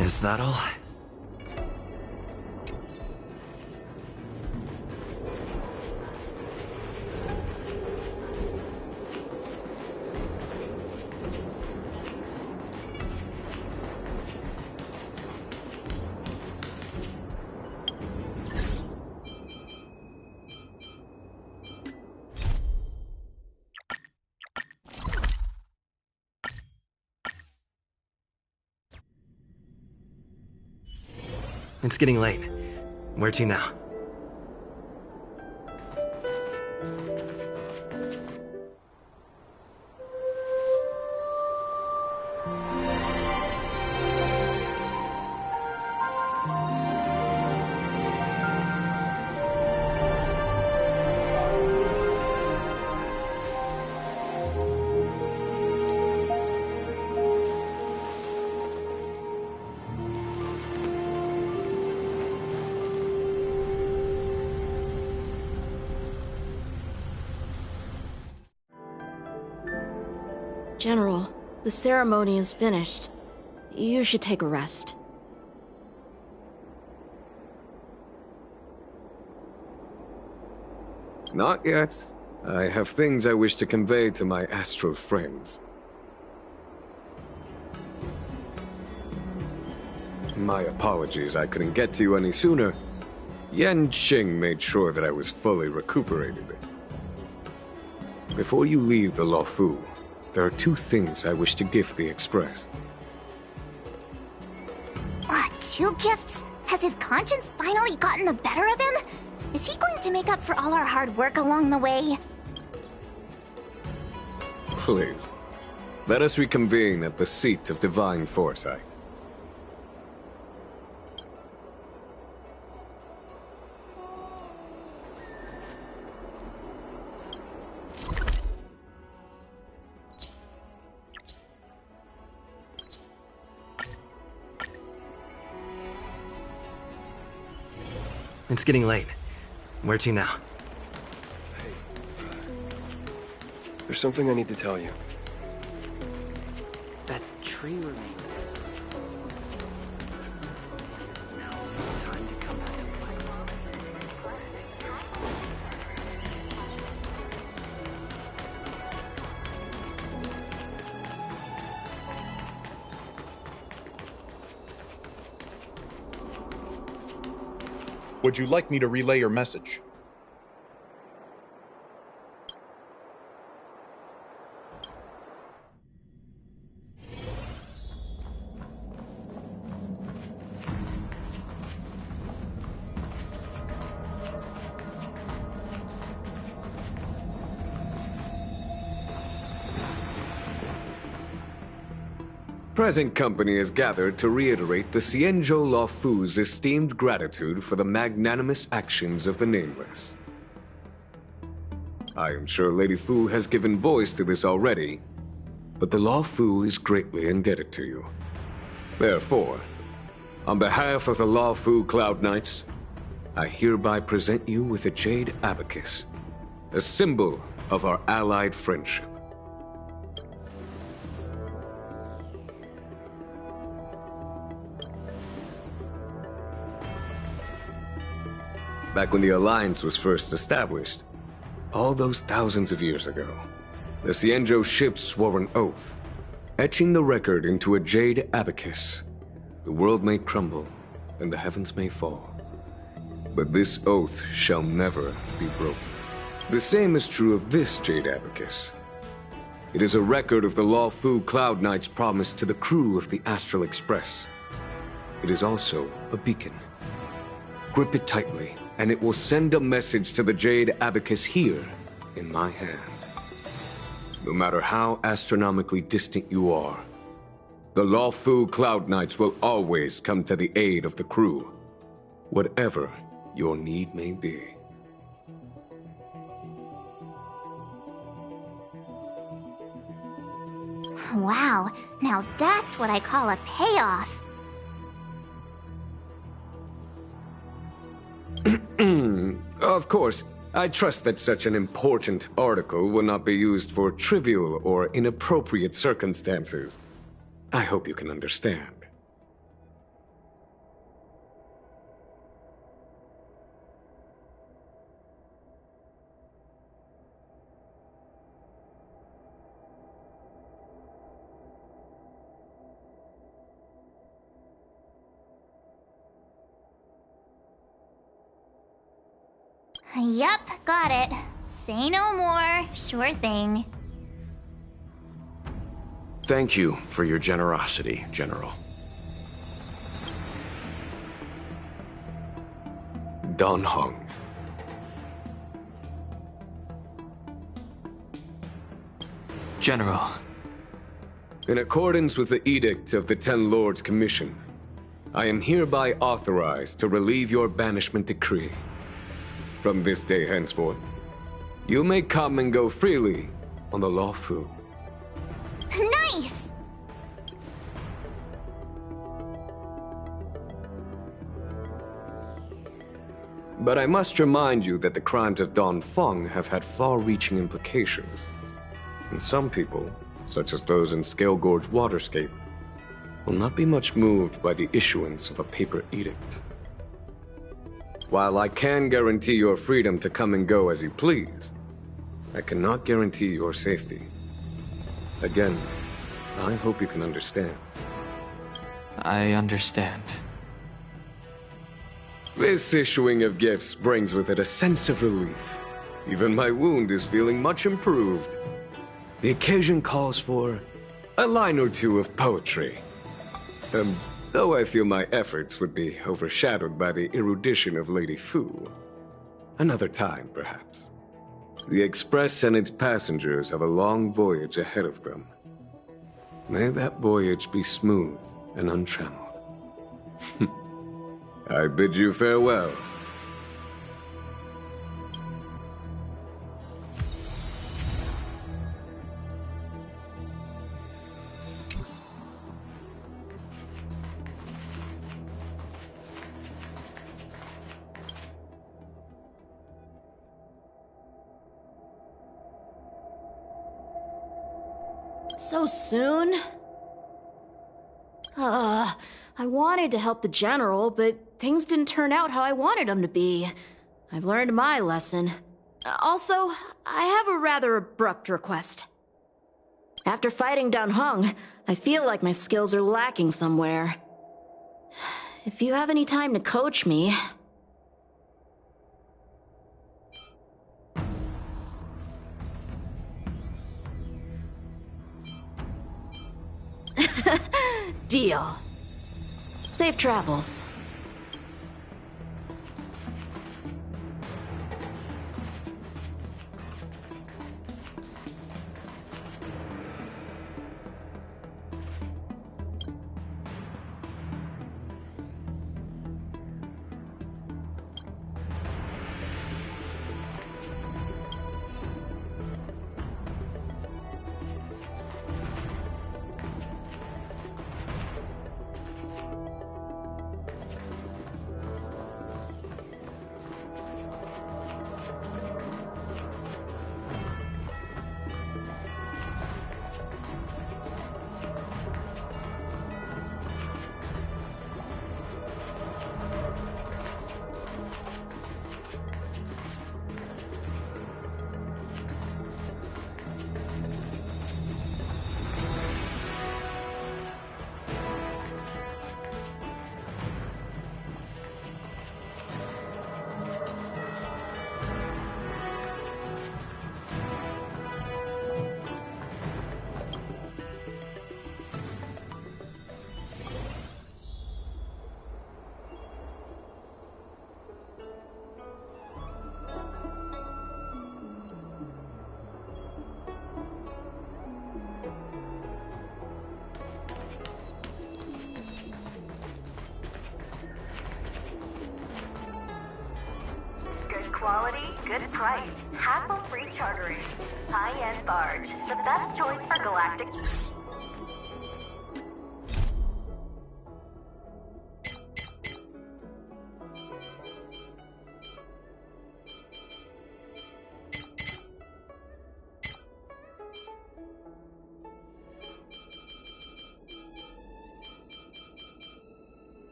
Is that all? It's getting late. Where to now? General, the ceremony is finished. You should take a rest. Not yet. I have things I wish to convey to my astral friends. My apologies I couldn't get to you any sooner. Yen Qing made sure that I was fully recuperated. Before you leave the Luofu, there are two things I wish to gift the Express. Two gifts? Has his conscience finally gotten the better of him? Is he going to make up for all our hard work along the way? Please, let us reconvene at the seat of divine foresight. It's getting late. Where to now? Hey, there's something I need to tell you. That tree remained. Now's the time to come back to life. Would you like me to relay your message? Present company is gathered to reiterate the Xianzhou Luofu's esteemed gratitude for the magnanimous actions of the Nameless. I am sure Lady Fu has given voice to this already, but the Luofu is greatly indebted to you. Therefore, on behalf of the Luofu Cloud Knights, I hereby present you with a jade abacus, a symbol of our allied friendship. Back when the Alliance was first established, all those thousands of years ago, the Xianzhou ships swore an oath, etching the record into a jade abacus. The world may crumble, and the heavens may fall, but this oath shall never be broken. The same is true of this jade abacus. It is a record of the Luofu Cloud Knight's promise to the crew of the Astral Express. It is also a beacon. Grip it tightly, and it will send a message to the jade abacus here, in my hand. No matter how astronomically distant you are, the Luofu Cloud Knights will always come to the aid of the crew, whatever your need may be. Wow, now that's what I call a payoff. Of course, I trust that such an important article will not be used for trivial or inappropriate circumstances. I hope you can understand. Yup, got it. Say no more. Sure thing. Thank you for your generosity, General. Don Hung. General. In accordance with the Edict of the Ten Lords Commission, I am hereby authorized to relieve your banishment decree. From this day henceforth, you may come and go freely on the Lawfu. Nice! But I must remind you that the crimes of Don Feng have had far-reaching implications. And some people, such as those in Scale Gorge Waterscape, will not be much moved by the issuance of a paper edict. While I can guarantee your freedom to come and go as you please, I cannot guarantee your safety. Again, I hope you can understand. I understand. This issuing of gifts brings with it a sense of relief. Even my wound is feeling much improved. The occasion calls for a line or two of poetry. Though I feel my efforts would be overshadowed by the erudition of Lady Fu. Another time, perhaps. The Express and its passengers have a long voyage ahead of them. May that voyage be smooth and untrammeled. I bid you farewell. So soon? I wanted to help the General, but things didn't turn out how I wanted them to be. I've learned my lesson. Also, I have a rather abrupt request. After fighting Don Hung, I feel like my skills are lacking somewhere. If you have any time to coach me... Deal. Safe travels. Quality, good price, hassle-free chartering. High-end barge, the best choice for galactic...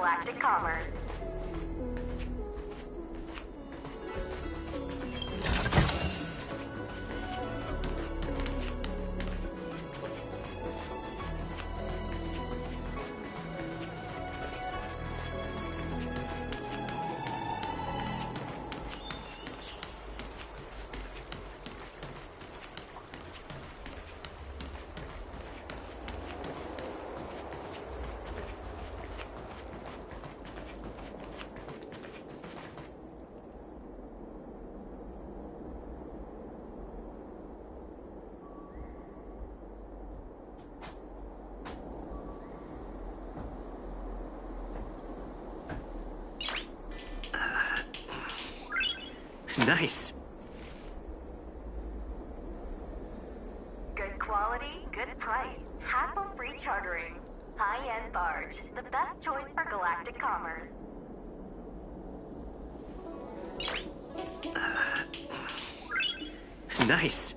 galactic commerce. Nice. Good quality, good price. Hassle-free chartering. High-end barge. The best choice for galactic commerce. Nice.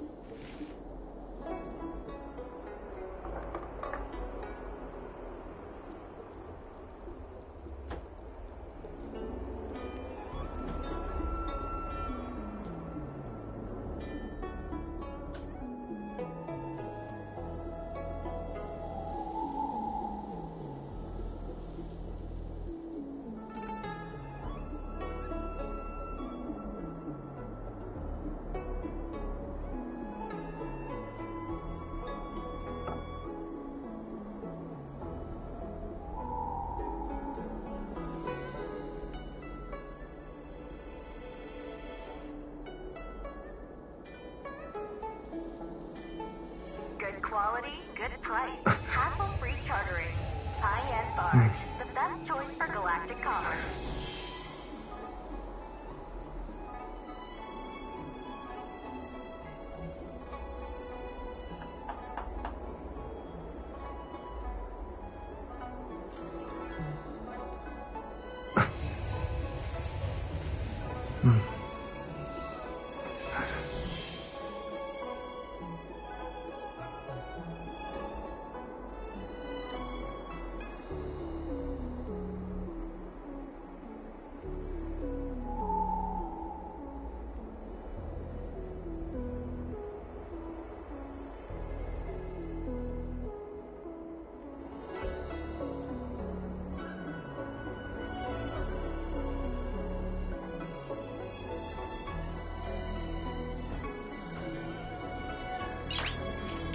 Good quality, good price. Hassle-free chartering. High-end barge. The best choice for galactic commerce.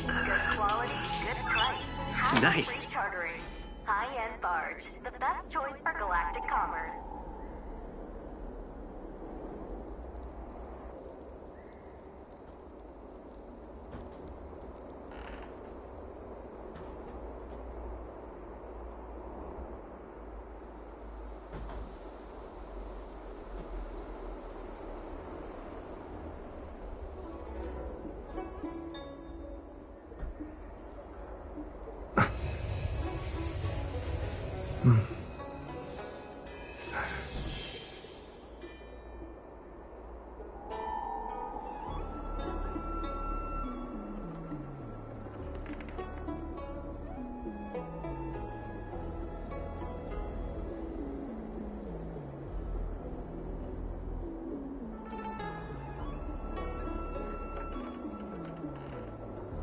Good quality, good price. Nice. Hassle-free chartering. High-end barge. The best choice for galactic commerce.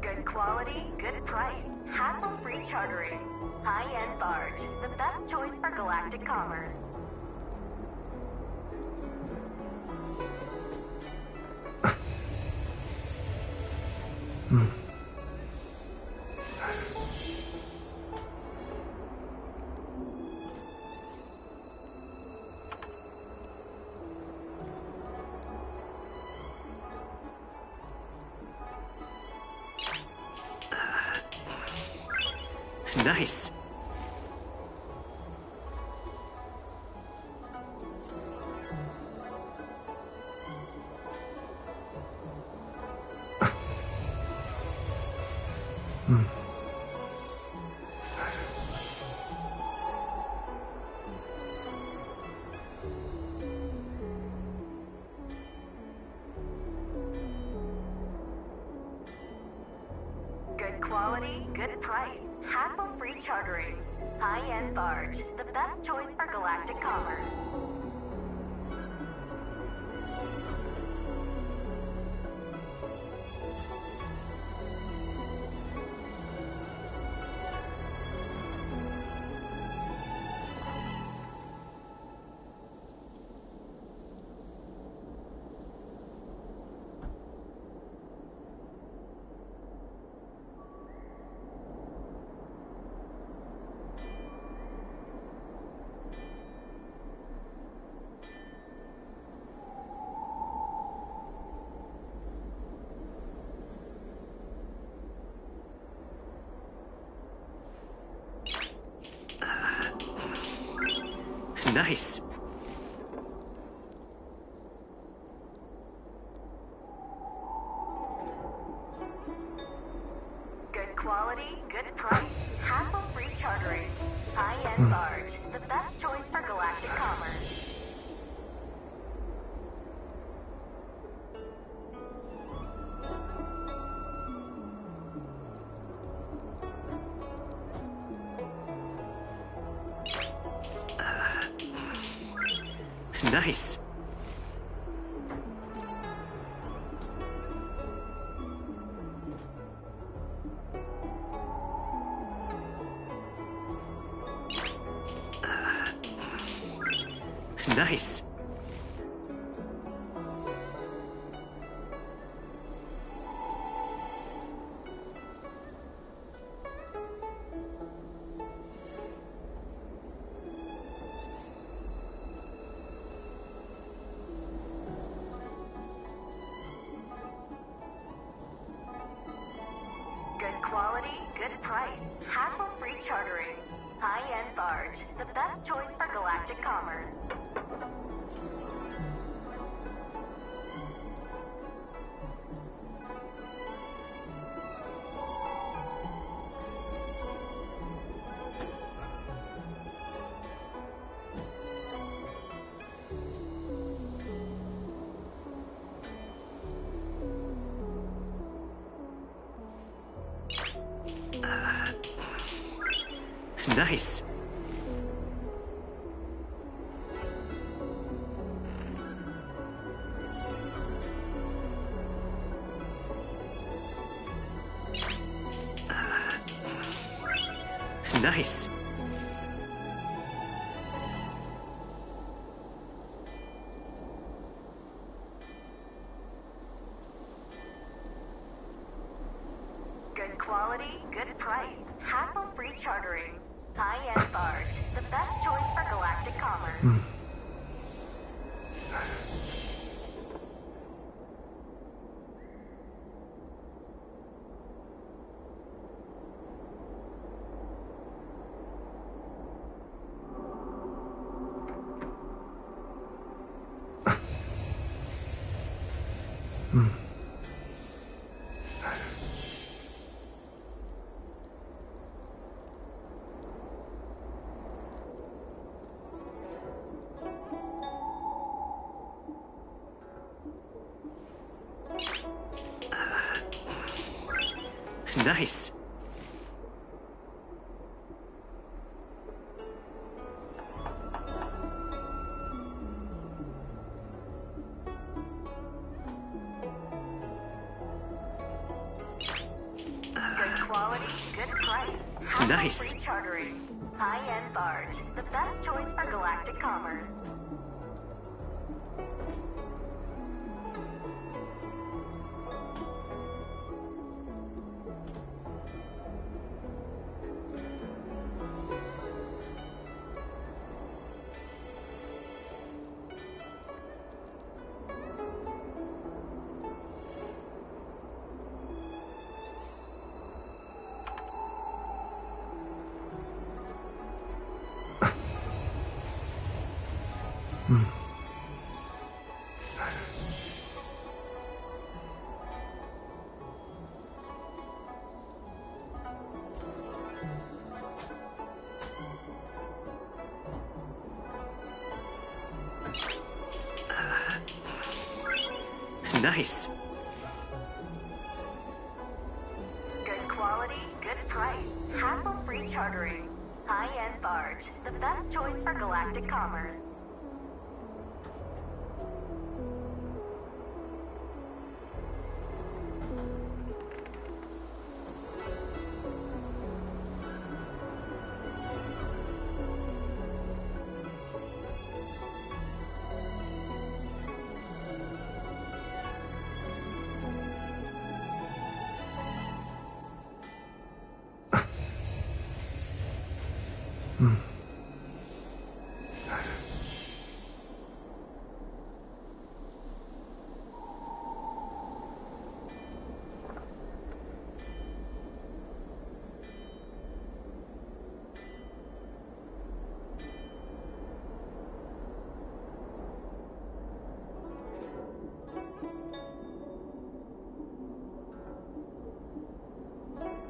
Good quality, good price. Hassle-free chartering. High-end barge. The best choice for galactic commerce. Nice. Good quality, good price. Hassle-free chartering. High-end barge, the best choice for galactic commerce. Nice. Good quality, good price, hassle-free chartering. High-end barge, the best choice for galactic commerce. Nice. Nice. Good quality, good price, hassle-free chartering. High-end barge, the best choice for galactic commerce. Nice. Nice. Good quality, good price, hassle-free chartering. High-end barge, the best choice for galactic commerce. Nice. Good quality, good price, Nice. hassle-free chartering. High-end barge, the best choice for galactic commerce. Nice. Good quality, good price, hassle-free chartering. High-end barge, the best choice for galactic commerce.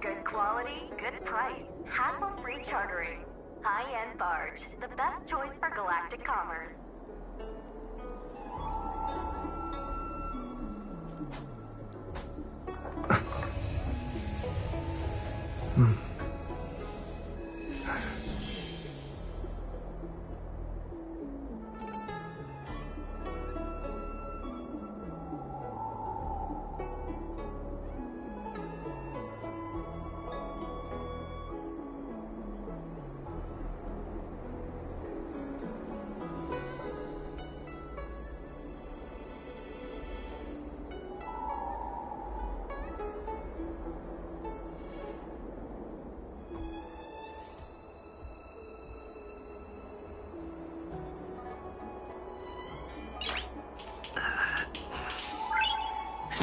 Good quality, good price, hassle-free chartering. High-end barge, the best choice for galactic commerce.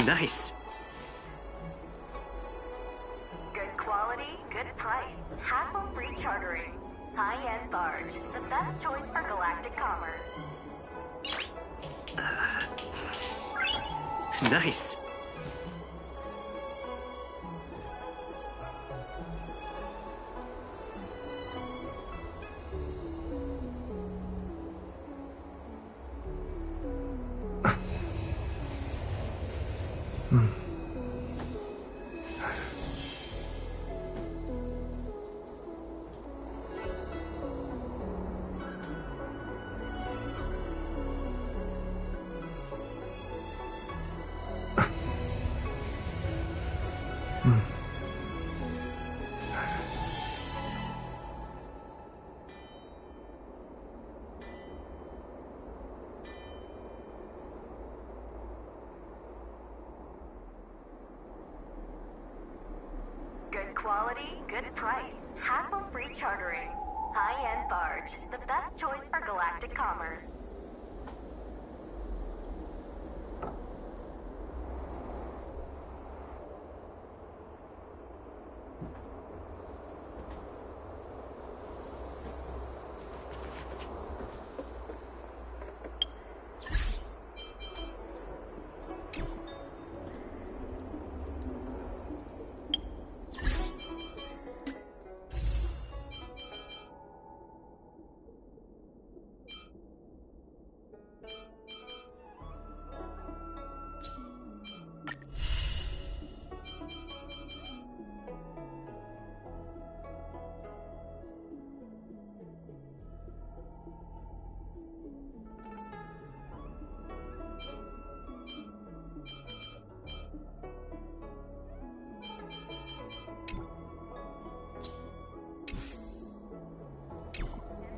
Nice. Good quality, good price, hassle-free chartering. High-end barge, the best choice for galactic commerce. Nice. Good quality, good price, hassle-free chartering. High-end barge, the best choice for galactic commerce.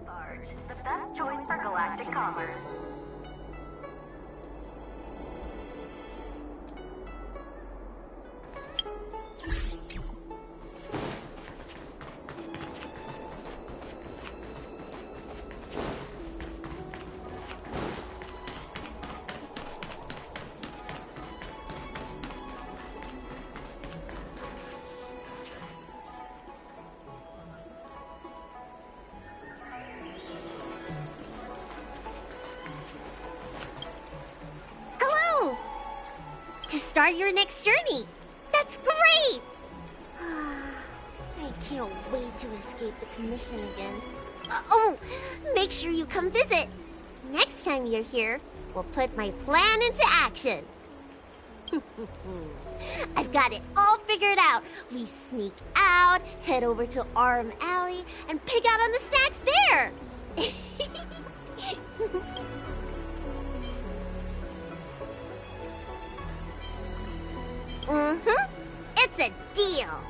Barge, the best choice for galactic commerce. Hello! To start your next journey. That's great! I can't wait to escape the commission again. Oh, make sure you come visit. Next time you're here, we'll put my plan into action. I've got it all figured out. We sneak out, head over to Arm Alley, and pig out on the snacks there. It's a deal.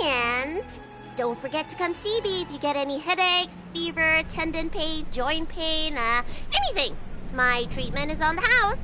And don't forget to come see me if you get any headaches, fever, tendon pain, joint pain, anything. My treatment is on the house.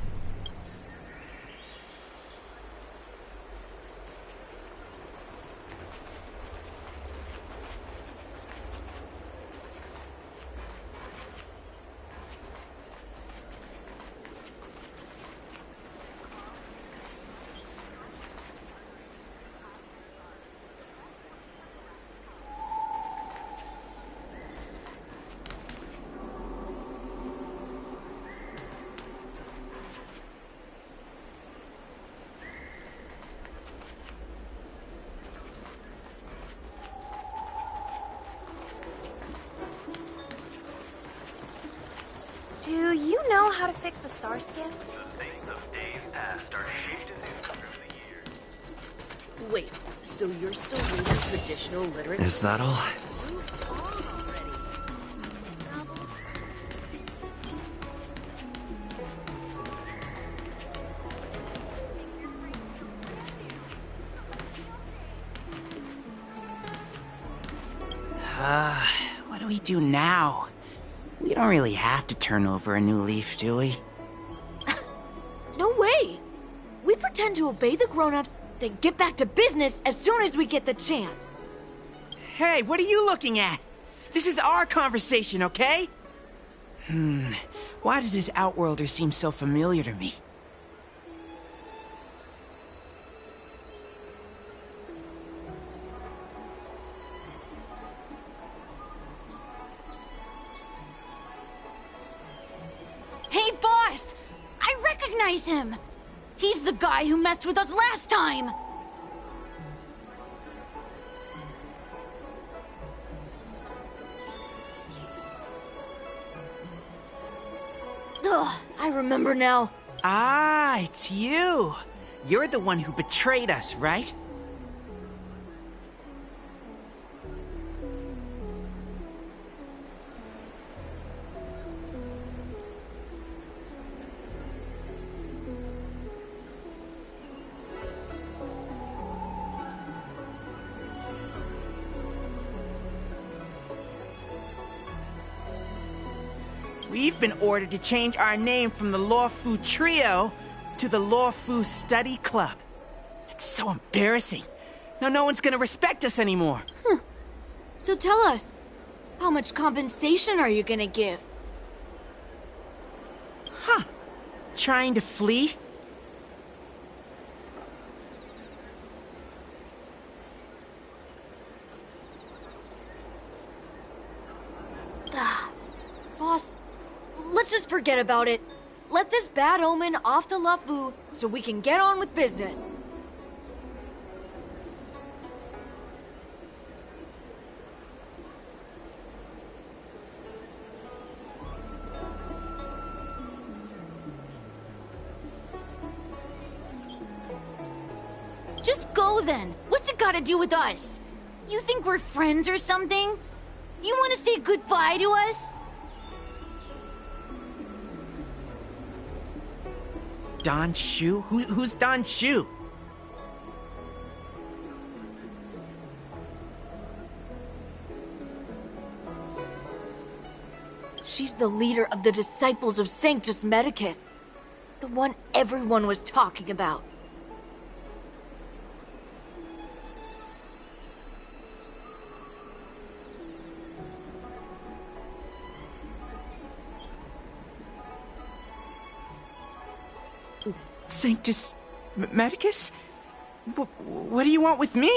Do you know how to fix a star skin? The things of days past are shaped anew through the years. Wait, so you're still reading traditional literature? Is that all? What do we do now? We don't really have to turn over a new leaf, do we? No way! We pretend to obey the grown-ups, then get back to business as soon as we get the chance. Hey, what are you looking at? This is our conversation, okay? Why does this Outworlder seem so familiar to me? Hey, boss! I recognize him! He's the guy who messed with us last time! Ugh, I remember now. Ah, it's you. You're the one who betrayed us, right? We've been ordered to change our name from the Lawfu Trio to the Lawfu Study Club. It's so embarrassing. Now no one's gonna respect us anymore. So tell us, how much compensation are you gonna give? Trying to flee? Boss, let's just forget about it. Let this bad omen off the Lawfu so we can get on with business. Just go then. What's it got to do with us? You think we're friends or something? You want to say goodbye to us? Don Shu? Who's Don Shu? She's the leader of the Disciples of Sanctus Medicus. The one everyone was talking about. Sanctus Medicus? What do you want with me?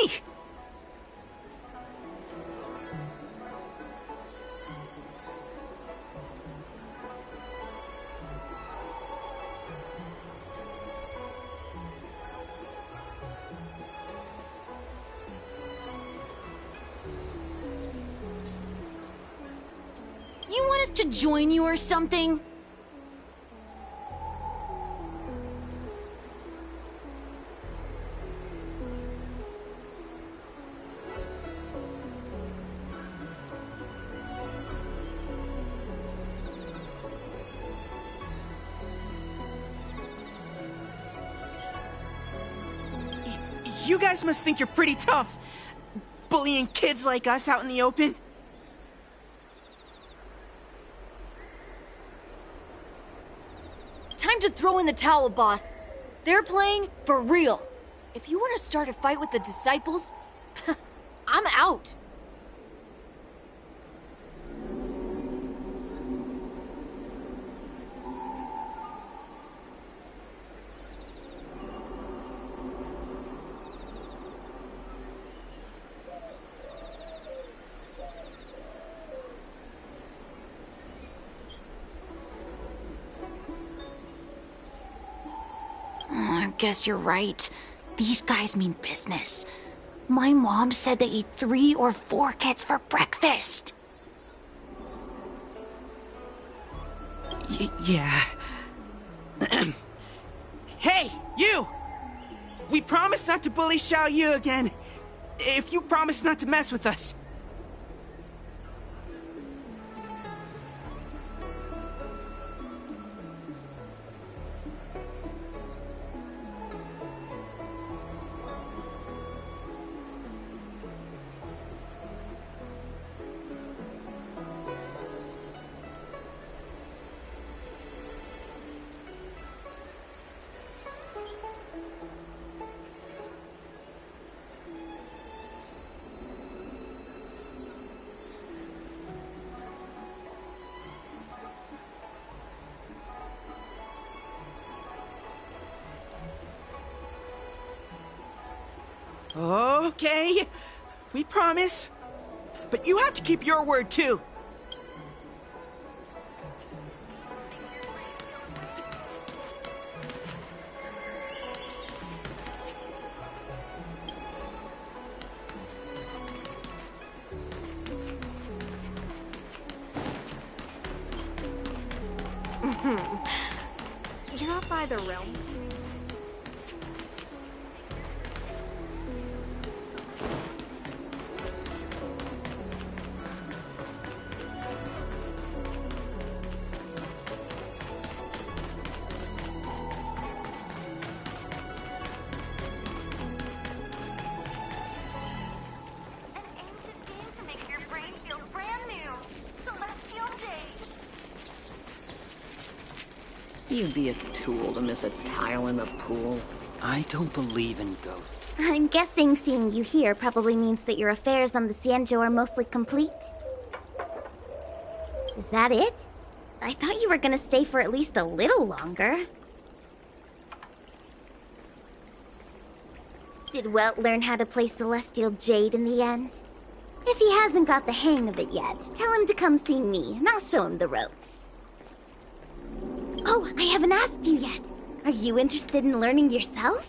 You want us to join you or something? You guys must think you're pretty tough, bullying kids like us out in the open. Time to throw in the towel, boss. They're playing for real. If you want to start a fight with the disciples, I'm out. I guess you're right. These guys mean business. My mom said they eat 3 or 4 kids for breakfast. Yeah. Hey, you! We promise not to bully Xiao Yu again. If you promise not to mess with us. Okay, we promise. But you have to keep your word, too. Drop by the realm. You'd be a tool to miss a tile in the pool. I don't believe in ghosts. I'm guessing seeing you here probably means that your affairs on the Xianzhou are mostly complete. Is that it? I thought you were gonna stay for at least a little longer. Did Welt learn how to play Celestial Jade in the end? If he hasn't got the hang of it yet, tell him to come see me, and I'll show him the ropes. Oh, I haven't asked you yet. Are you interested in learning yourself?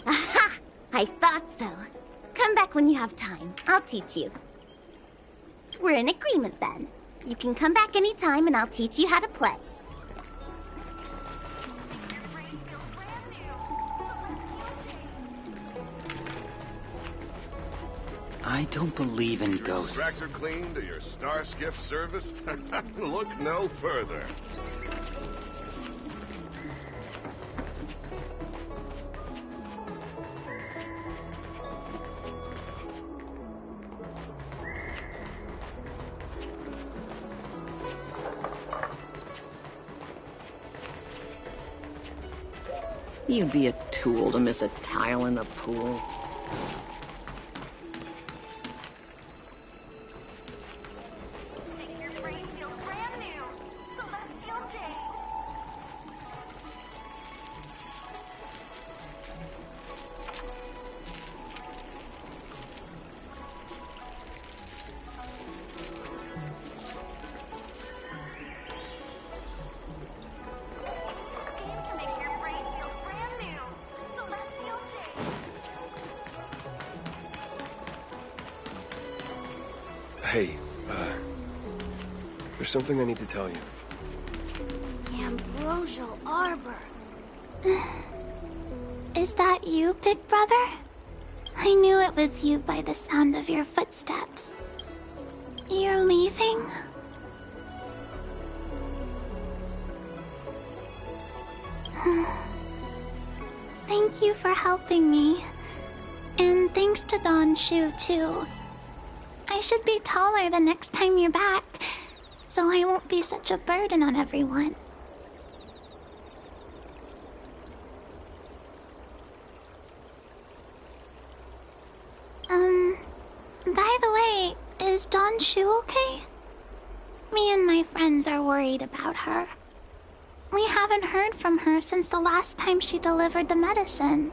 Aha! I thought so. Come back when you have time. I'll teach you. We're in agreement then. You can come back anytime and I'll teach you how to play. I don't believe in ghosts. Tractor cleaned or your star skiff serviced? Look no further. You'd be a tool to miss a tile in the pool. Hey, there's something I need to tell you. Ambrosial Arbor. Is that you, big brother? I knew it was you by the sound of your footsteps. You're leaving? Thank you for helping me. And thanks to Don Shu, too. I should be taller the next time you're back, so I won't be such a burden on everyone. By the way, is Don Shu okay? Me and my friends are worried about her. We haven't heard from her since the last time she delivered the medicine.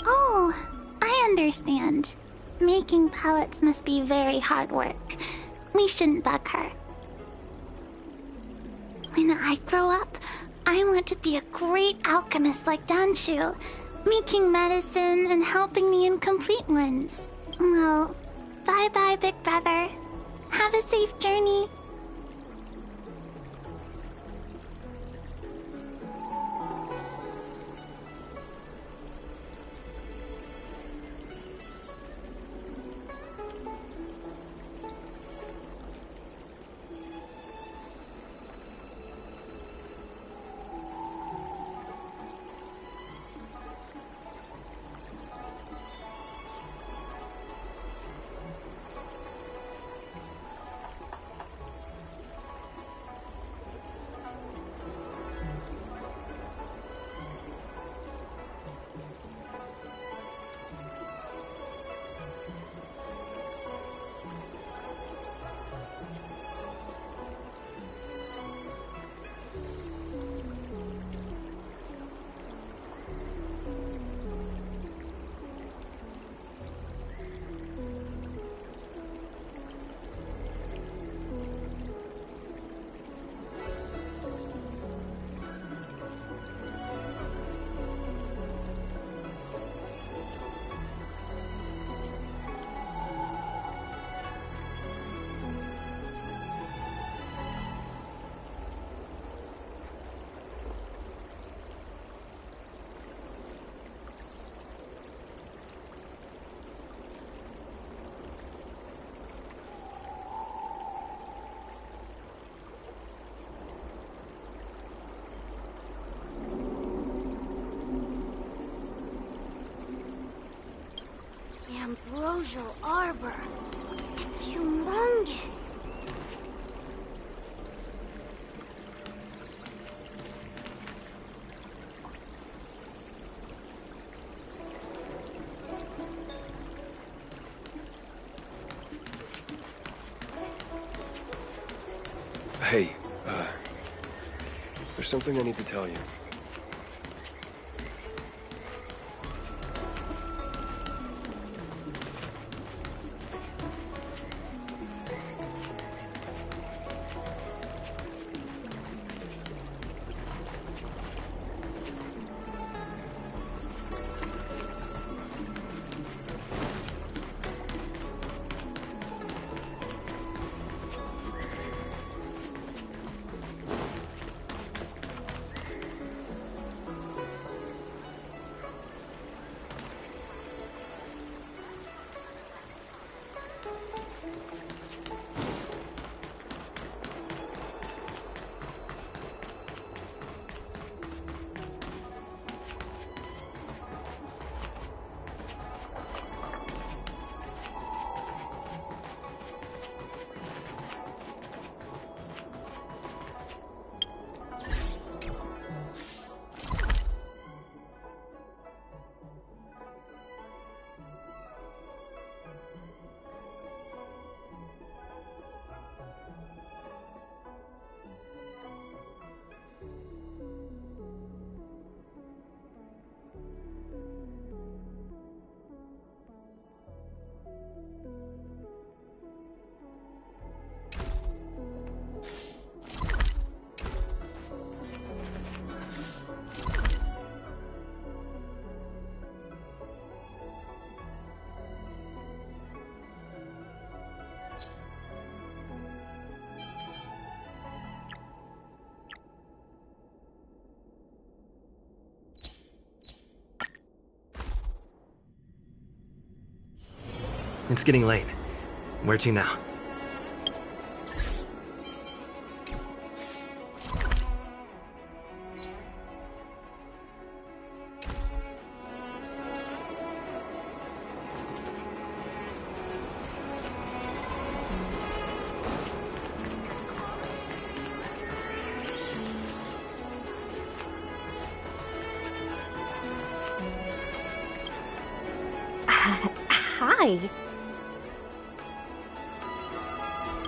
Oh, I understand. Making pellets must be very hard work. We shouldn't bug her. When I grow up, I want to be a great alchemist like Danshu, making medicine and helping the incomplete ones. Well, bye-bye, big brother. Have a safe journey. The Ambrosial Arbor. It's humongous. Hey, there's something I need to tell you. It's getting late. Where to now? Hi.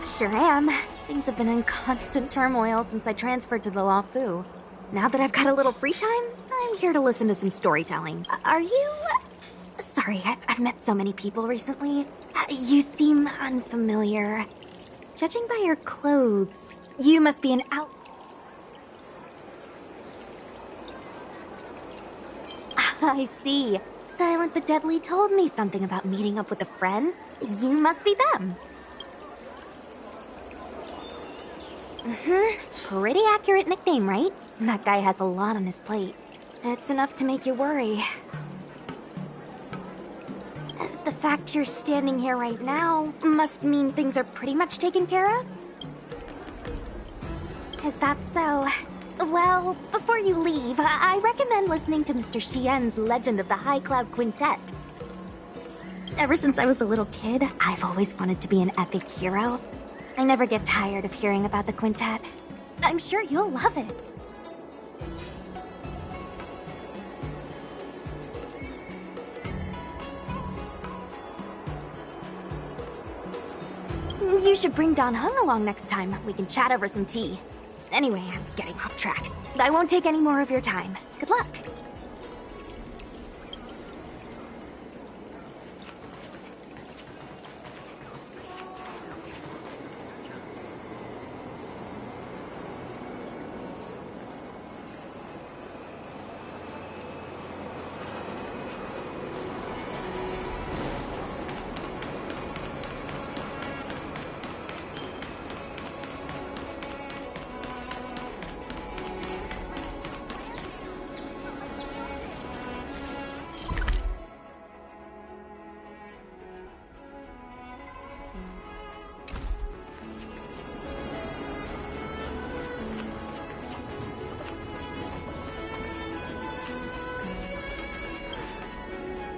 Sure am. Things have been in constant turmoil since I transferred to the Law Fu. Now that I've got a little free time, I'm here to listen to some storytelling. Are you... Sorry, I've met so many people recently. You seem unfamiliar. Judging by your clothes, you must be an out... I see. Silent but Deadly told me something about meeting up with a friend. You must be them. Pretty accurate nickname, right? That guy has a lot on his plate. It's enough to make you worry. The fact you're standing here right now must mean things are pretty much taken care of? Is that so? Well, before you leave, I recommend listening to Mr. Xian's Legend of the High Cloud Quintet. Ever since I was a little kid, I've always wanted to be an epic hero. I never get tired of hearing about the quintet. I'm sure you'll love it. You should bring Don Hung along next time. We can chat over some tea. Anyway, I'm getting off track. I won't take any more of your time. Good luck.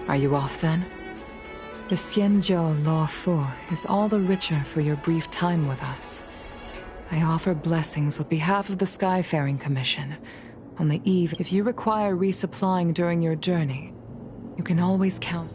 Are you off then? The Xianzhou Law Fu is all the richer for your brief time with us. I offer blessings on behalf of the Skyfaring Commission. On the eve, if you require resupplying during your journey, you can always count.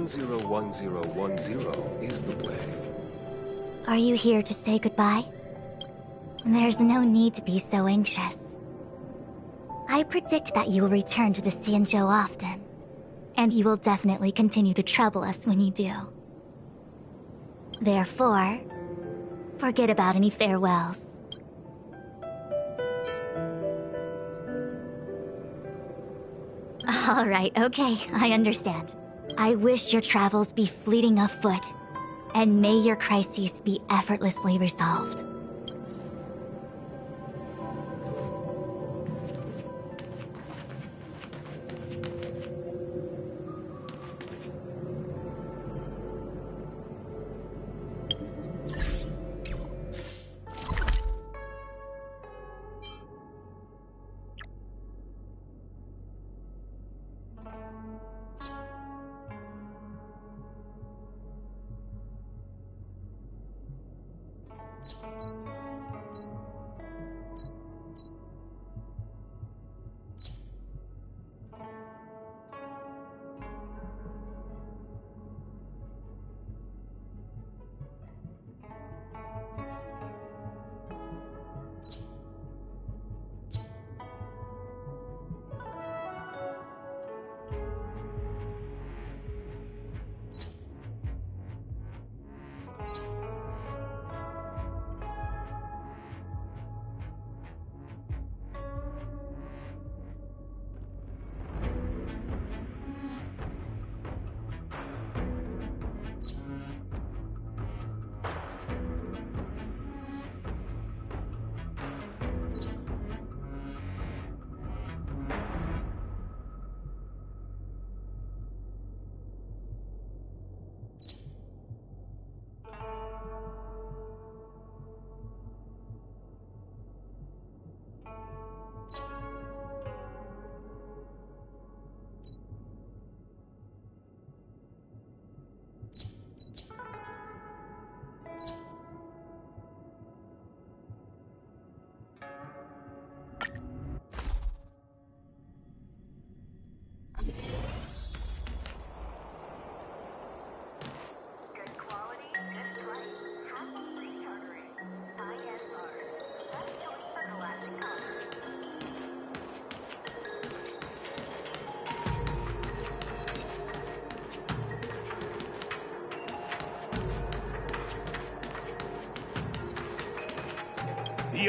101010 is the way. Are you here to say goodbye? There's no need to be so anxious. I predict that you will return to the Xianzhou often, and you will definitely continue to trouble us when you do. Therefore, forget about any farewells. Alright, okay, I understand. I wish your travels be fleeting of foot, and may your crises be effortlessly resolved.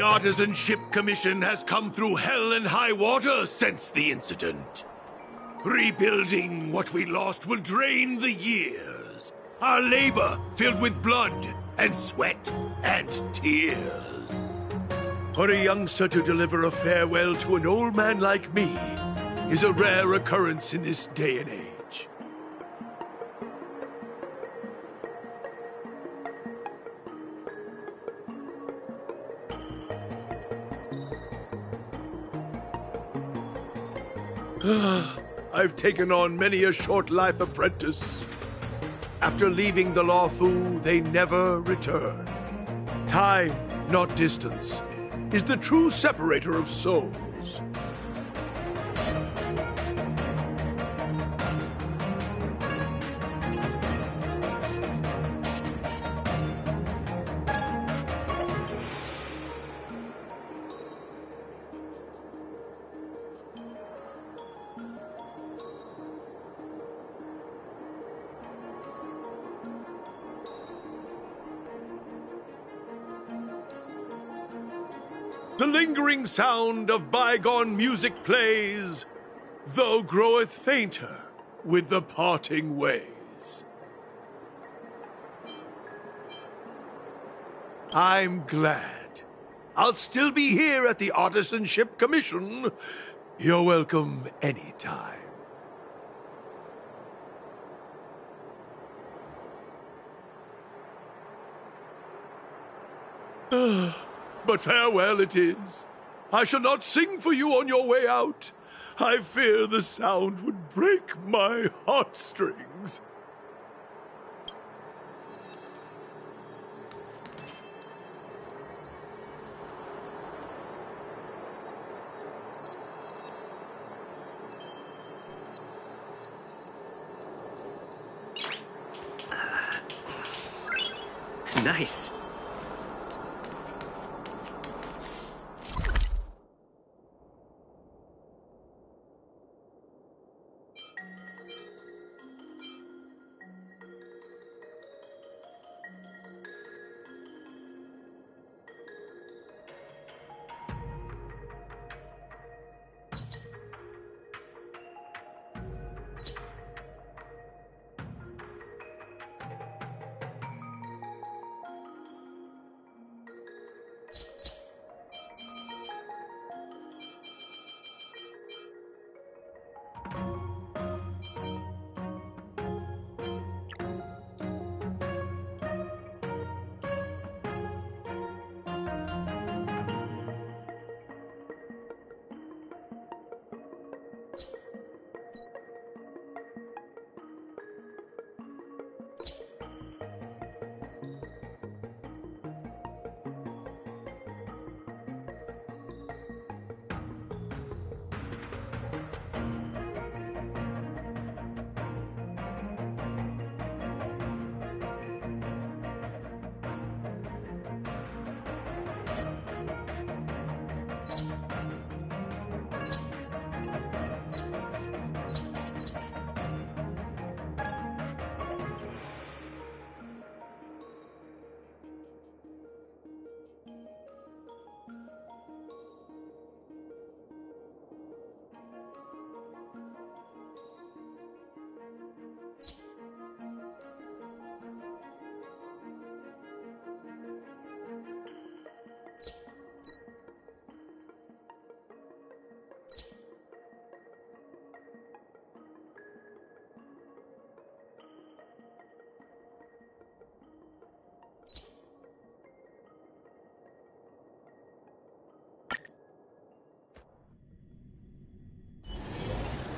The Artisan Ship Commission has come through hell and high water since the incident. Rebuilding what we lost will drain the years. Our labor filled with blood and sweat and tears. For a youngster to deliver a farewell to an old man like me is a rare occurrence in this day and age. I've taken on many a short-life apprentice. After leaving the Luofu, they never return. Time, not distance, is the true separator of souls. The lingering sound of bygone music plays, though groweth fainter with the parting ways. I'm glad. I'll still be here at the Artisanship Commission. You're welcome anytime. But farewell it is. I shall not sing for you on your way out. I fear the sound would break my heartstrings. Nice.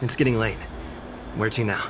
It's getting late. Where to now?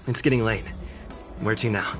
It's getting late. Where to now?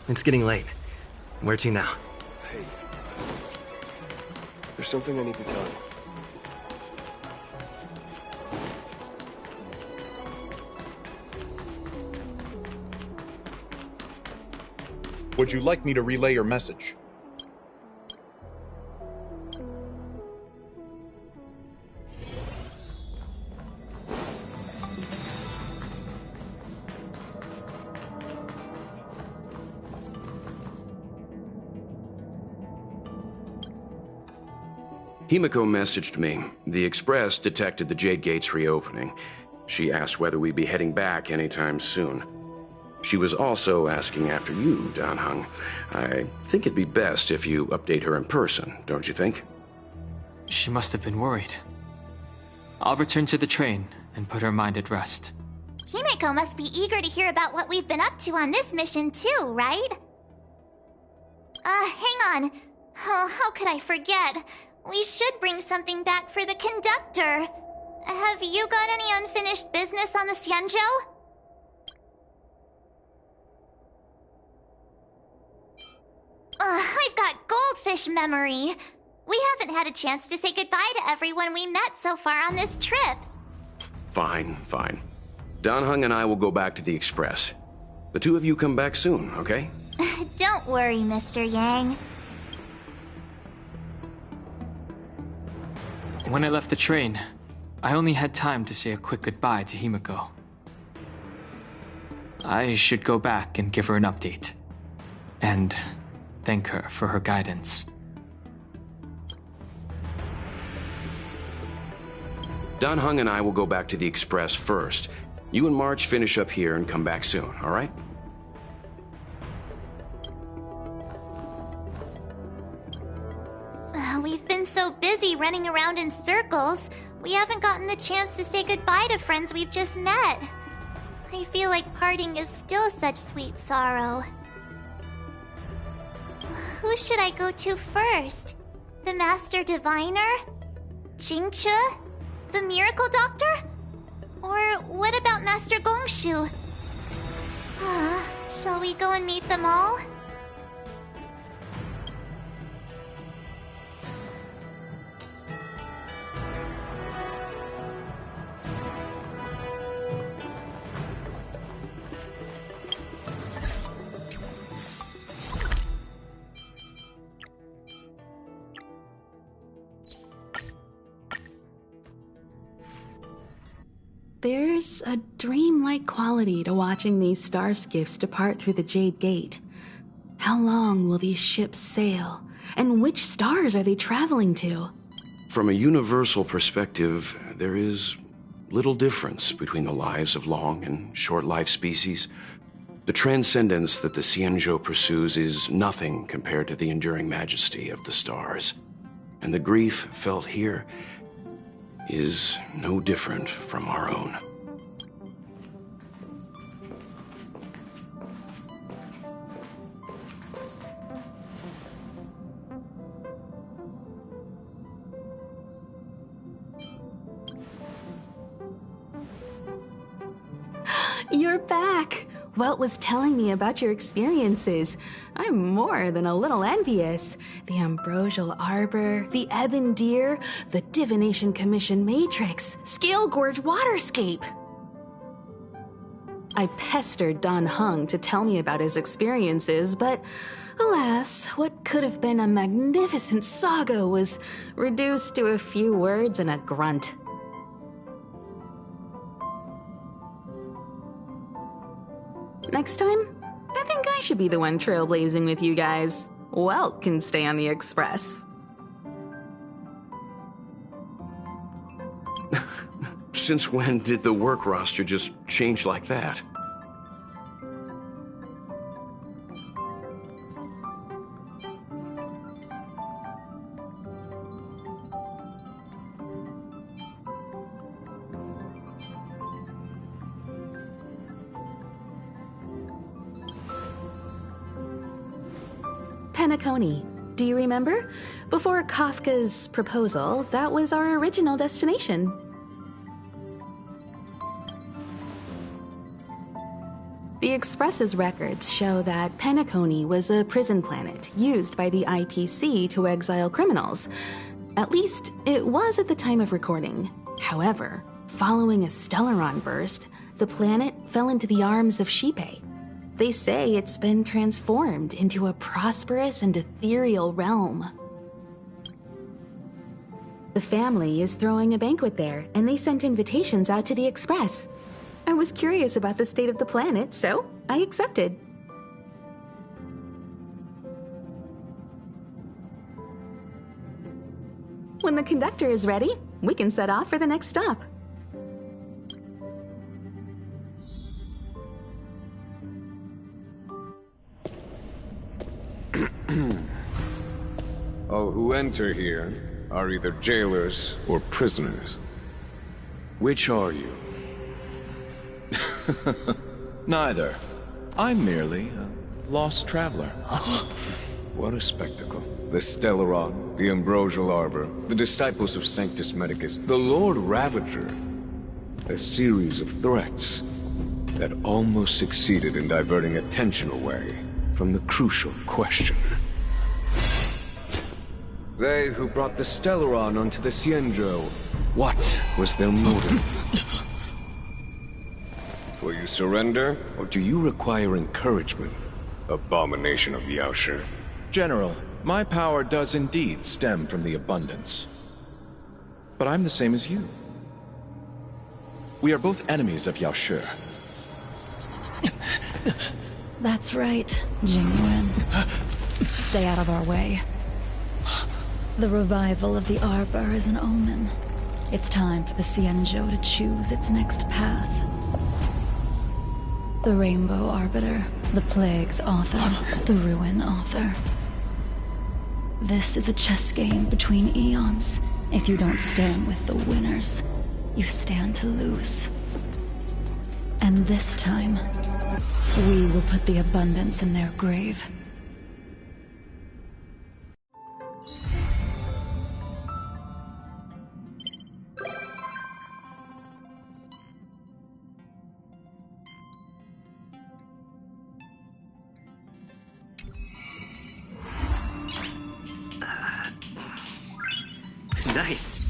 It's getting late. Where to now? Hey. There's something I need to tell you. Would you like me to relay your message? Himiko messaged me. The Express detected the Jade Gates reopening. She asked whether we'd be heading back anytime soon. She was also asking after you, Danhung. I think it'd be best if you update her in person, don't you think? She must have been worried. I'll return to the train and put her mind at rest. Himiko must be eager to hear about what we've been up to on this mission too, right? Hang on. Oh, how could I forget? We should bring something back for the conductor. Have you got any unfinished business on the Xianzhou? I've got goldfish memory. We haven't had a chance to say goodbye to everyone we met so far on this trip. Fine, fine. Danhung and I will go back to the Express. The two of you come back soon, okay? Don't worry, Mr. Yang. When I left the train, I only had time to say a quick goodbye to Himiko. I should go back and give her an update. And thank her for her guidance. Danhung and I will go back to the Express first. You and March finish up here and come back soon, all right? We've been so busy running around in circles, we haven't gotten the chance to say goodbye to friends we've just met. I feel like parting is still such sweet sorrow. Who should I go to first? The Master Diviner? Jingchu? The Miracle Doctor? Or what about Master Gongshu? Shall we go and meet them all? There's a dreamlike quality to watching these star skiffs depart through the Jade Gate. How long will these ships sail? And which stars are they traveling to? From a universal perspective, there is little difference between the lives of long and short-lived species. The transcendence that the Xianzhou pursues is nothing compared to the enduring majesty of the stars. And the grief felt here is no different from our own. You're back! Welt was telling me about your experiences. I'm more than a little envious. The Ambrosial Arbor, the Ebon Deer, the Divination Commission Matrix, Scale Gorge Waterscape. I pestered Dan Heng to tell me about his experiences, but alas, what could have been a magnificent saga was reduced to a few words and a grunt. Next time, I think I should be the one trailblazing with you guys. Welt can stay on the Express. Since when did the work roster just change like that? Penacony. Do you remember? Before Kafka's proposal, that was our original destination. The Express's records show that Penacony was a prison planet used by the IPC to exile criminals. At least, it was at the time of recording. However, following a Stellaron burst, the planet fell into the arms of Shipe. They say it's been transformed into a prosperous and ethereal realm. The family is throwing a banquet there, and they sent invitations out to the Express. I was curious about the state of the planet, so I accepted. When the conductor is ready, we can set off for the next stop. All who enter here are either jailers or prisoners. Which are you? Neither. I'm merely a lost traveler. What a spectacle. The Stellaron, the Ambrosial Arbor, the disciples of Sanctus Medicus, the Lord Ravager. A series of threats that almost succeeded in diverting attention away from the crucial question. They who brought the Stellaron onto the Xianzhou, what was their motive? Will you surrender, or do you require encouragement, abomination of Yaoshi? General, my power does indeed stem from the abundance. But I'm the same as you. We are both enemies of Yaoshi. That's right, Jingwen. Stay out of our way. The revival of the Arbor is an omen. It's time for the Xianzhou to choose its next path. The Rainbow Arbiter, the Plague's author, the Ruin author. This is a chess game between eons. If you don't stand with the winners, you stand to lose. And this time, we will put the abundance in their grave. Nice.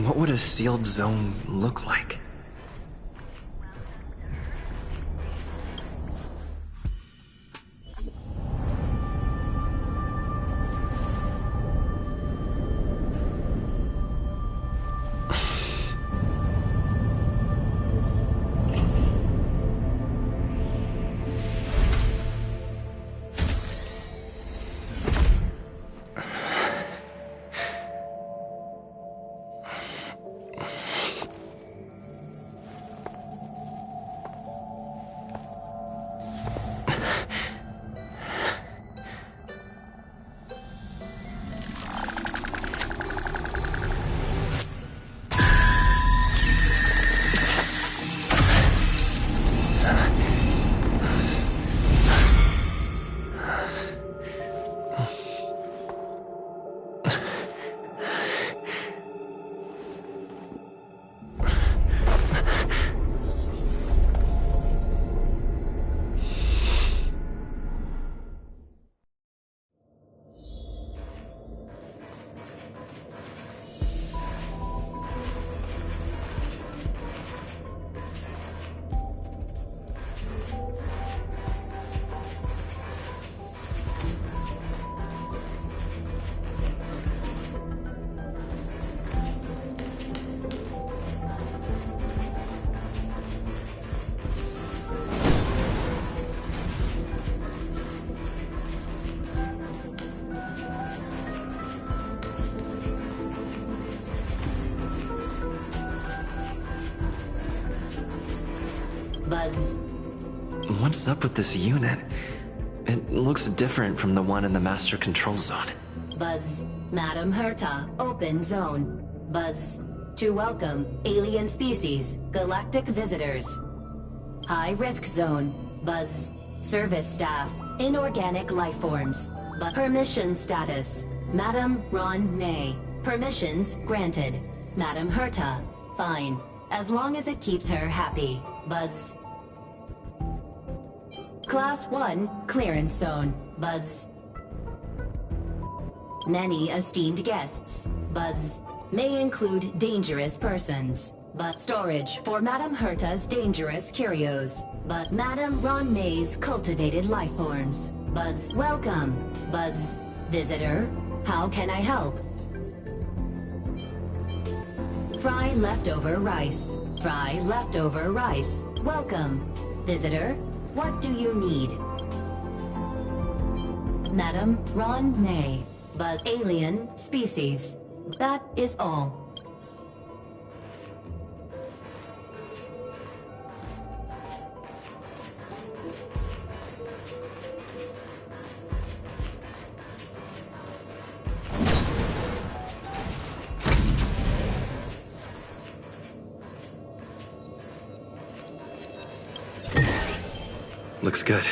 What would a sealed zone look like? Buzz. What's up with this unit? It looks different from the one in the Master Control Zone. Buzz, Madam Herta, open zone. Buzz, to welcome alien species, galactic visitors. High risk zone. Buzz, service staff, inorganic life forms. But permission status. Madam Ron May. Permissions granted. Madam Herta, fine. As long as it keeps her happy. Buzz. Class 1, clearance zone. Buzz. Many esteemed guests. Buzz. May include dangerous persons. But storage for Madam Herta's dangerous curios. But Madam Ron May's cultivated life forms. Buzz, welcome. Buzz, visitor, how can I help? Fry leftover rice. Fry leftover rice. Welcome. Visitor, what do you need? Madam Ron May. Buzz, alien species. That is all. Looks good.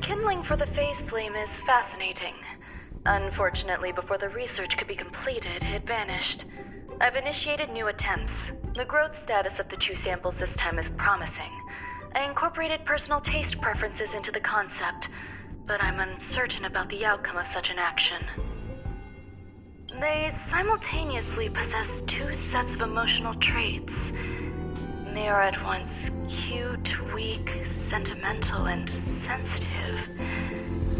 Kindling for the phase flame is fascinating. Unfortunately, before the research could be completed, it vanished. I've initiated new attempts. The growth status of the 2 samples this time is promising. I incorporated personal taste preferences into the concept, but I'm uncertain about the outcome of such an action. They simultaneously possess 2 sets of emotional traits. They are at once cute, weak, sentimental, and sensitive,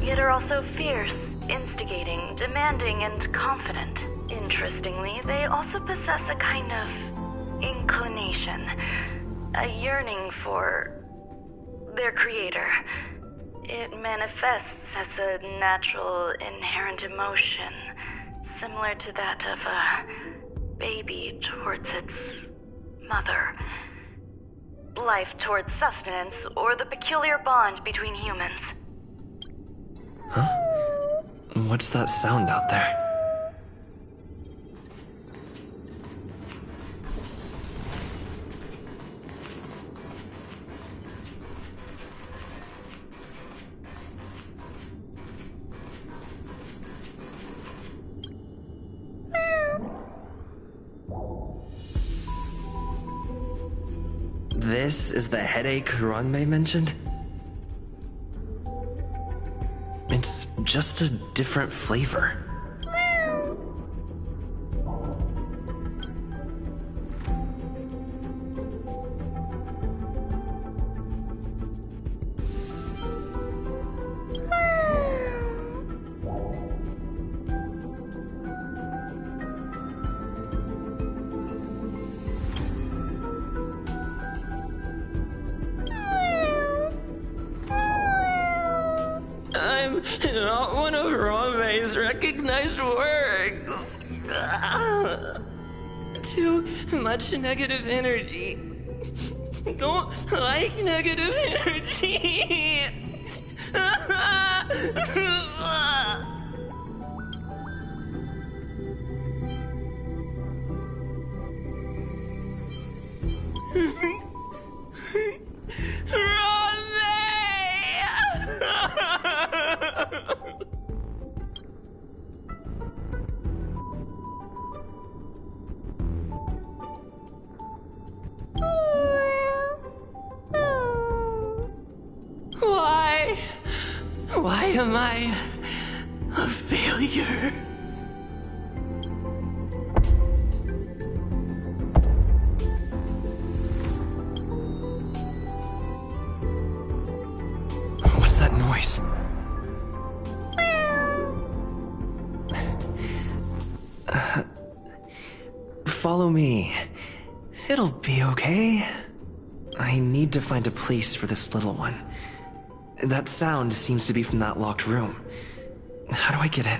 yet are also fierce, instigating, demanding, and confident. Interestingly, they also possess a kind of inclination, a yearning for their creator. It manifests as a natural, inherent emotion, similar to that of a baby towards its mother. Life towards sustenance, or the peculiar bond between humans. Huh? What's that sound out there? This is the headache Ranmei mentioned? It's just a different flavor. I'm not one of Ranmei's recognized works. Too much negative energy. Don't like negative energy. Why am I a failure? What's that noise? Follow me. It'll be okay. I need to find a place for this little one. That sound seems to be from that locked room. How do I get in?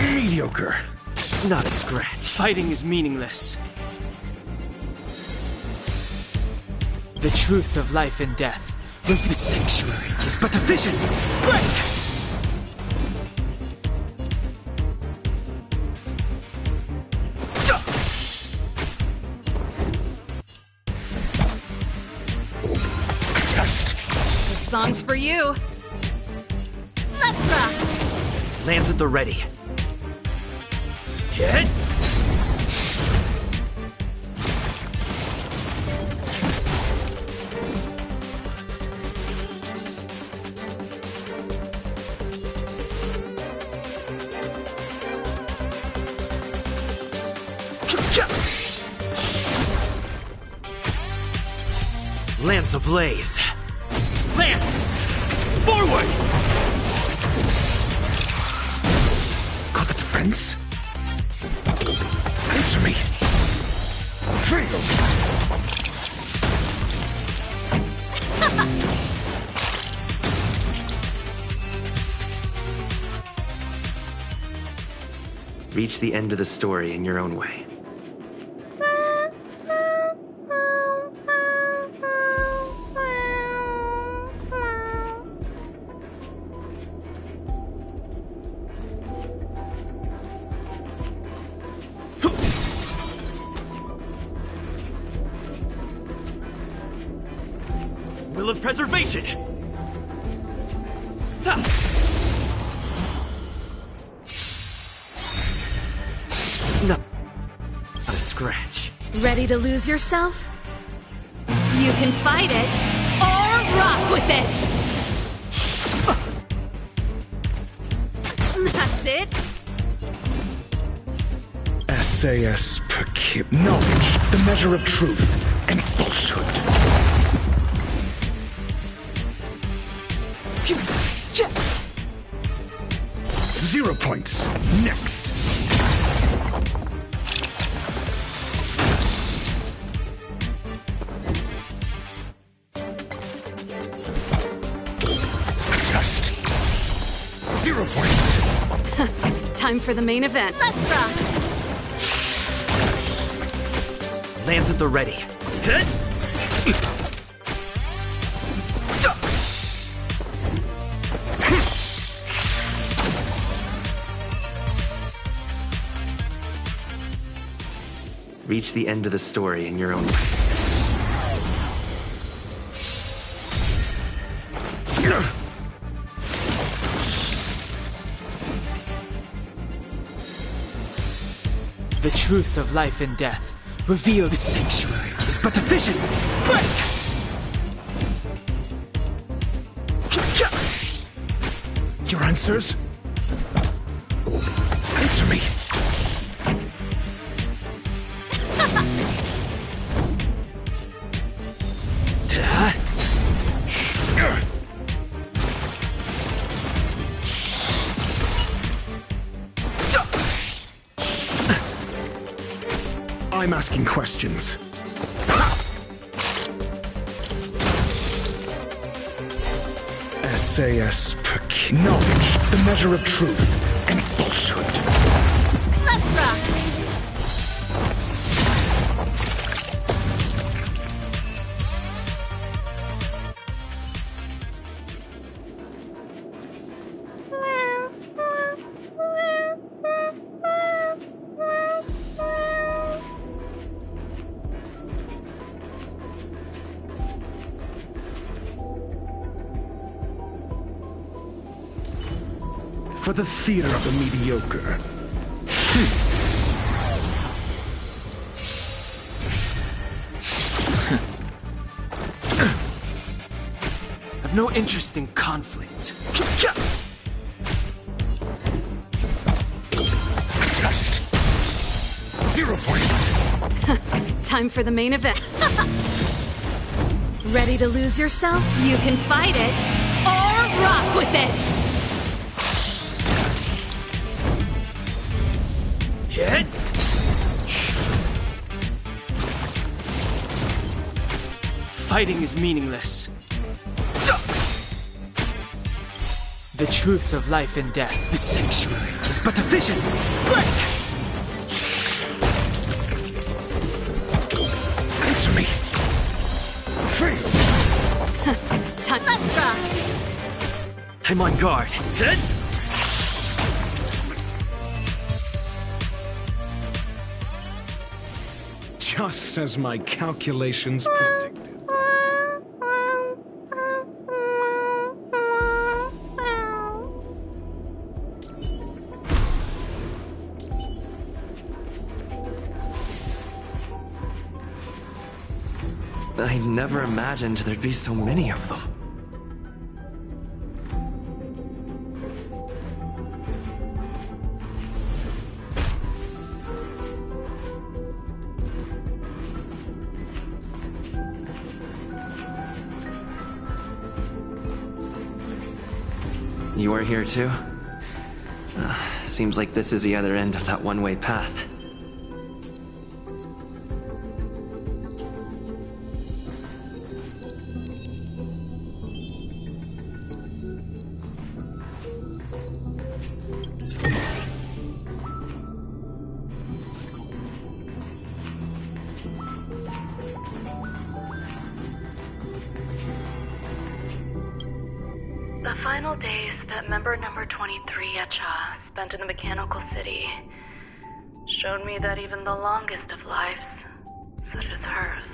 Mediocre. Not a scratch. Fighting is meaningless. The truth of life and death. With the sanctuary is but a vision. Break! Test. This song's for you. Let's rock! Lands at the ready. Hit! Lance ablaze! Lance! Forward! Got the defense? Answer me! Fail! Reach the end of the story in your own way. Will of preservation! No. Not a scratch. Ready to lose yourself? You can fight it, or rock with it! That's it. SAS per kip. Knowledge, the measure of truth and falsehood. 0 points. Next. Test. 0 points. Time for the main event. Let's rock! Lands at the ready. Hit! Reach the end of the story in your own way. The truth of life and death, revealed. The sanctuary is but a vision. Break! Your answers? Answer me! I'm asking questions. SAS per knowledge, the measure of truth and falsehood. Let's rock! For the theater of the mediocre. I've no interest in conflict. Just 0 points. Time for the main event. Ready to lose yourself? You can fight it or rock with it. Hit! Fighting is meaningless. The truth of life and death. The sanctuary is but a vision. Break! Answer me. Fail. Let's rock. I'm on guard. Hit! Just as my calculations predicted. I never imagined there'd be so many of them. You are here too? Seems like this is the other end of that one-way path. The final days that member number 23 Echa spent in the Mechanical City showed me that even the longest of lives, such as hers,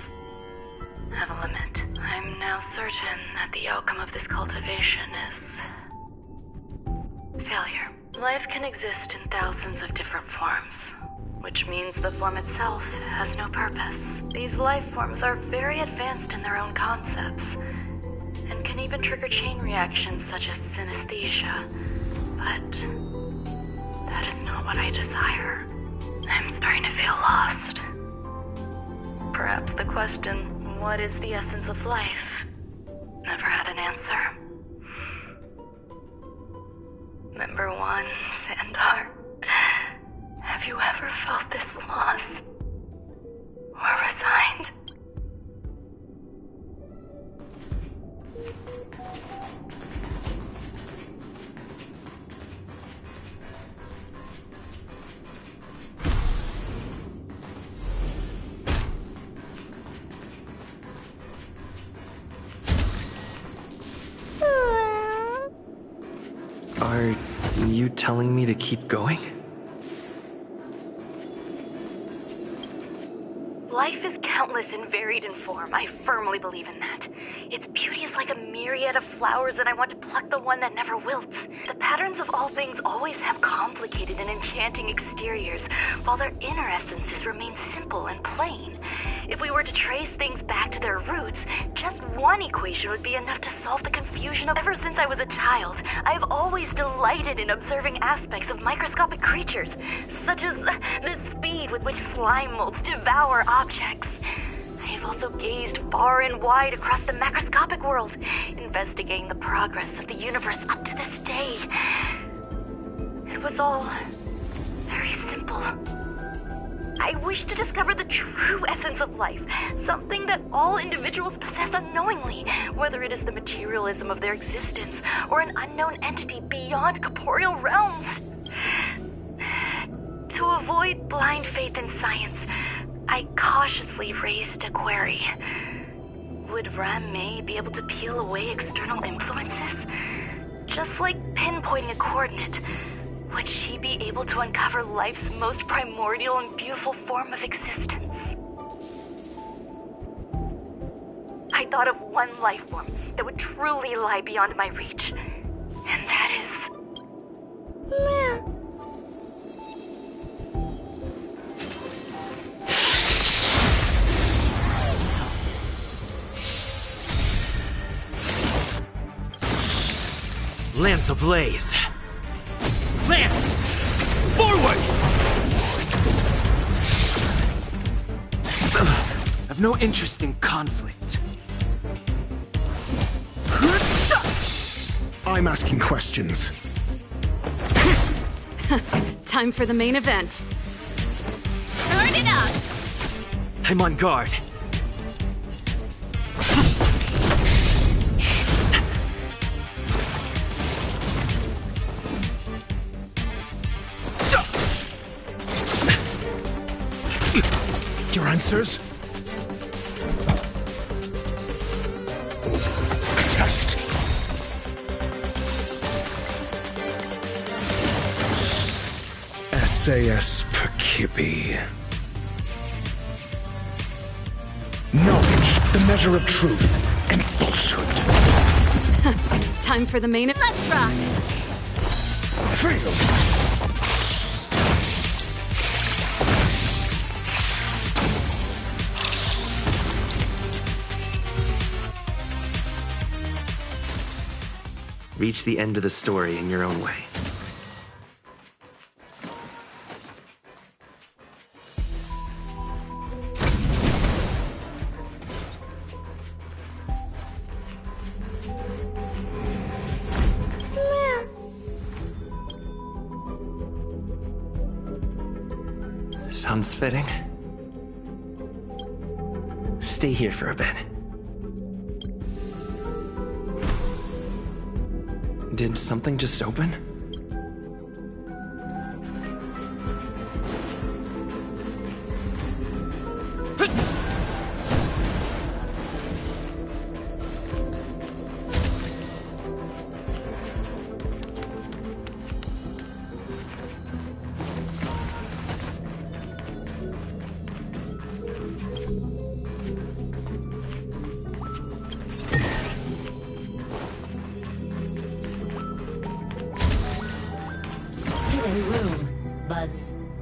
have a limit. I'm now certain that the outcome of this cultivation is failure. Life can exist in thousands of different forms, which means the form itself has no purpose. These life forms are very advanced in their own concepts, and can even trigger chain reactions such as synesthesia. But that is not what I desire. I'm starting to feel lost. Perhaps the question, what is the essence of life, never had an answer. Member 1, Sandar, have you ever felt this lost or resigned? Are you telling me to keep going? Life is countless and varied in form. I firmly believe in that. Its beauty is like a mirror myriad of flowers and I want to pluck the one that never wilts. The patterns of all things always have complicated and enchanting exteriors, while their inner essences remain simple and plain. If we were to trace things back to their roots, just one equation would be enough to solve the confusion of. Ever since I was a child, I have always delighted in observing aspects of microscopic creatures, such as the speed with which slime molds devour objects. I have also gazed far and wide across the macroscopic world, investigating the progress of the universe up to this day. It was all very simple. I wish to discover the true essence of life, something that all individuals possess unknowingly, whether it is the materialism of their existence or an unknown entity beyond corporeal realms. To avoid blind faith in science, I cautiously raised a query. Would Ram-May be able to peel away external influences? Just like pinpointing a coordinate, would she be able to uncover life's most primordial and beautiful form of existence? I thought of one life form that would truly lie beyond my reach, and that is... Lance ablaze! Lance! Forward! I've no interest in conflict. I'm asking questions. Time for the main event. Turn it up! I'm on guard. Your answers? A test. SAS Perkibi. Knowledge, the measure of truth and falsehood. Time for the main event. Let's rock! Failed. Reach the end of the story in your own way. Sounds fitting. Stay here for a bit. Did something just open?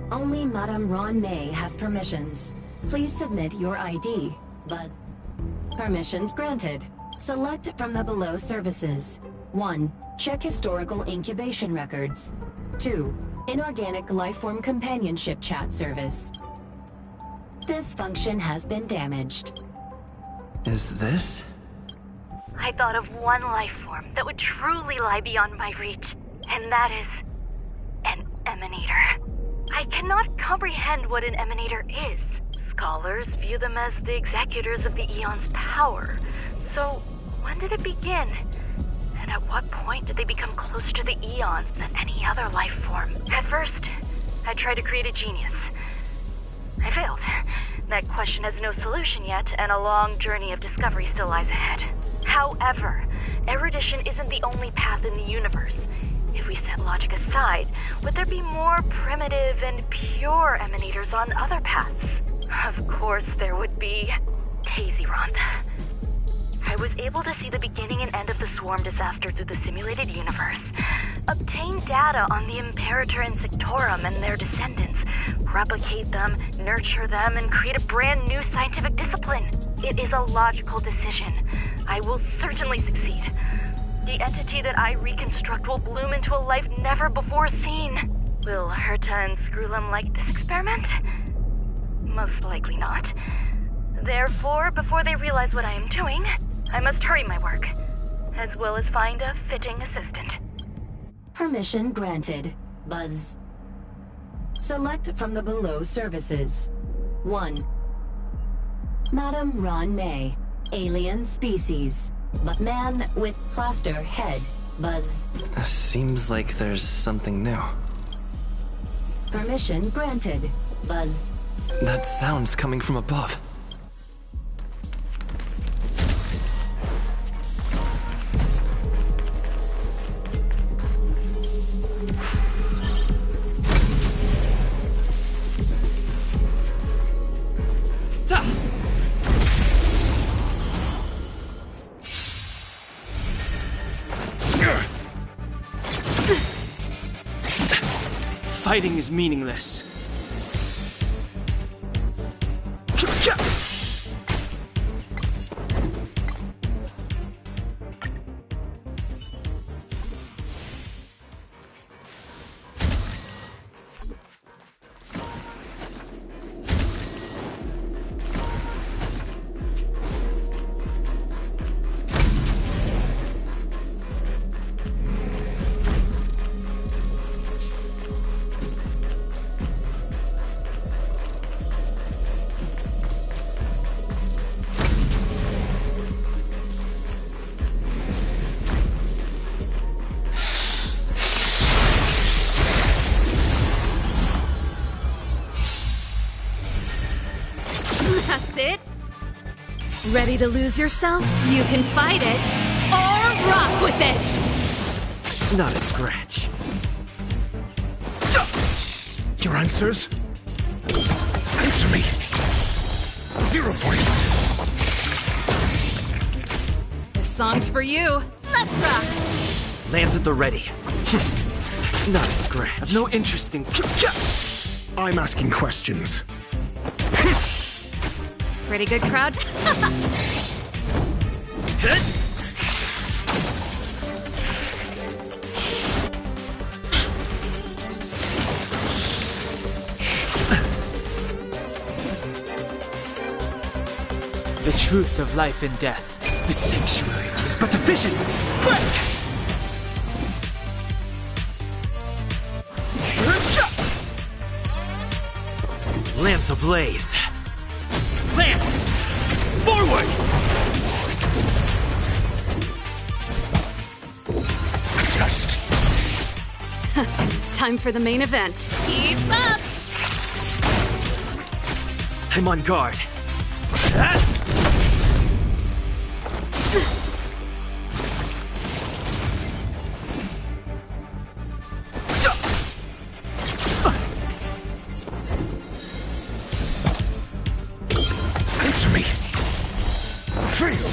Only Madame Ran-May has permissions. Please submit your ID. Buzz. Permissions granted. Select from the below services. 1. Check historical incubation records. 2. Inorganic lifeform companionship chat service. This function has been damaged. Is this? I thought of one life form that would truly lie beyond my reach, and that is an emanator. I cannot comprehend what an emanator is. Scholars view them as the executors of the Eon's power. So, when did it begin? And at what point did they become closer to the Eons than any other life form? At first, I tried to create a genius. I failed. That question has no solution yet, and a long journey of discovery still lies ahead. However, erudition isn't the only path in the universe. If we set logic aside, would there be more primitive and pure emanators on other paths? Of course there would be. Tazy Ronda. I was able to see the beginning and end of the swarm disaster through the simulated universe, obtain data on the Imperator and Sectorum and their descendants, replicate them, nurture them, and create a brand new scientific discipline. It is a logical decision. I will certainly succeed. The entity that I reconstruct will bloom into a life never before seen. Will Herta and Screwlum like this experiment? Most likely not. Therefore, before they realize what I am doing, I must hurry my work, as well as find a fitting assistant. Permission granted. Buzz. Select from the below services. 1. Madam Ron May. Alien species. But man with plaster head. Buzz. Seems like there's something new. Permission granted. Buzz. That sound's coming from above. Fighting is meaningless. That's it? Ready to lose yourself? You can fight it, or rock with it! Not a scratch. Your answers? Answer me. 0 points. This song's for you. Let's rock! Lands at the ready. Not a scratch. I've no interest in... I'm asking questions. Pretty good crowd. The truth of life and death. The sanctuary is but a vision. Break! Lance ablaze. Lance! Forward! A test. Time for the main event. Keep up! I'm on guard. Answer me. Fail.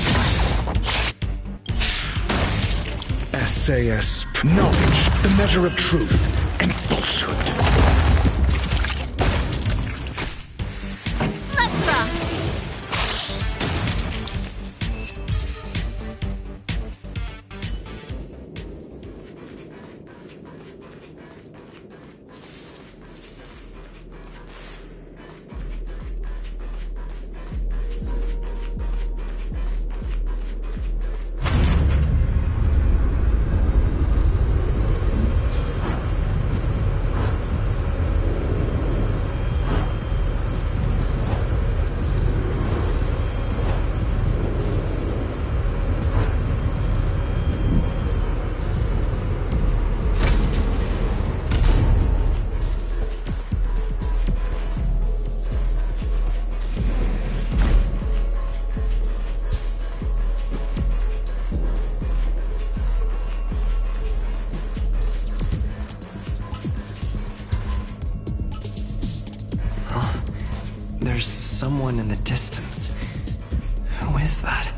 SAS. Knowledge, the measure of truth and falsehood. Let's rock! There's someone in the distance. Who is that?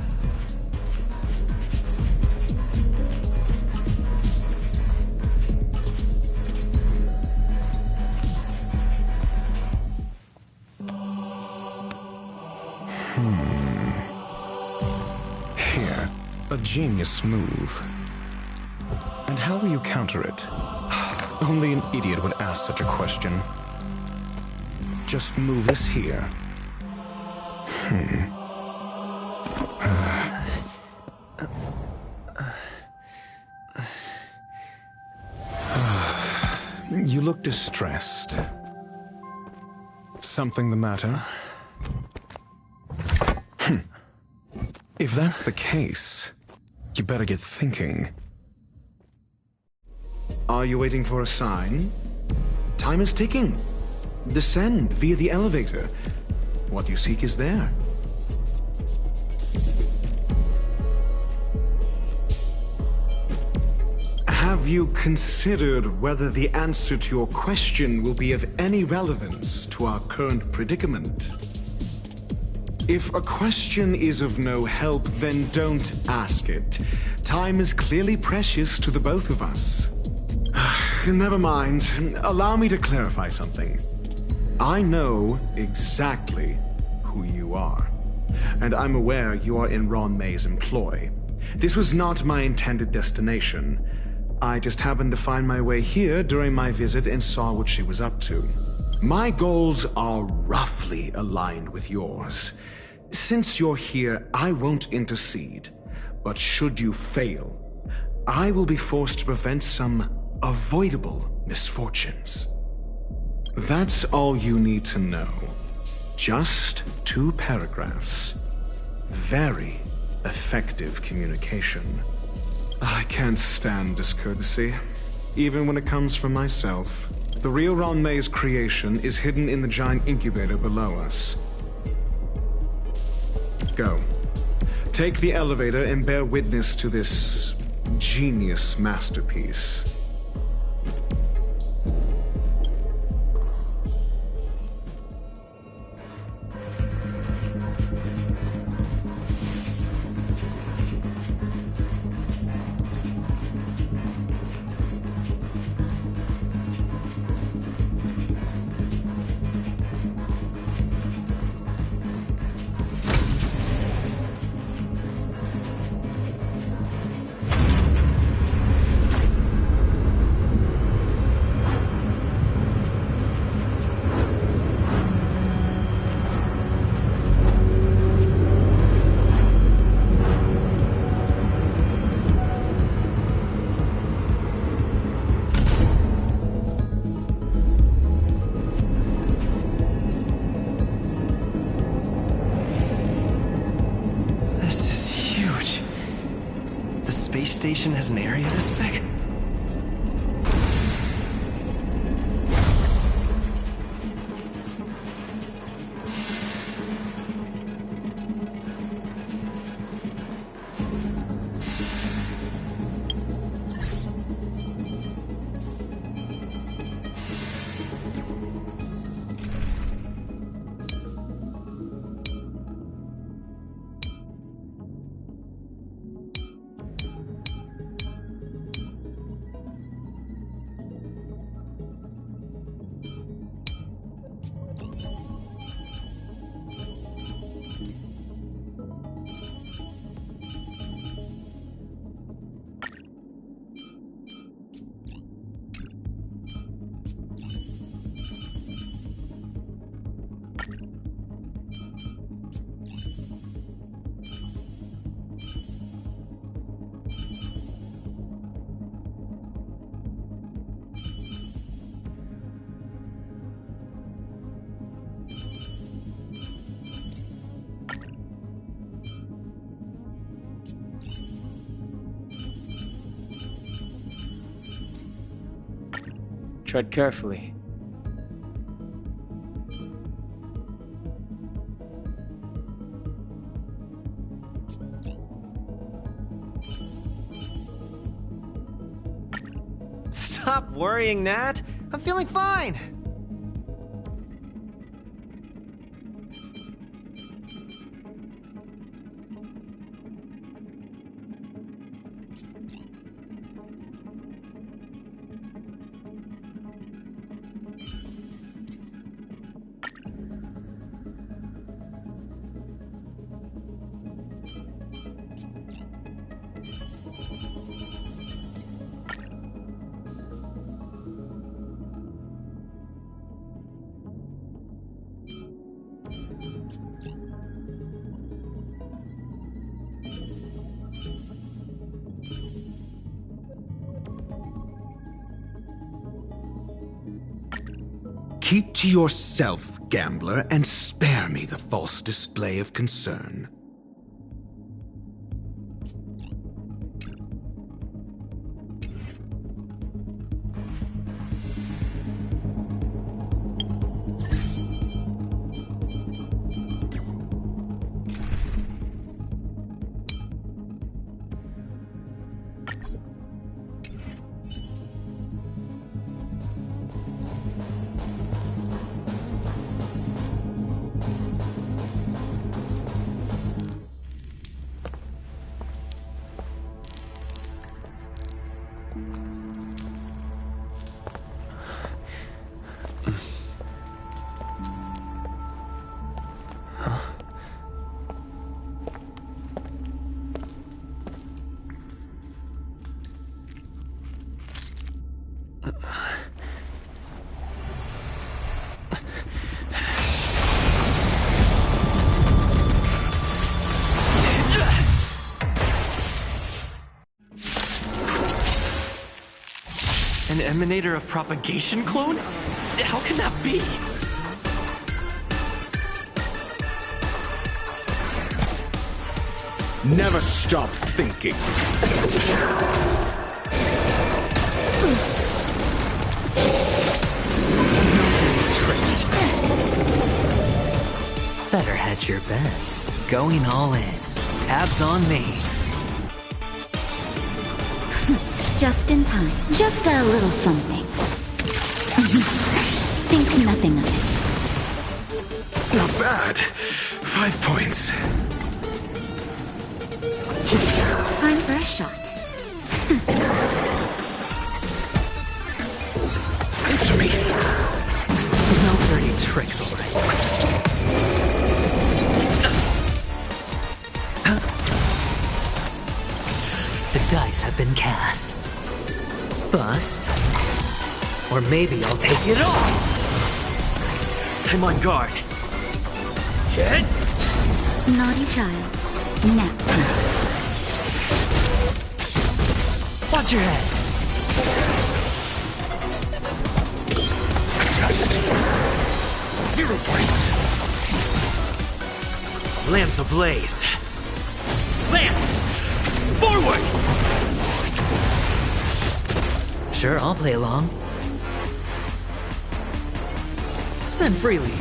A genius move. And how will you counter it? Only an idiot would ask such a question. Just move this here. You look distressed. Something the matter? If that's the case, you better get thinking. Are you waiting for a sign? Time is ticking. Descend via the elevator. What you seek is there. Have you considered whether the answer to your question will be of any relevance to our current predicament? If a question is of no help, then don't ask it. Time is clearly precious to the both of us. Never mind. Allow me to clarify something. I know exactly who you are, and I'm aware you are in Ron May's employ. This was not my intended destination. I just happened to find my way here during my visit and saw what she was up to. My goals are roughly aligned with yours. Since you're here, I won't intercede. But should you fail, I will be forced to prevent some avoidable misfortunes. That's all you need to know. Just 2 paragraphs. Very effective communication. I can't stand discourtesy, even when it comes from myself. The real Ron May's creation is hidden in the giant incubator below us. Go. Take the elevator and bear witness to this genius masterpiece. Station has an area this big? Tread carefully. Stop worrying, Nat. I'm feeling fine. Keep to yourself, gambler, and spare me the false display of concern. An emanator of propagation clone? How can that be? Never stop thinking. Better hedge your bets. Going all in. Tabs on me. Just in time. Just a little something. Think nothing of it. Not bad. 5 points. Time for a shot. Answer me. No dirty tricks, alright. The dice have been cast. Bust. Or maybe I'll take it off. I'm on guard. Hit! Naughty child. Nap time. Watch your head. A test. 0 points. Lance ablaze. Lance! Forward! Sure, I'll play along. Spend freely.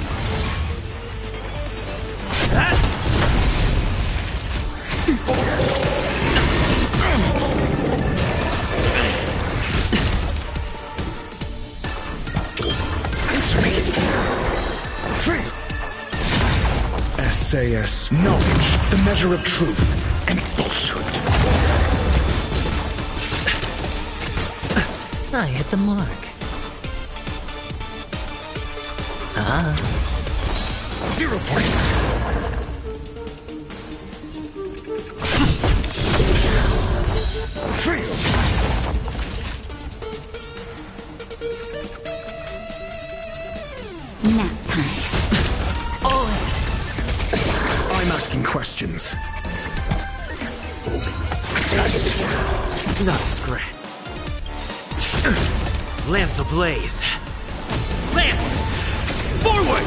Answer me. Free. SAS knowledge, the measure of truth and falsehood. I hit the mark. Ah. 0 points. Free. Nap time. Oh. I'm asking questions. A test. Not a scratch. Lance ablaze. Lance! Forward!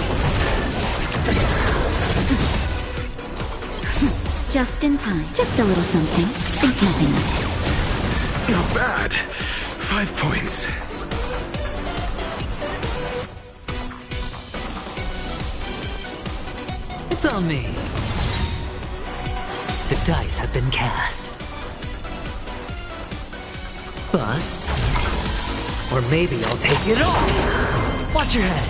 Just in time. Just a little something. Think nothing of it. Not bad. 5 points. It's on me. The dice have been cast. Bust. Or maybe I'll take it off. Watch your head.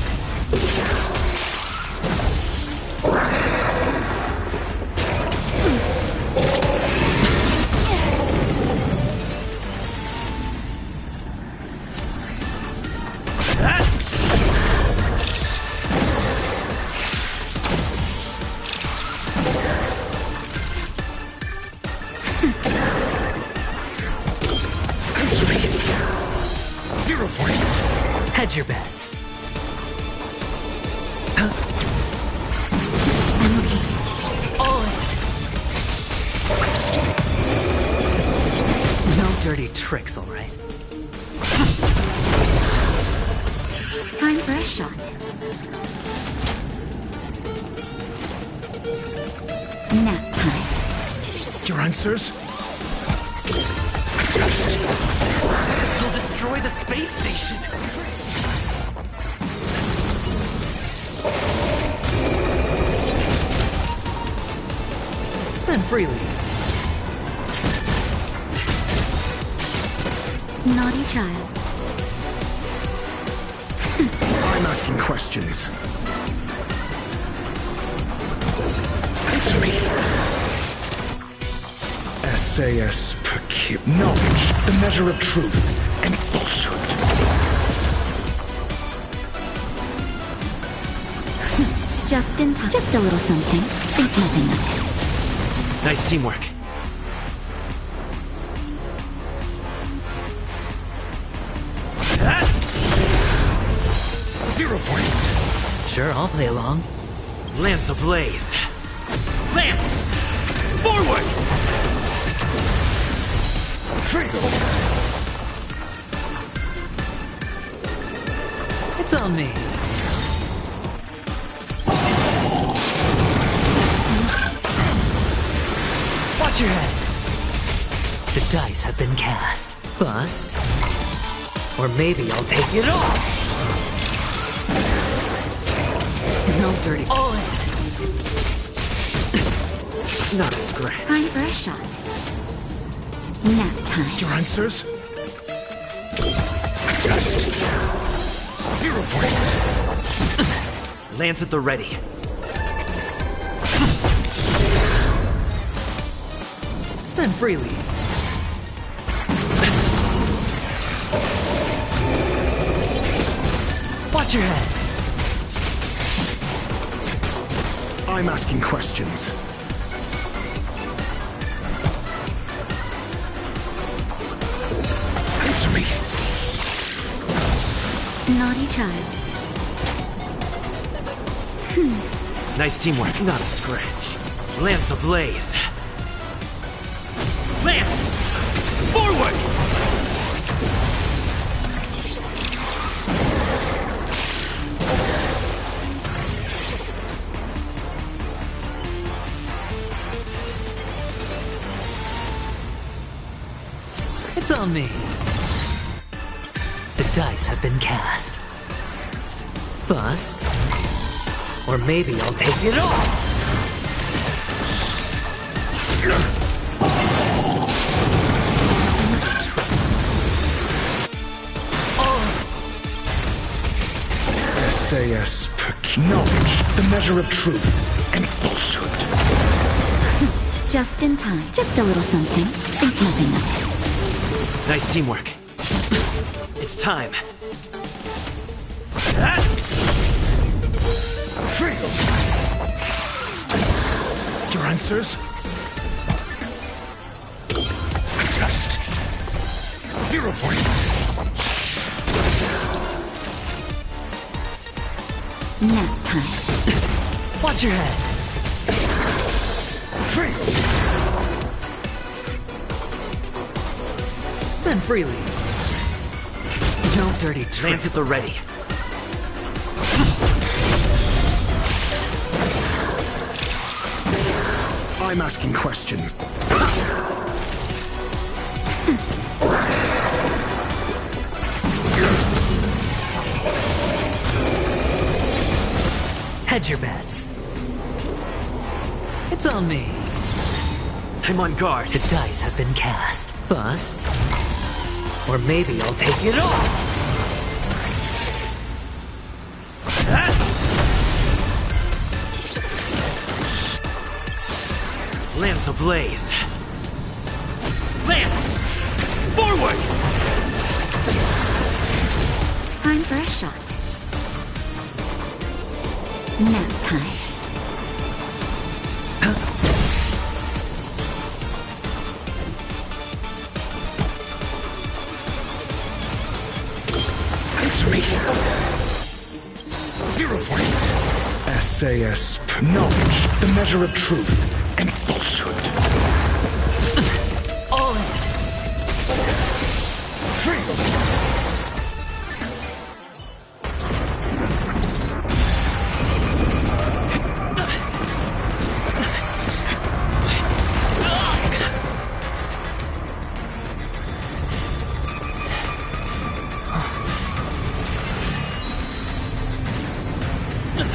Answer me. 0 points. Hedge your bets. tricks, alright? Time for a shot. Nap time. Your answers? He'll destroy the space station! Spend freely. Naughty child. I'm asking questions. Answer me. SAS per cube. Knowledge, the measure of truth and falsehood. Just in time. Just a little something. Think nothing of it. Nice teamwork. 0 points. Sure, I'll play along. Lance ablaze. Lance! Forward! It's on me. Watch your head. The dice have been cast. Bust. Or maybe I'll take it off. No dirty. All in. Not a scratch. Time for a shot. Nap time. Your answers? Test. 0 points. Lance at the ready. Spend freely. Watch your head. I'm asking questions. Answer me. Naughty child. Nice teamwork, not a scratch. Lance ablaze. Lance! Forward! It's on me. The dice have been cast. Bust. Or maybe I'll take it off. SAS per knowledge, the measure of truth and falsehood. Just in time. Just a little something. Think nothing of it. Nice teamwork. It's time. Your answers? Test. 0 points. Nap time. Watch your head. Spend freely. No dirty tricks. Lance at the ready. I'm asking questions. Hedge your bets. It's on me. I'm on guard. The dice have been cast. Bust. Or maybe I'll take it off. Lance ablaze. Lance! Forward! Time for a shot. Nap time. Answer me. 0 points. SAS per knowledge, the measure of truth and falsehood. All After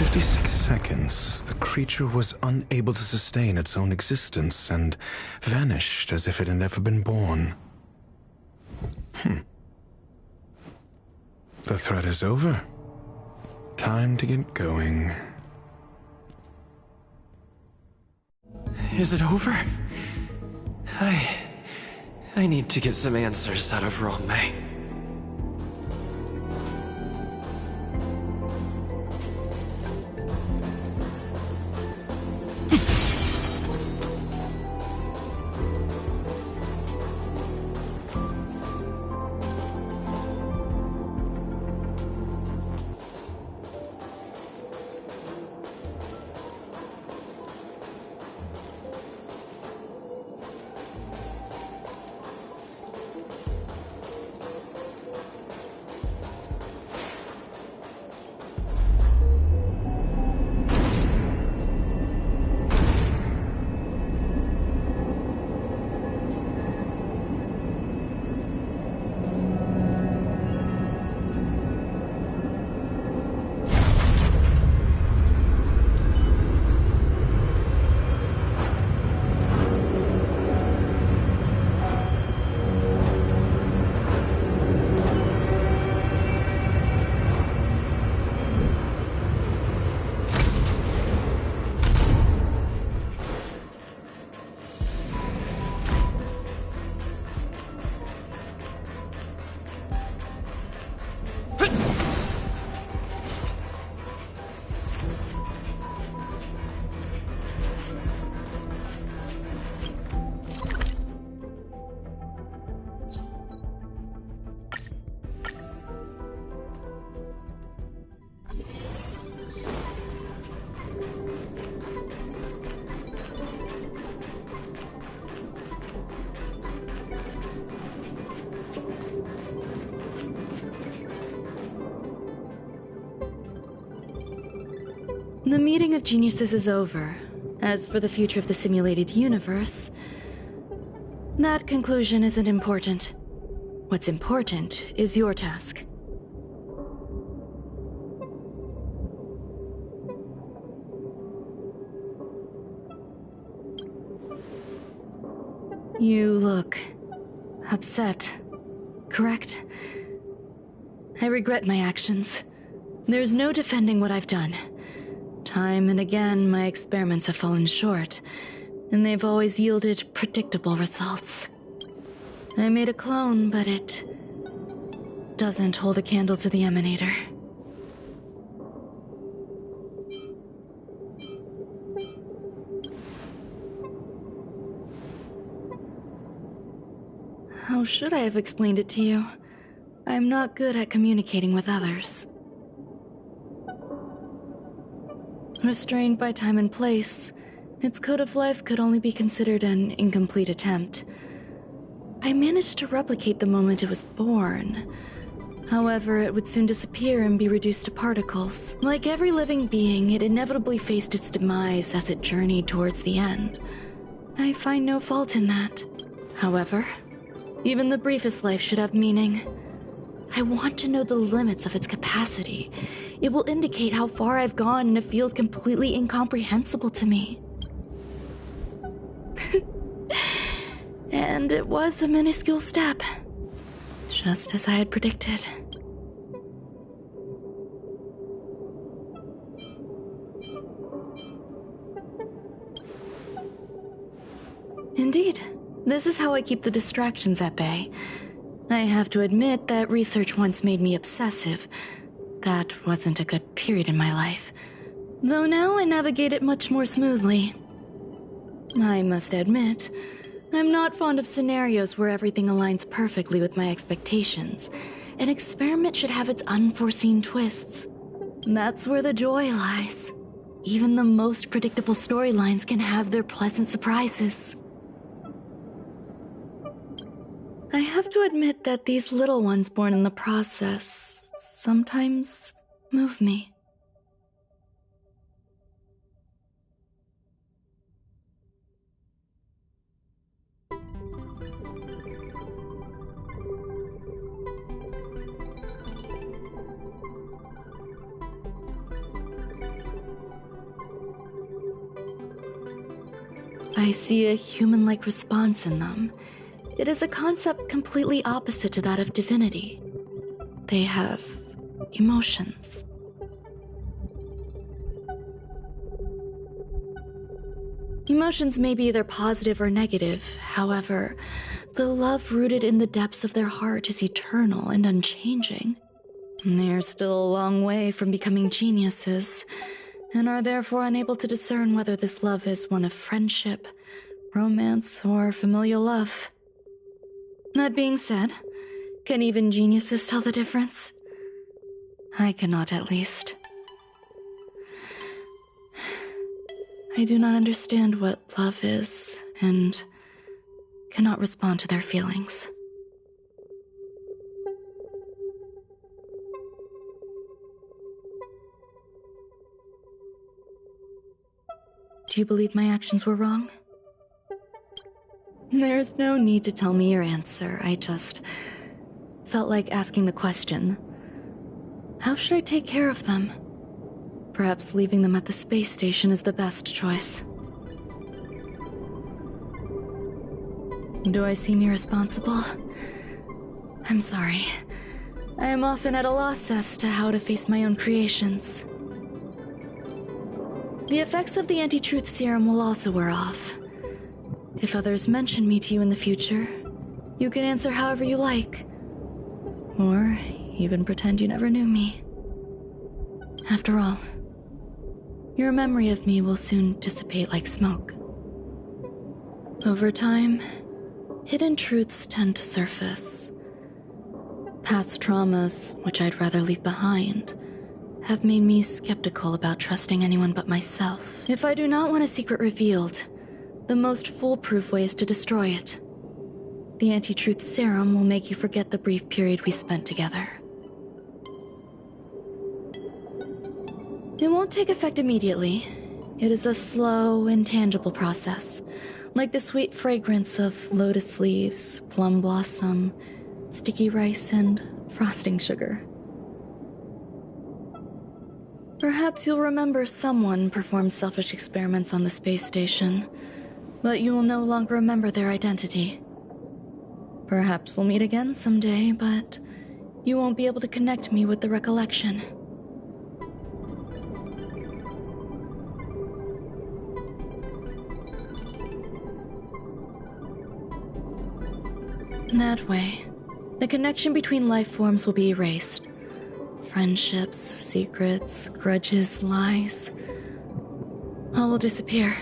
56 seconds, the creature was unable to sustain its own existence and vanished as if it had never been born. The threat is over. Time to get going. Is it over? I need to get some answers out of Rome. The meeting of geniuses is over. As for the future of the simulated universe, that conclusion isn't important. What's important is your task. You look upset, correct? I regret my actions. There's no defending what I've done. Time and again, my experiments have fallen short, and they've always yielded predictable results. I made a clone, but it doesn't hold a candle to the Emanator. How should I have explained it to you? I'm not good at communicating with others. Restrained by time and place, its code of life could only be considered an incomplete attempt. I managed to replicate the moment it was born. However, it would soon disappear and be reduced to particles. Like every living being, it inevitably faced its demise as it journeyed towards the end. I find no fault in that. However, even the briefest life should have meaning. I want to know the limits of its capacity. It will indicate how far I've gone in a field completely incomprehensible to me. And it was a minuscule step, just as I had predicted. Indeed, this is how I keep the distractions at bay. I have to admit that research once made me obsessive. That wasn't a good period in my life. Though now I navigate it much more smoothly. I must admit, I'm not fond of scenarios where everything aligns perfectly with my expectations. An experiment should have its unforeseen twists. That's where the joy lies. Even the most predictable storylines can have their pleasant surprises. I have to admit that these little ones born in the process sometimes move me. I see a human-like response in them. It is a concept completely opposite to that of divinity. They have emotions. Emotions may be either positive or negative. However, the love rooted in the depths of their heart is eternal and unchanging. They are still a long way from becoming geniuses, and are therefore unable to discern whether this love is one of friendship, romance, or familial love. That being said, can even geniuses tell the difference? I cannot, at least. I do not understand what love is, and cannot respond to their feelings. Do you believe my actions were wrong? There's no need to tell me your answer. I just felt like asking the question. How should I take care of them? Perhaps leaving them at the space station is the best choice. Do I seem irresponsible? I'm sorry. I am often at a loss as to how to face my own creations. The effects of the anti-truth serum will also wear off. If others mention me to you in the future, you can answer however you like. Or even pretend you never knew me. After all, your memory of me will soon dissipate like smoke. Over time, hidden truths tend to surface. Past traumas, which I'd rather leave behind, have made me skeptical about trusting anyone but myself. If I do not want a secret revealed, the most foolproof way is to destroy it. The anti-truth serum will make you forget the brief period we spent together. It won't take effect immediately. It is a slow, intangible process, like the sweet fragrance of lotus leaves, plum blossom, sticky rice, and frosting sugar. Perhaps you'll remember someone performed selfish experiments on the space station, but you will no longer remember their identity. Perhaps we'll meet again someday, but you won't be able to connect me with the recollection. That way, the connection between life forms will be erased. Friendships, secrets, grudges, lies, all will disappear.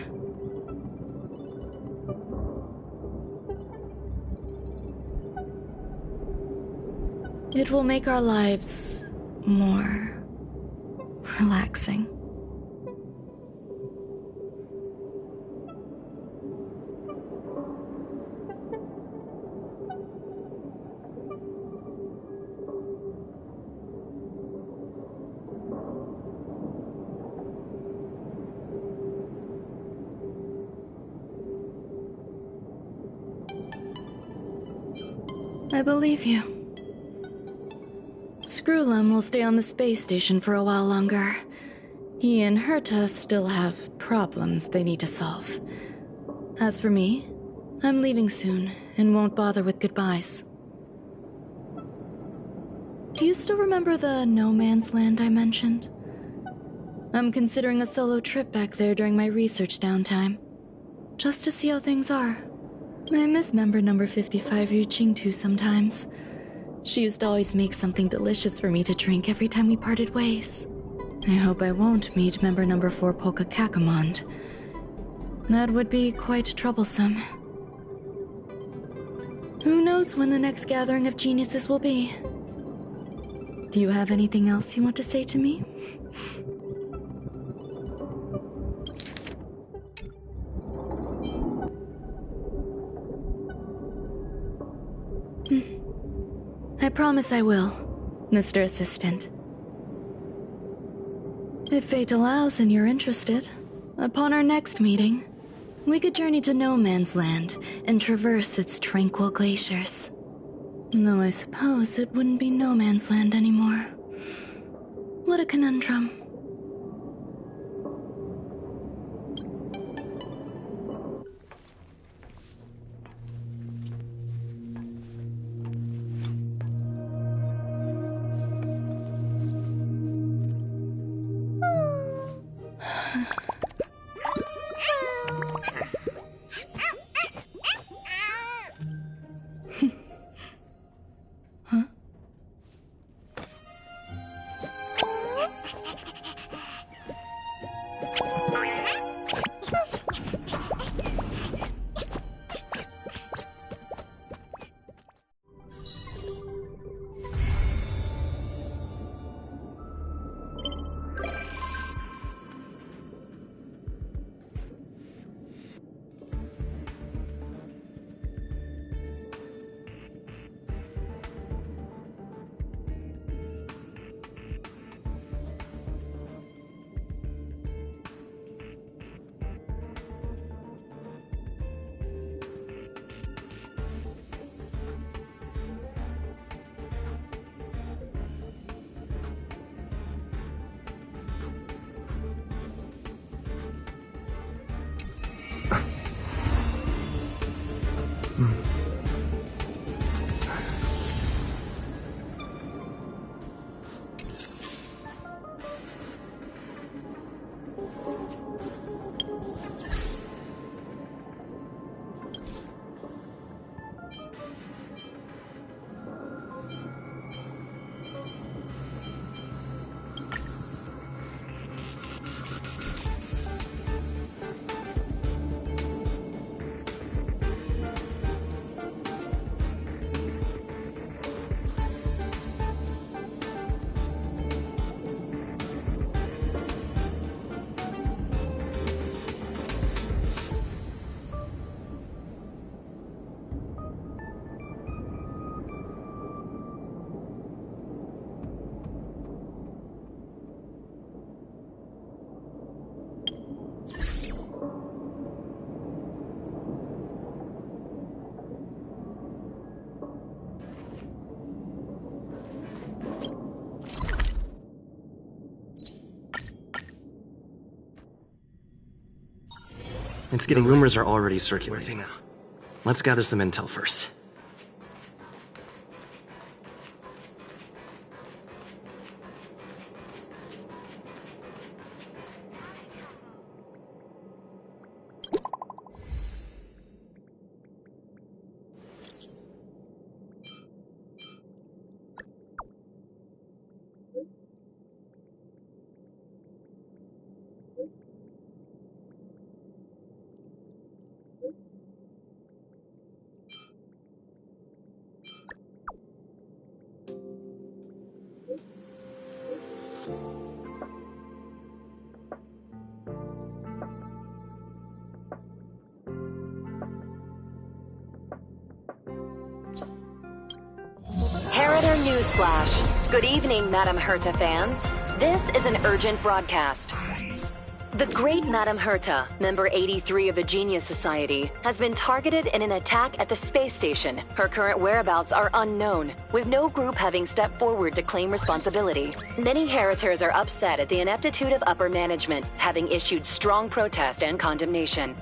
It will make our lives more relaxing. I believe you. Screwlum will stay on the space station for a while longer. He and Herta still have problems they need to solve. As for me, I'm leaving soon and won't bother with goodbyes. Do you still remember the no man's land I mentioned? I'm considering a solo trip back there during my research downtime, just to see how things are. I miss member number 55 Yu Qingtu sometimes. She used to always make something delicious for me to drink every time we parted ways. I hope I won't meet member number 4 Polka Kakamond. That would be quite troublesome. Who knows when the next gathering of geniuses will be? Do you have anything else you want to say to me? I promise I will, Mr. Assistant. If fate allows and you're interested, upon our next meeting, we could journey to No Man's Land and traverse its tranquil glaciers. Though I suppose it wouldn't be No Man's Land anymore. What a conundrum. It's getting rumors are already circulating. Let's gather some intel first. Heritor Newsflash. Good evening, Madame Herta fans. This is an urgent broadcast. The great Madame Herta, member 83 of the Genius Society, has been targeted in an attack at the space station. Her current whereabouts are unknown, with no group having stepped forward to claim responsibility. Many Heritors are upset at the ineptitude of upper management, having issued strong protest and condemnation.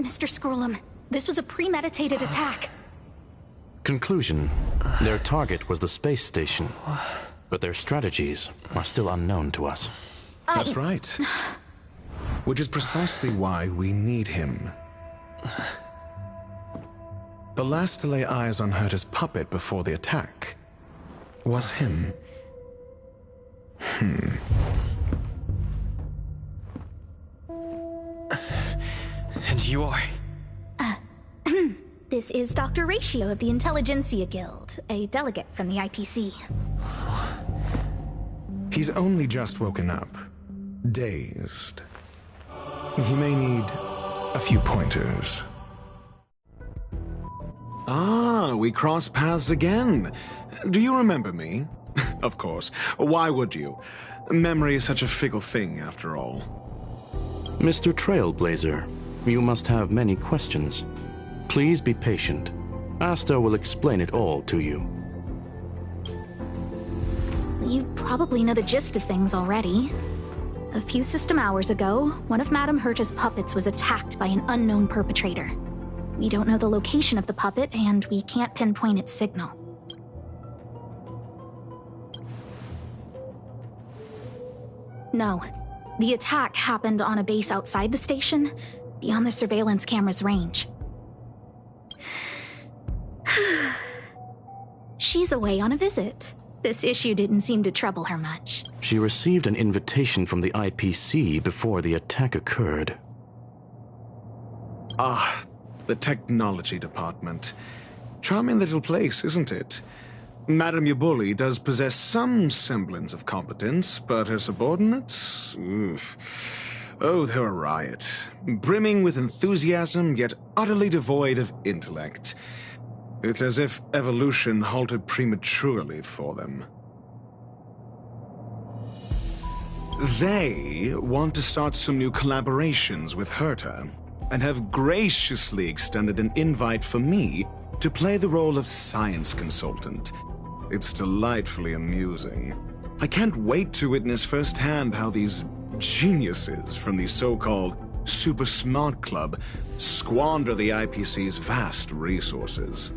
Mr. Scrollum, this was a premeditated attack. Conclusion. Their target was the space station, but their strategies are still unknown to us. That's right. Which is precisely why we need him. The last to lay eyes on Herta's puppet before the attack was him. And you are? This is Dr. Ratio of the Intelligentsia Guild, a delegate from the IPC. He's only just woken up, dazed. He may need a few pointers. Ah, we cross paths again. Do you remember me? Of course. Why would you? Memory is such a fickle thing, after all. Mr. Trailblazer, you must have many questions. Please be patient. Asta will explain it all to you. You probably know the gist of things already. A few system hours ago, one of Madame Herta's puppets was attacked by an unknown perpetrator. We don't know the location of the puppet, and we can't pinpoint its signal. No. The attack happened on a base outside the station, beyond the surveillance camera's range. She's away on a visit. This issue didn't seem to trouble her much. She received an invitation from the IPC before the attack occurred. Ah, the technology department. Charming little place, isn't it? Madame Yabuli does possess some semblance of competence, but her subordinates? Oof. Oh, they're a riot. Brimming with enthusiasm, yet utterly devoid of intellect. It's as if evolution halted prematurely for them. They want to start some new collaborations with Herta, and have graciously extended an invite for me to play the role of science consultant. It's delightfully amusing. I can't wait to witness firsthand how these geniuses from the so-called Super Smart Club squander the IPC's vast resources.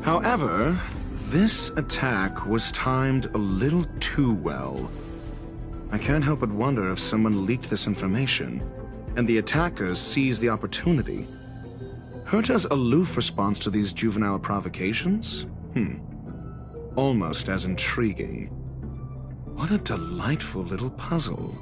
However, this attack was timed a little too well. I can't help but wonder if someone leaked this information, and the attackers seized the opportunity. Herta's aloof response to these juvenile provocations? Almost as intriguing. What a delightful little puzzle.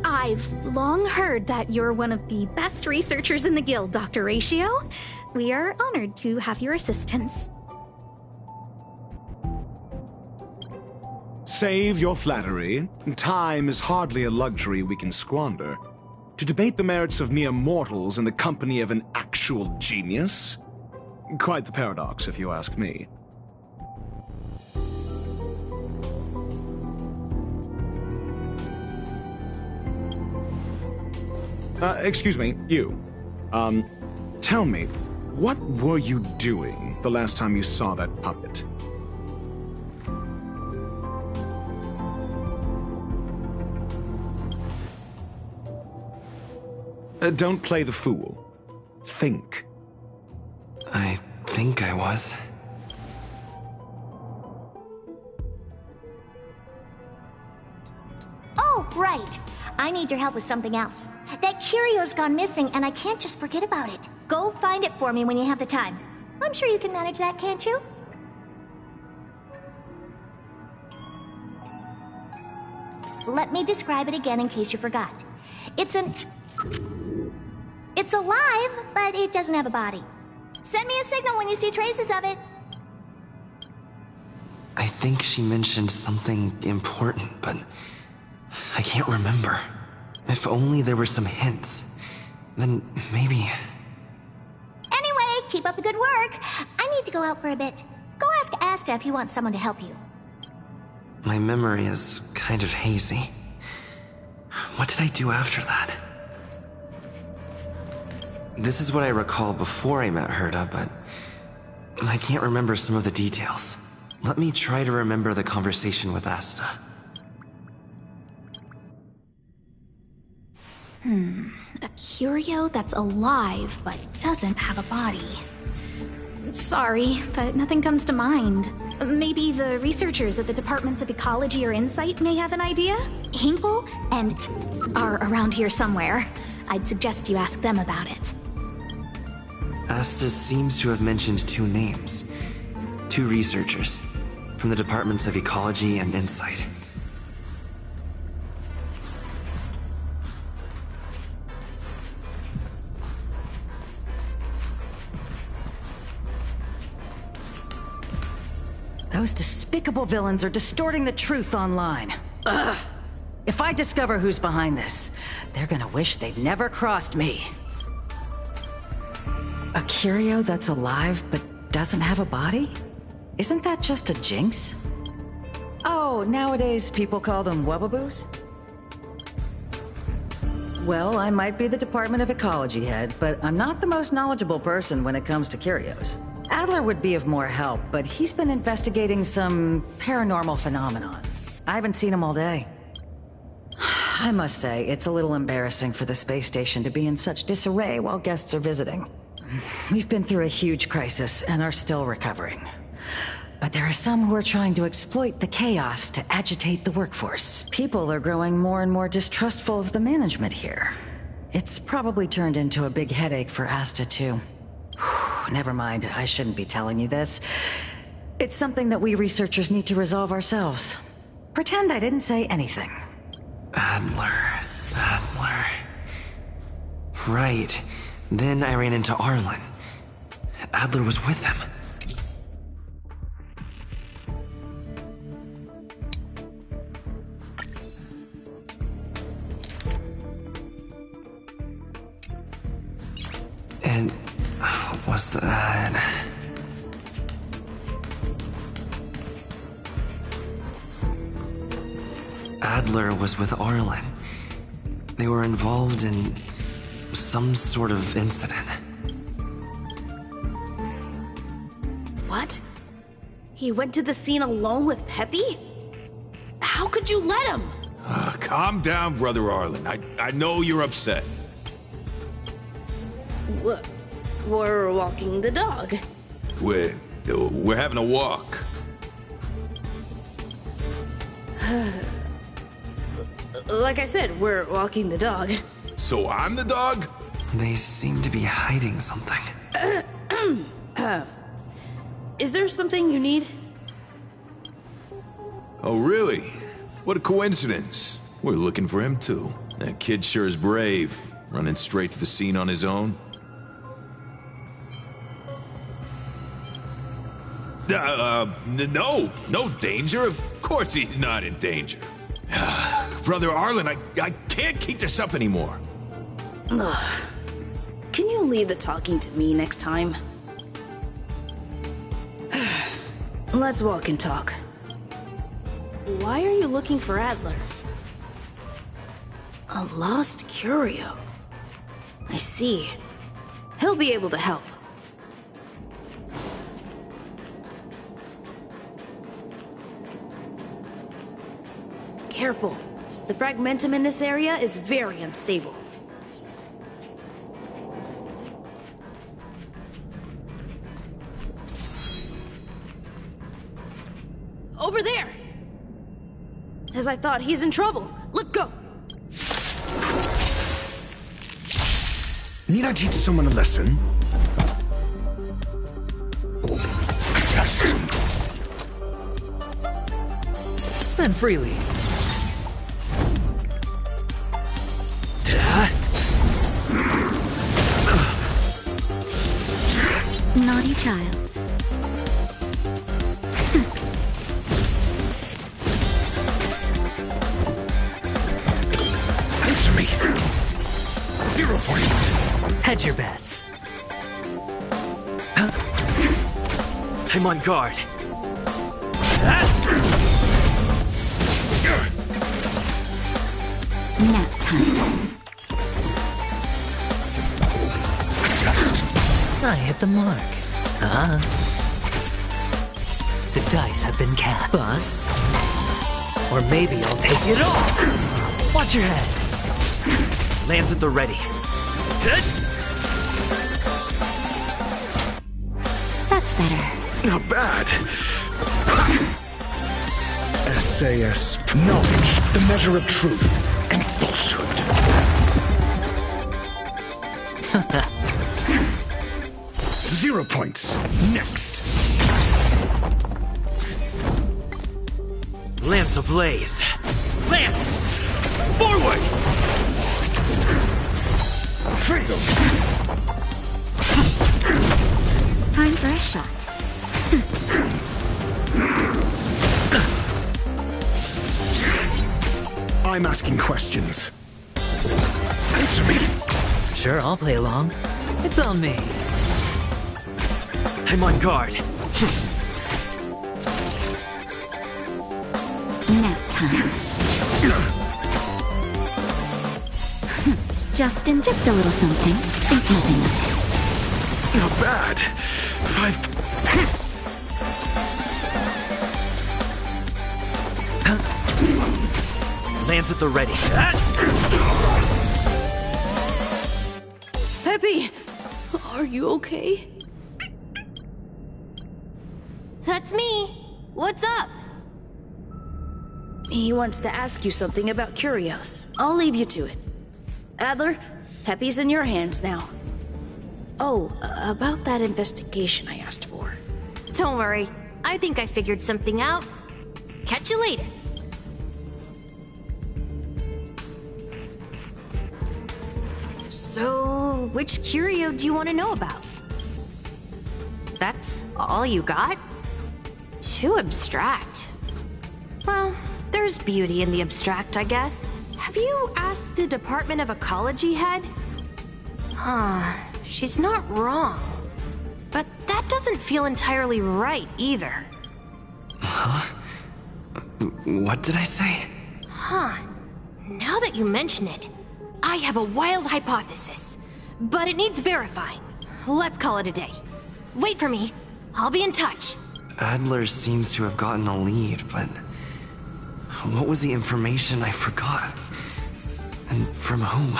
I've long heard that you're one of the best researchers in the guild, Dr. Ratio. We are honored to have your assistance. Save your flattery. Time is hardly a luxury we can squander. To debate the merits of mere mortals in the company of an actual genius? Quite the paradox, if you ask me. Excuse me, you. Tell me, what were you doing the last time you saw that puppet? Don't play the fool. Think. I think I was. Oh, right. I need your help with something else. That curio's gone missing, and I can't just forget about it. Go find it for me when you have the time. I'm sure you can manage that, can't you? Let me describe it again in case you forgot. It's alive, but it doesn't have a body. Send me a signal when you see traces of it. I think she mentioned something important, but I can't remember. If only there were some hints, then maybe... Anyway, keep up the good work. I need to go out for a bit. Go ask Asta if you want someone to help you. My memory is kind of hazy. What did I do after that? This is what I recall before I met Herta, but I can't remember some of the details. Let me try to remember the conversation with Asta. A curio that's alive but doesn't have a body. Sorry, but nothing comes to mind. Maybe the researchers at the Departments of Ecology or Insight may have an idea? Hinkle and are around here somewhere. I'd suggest you ask them about it. Asta seems to have mentioned two names. Two researchers from the Departments of Ecology and Insight. Those despicable villains are distorting the truth online. Ugh! If I discover who's behind this, they're gonna wish they'd never crossed me. A curio that's alive but doesn't have a body? Isn't that just a jinx? Oh, nowadays people call them wubbaboos? Well, I might be the Department of Ecology head, but I'm not the most knowledgeable person when it comes to curios. Adler would be of more help, but he's been investigating some paranormal phenomenon. I haven't seen him all day. I must say, it's a little embarrassing for the space station to be in such disarray while guests are visiting. We've been through a huge crisis and are still recovering. But there are some who are trying to exploit the chaos to agitate the workforce. People are growing more and more distrustful of the management here. It's probably turned into a big headache for Asta, too. Never mind, I shouldn't be telling you this. It's something that we researchers need to resolve ourselves. Pretend I didn't say anything. Adler. Right. Then I ran into Arlen. Adler was with him. And was that... Adler was with Arlen. They were involved in some sort of incident. What? He went to the scene alone with Peppy? How could you let him? Calm down, Brother Arlen. I know you're upset. We're walking the dog. We're having a walk. Like I said, we're walking the dog. So I'm the dog? They seem to be hiding something. Is there something you need? Oh, really? What a coincidence. We're looking for him, too. That kid sure is brave, running straight to the scene on his own. No danger. Of course he's not in danger. Brother Arlen, I can't keep this up anymore. Can you leave the talking to me next time? Let's walk and talk. Why are you looking for Adler? A lost curio. I see. He'll be able to help. Careful. The fragmentum in this area is very unstable. Over there! As I thought, he's in trouble. Let's go! Need I teach someone a lesson? A test. Spend freely. Naughty child. Answer me. 0 points. Hedge your bets. I'm on guard. Nap time. I hit the mark. The dice have been cast. Bust. Or maybe I'll take it all. Watch your head. Lands at the ready. That's better. Not bad. SAS. Knowledge, the measure of truth and falsehood. 0 points. Next. Lance ablaze. Lance! Forward! Fatal. Time for a shot. I'm asking questions. Answer me. Sure, I'll play along. It's on me. I'm on guard. Nap time. Justin, just a little something. Think nothing of it. Not bad. 5. Lands at the ready. Peppy! Are you okay? That's me. What's up? He wants to ask you something about curios. I'll leave you to it. Adler, Peppy's in your hands now. Oh, about that investigation I asked for. Don't worry. I think I figured something out. Catch you later. So, which curio do you want to know about? That's all you got? Too abstract. Well, there's beauty in the abstract, I guess. Have you asked the Department of Ecology head? she's not wrong. But that doesn't feel entirely right either. Huh? What did I say? Huh. Now that you mention it, I have a wild hypothesis. But it needs verifying. Let's call it a day. Wait for me. I'll be in touch. Adler seems to have gotten a lead, but... what was the information I forgot? And from whom?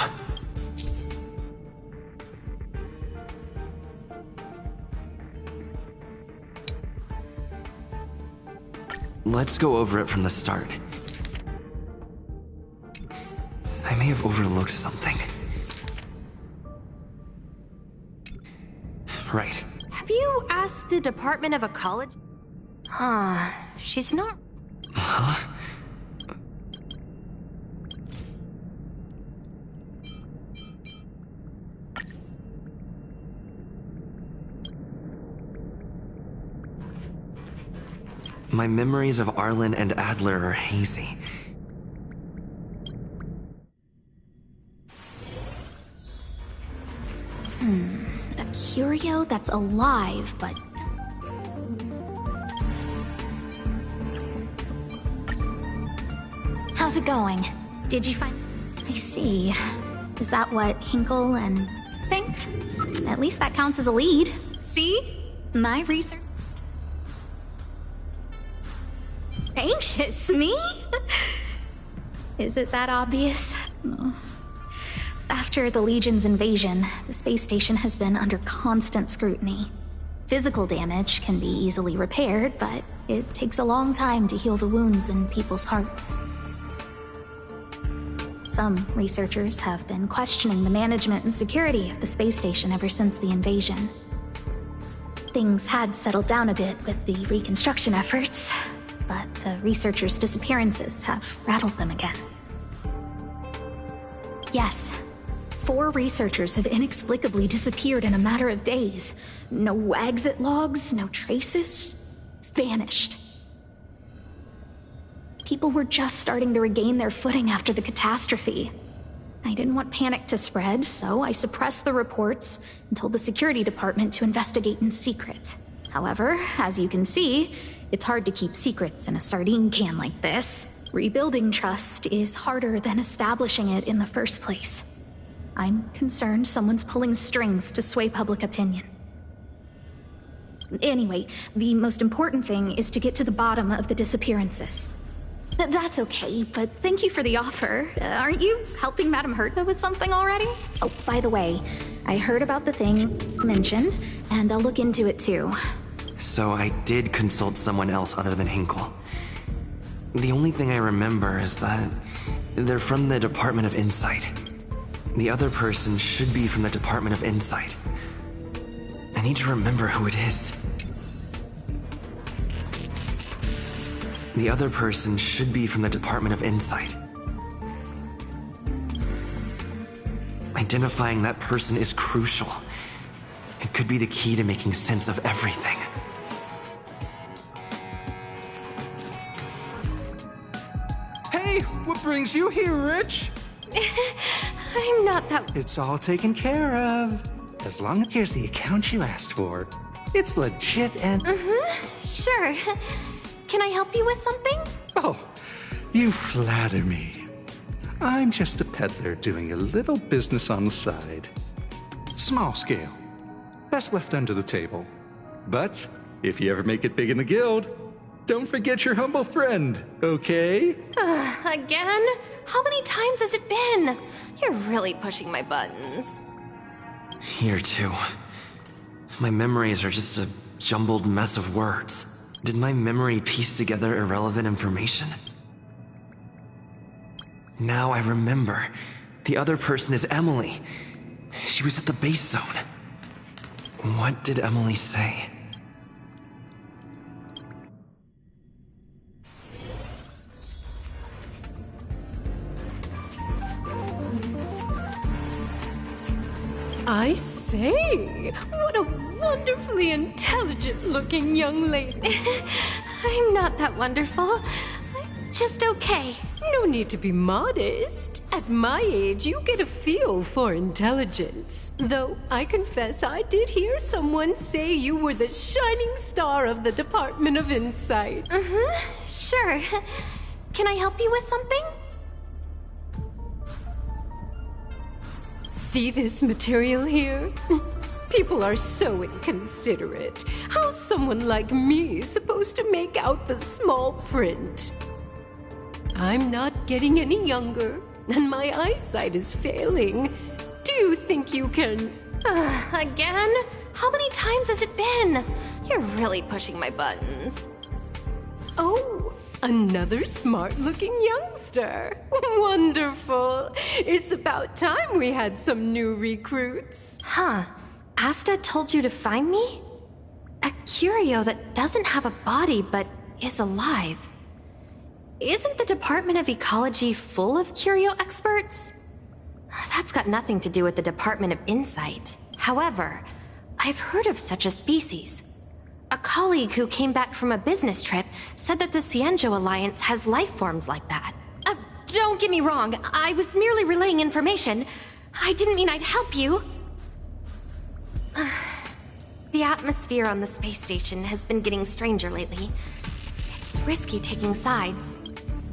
Let's go over it from the start. I may have overlooked something. Right. Have you asked the Department of Ecology? Huh. She's not... Huh? My memories of Arlen and Adler are hazy. A curio that's alive, but... How's it going? Did you find... I see. Is that what Hinkle and... think? At least that counts as a lead. See? My research... Anxious? Me? Is it that obvious? No. After the Legion's invasion, the space station has been under constant scrutiny. Physical damage can be easily repaired, but it takes a long time to heal the wounds in people's hearts. Some researchers have been questioning the management and security of the space station ever since the invasion. Things had settled down a bit with the reconstruction efforts, but the researchers' disappearances have rattled them again. Yes, 4 researchers have inexplicably disappeared in a matter of days. No exit logs, no traces. Vanished. People were just starting to regain their footing after the catastrophe. I didn't want panic to spread, so I suppressed the reports and told the security department to investigate in secret. However, as you can see, it's hard to keep secrets in a sardine can like this. Rebuilding trust is harder than establishing it in the first place. I'm concerned someone's pulling strings to sway public opinion. Anyway, the most important thing is to get to the bottom of the disappearances. That's okay, but thank you for the offer. Aren't you helping Madame Herta with something already? Oh, by the way, I heard about the thing mentioned, and I'll look into it too. So I did consult someone else other than Hinkle. The only thing I remember is that they're from the Department of Insight. The other person should be from the Department of Insight. I need to remember who it is. The other person should be from the Department of Insight. Identifying that person is crucial. It could be the key to making sense of everything. Hey, what brings you here, Rich? I'm not that... It's all taken care of. As long as here's the account you asked for. It's legit and... Sure. Can I help you with something? Oh, you flatter me. I'm just a peddler doing a little business on the side. Small scale. Best left under the table. But if you ever make it big in the guild, don't forget your humble friend, okay? Again? How many times has it been? You're really pushing my buttons. Here too. My memories are just a jumbled mess of words. Did my memory piece together irrelevant information? Now I remember. The other person is Emily. She was at the base zone. What did Emily say? I say, what a wonderfully intelligent-looking young lady. I'm not that wonderful. I'm just okay. No need to be modest. At my age, you get a feel for intelligence. Though I confess I did hear someone say you were the shining star of the Department of Insight. Sure. Can I help you with something? See this material here? People are so inconsiderate. How's someone like me supposed to make out the small print? I'm not getting any younger, and my eyesight is failing. Do you think you can... Again? How many times has it been? You're really pushing my buttons. Oh, another smart-looking youngster. Wonderful. It's about time we had some new recruits. Huh. Asta told you to find me? A curio that doesn't have a body but is alive. Isn't the Department of Ecology full of curio experts? That's got nothing to do with the Department of Insight. However, I've heard of such a species. A colleague who came back from a business trip said that the Cienjo Alliance has life forms like that. Don't get me wrong, I was merely relaying information. I didn't mean I'd help you. The atmosphere on the space station has been getting stranger lately. It's risky taking sides.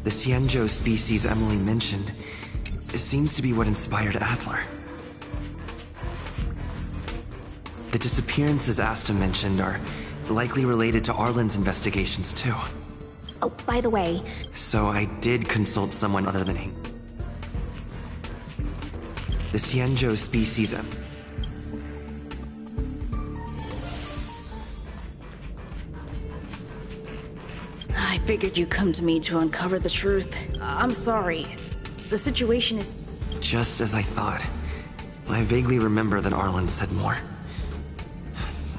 The Cienjo species Emily mentioned seems to be what inspired Adler. The disappearances Asta mentioned are likely related to Arlen's investigations too. Oh, by the way... So I did consult someone other than him. The Cienjo species... I figured you'd come to me to uncover the truth. I'm sorry. The situation is... Just as I thought. I vaguely remember that Arlen said more.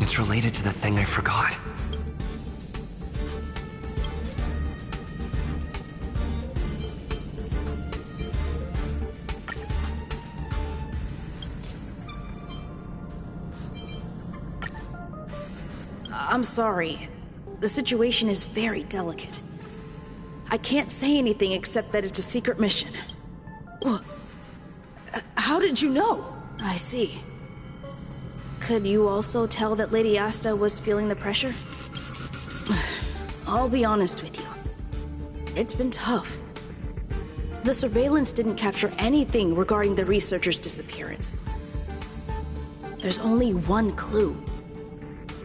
It's related to the thing I forgot. I'm sorry. The situation is very delicate. I can't say anything except that it's a secret mission. Well, how did you know? I see. Could you also tell that Lady Asta was feeling the pressure? I'll be honest with you. It's been tough. The surveillance didn't capture anything regarding the researcher's disappearance. There's only one clue.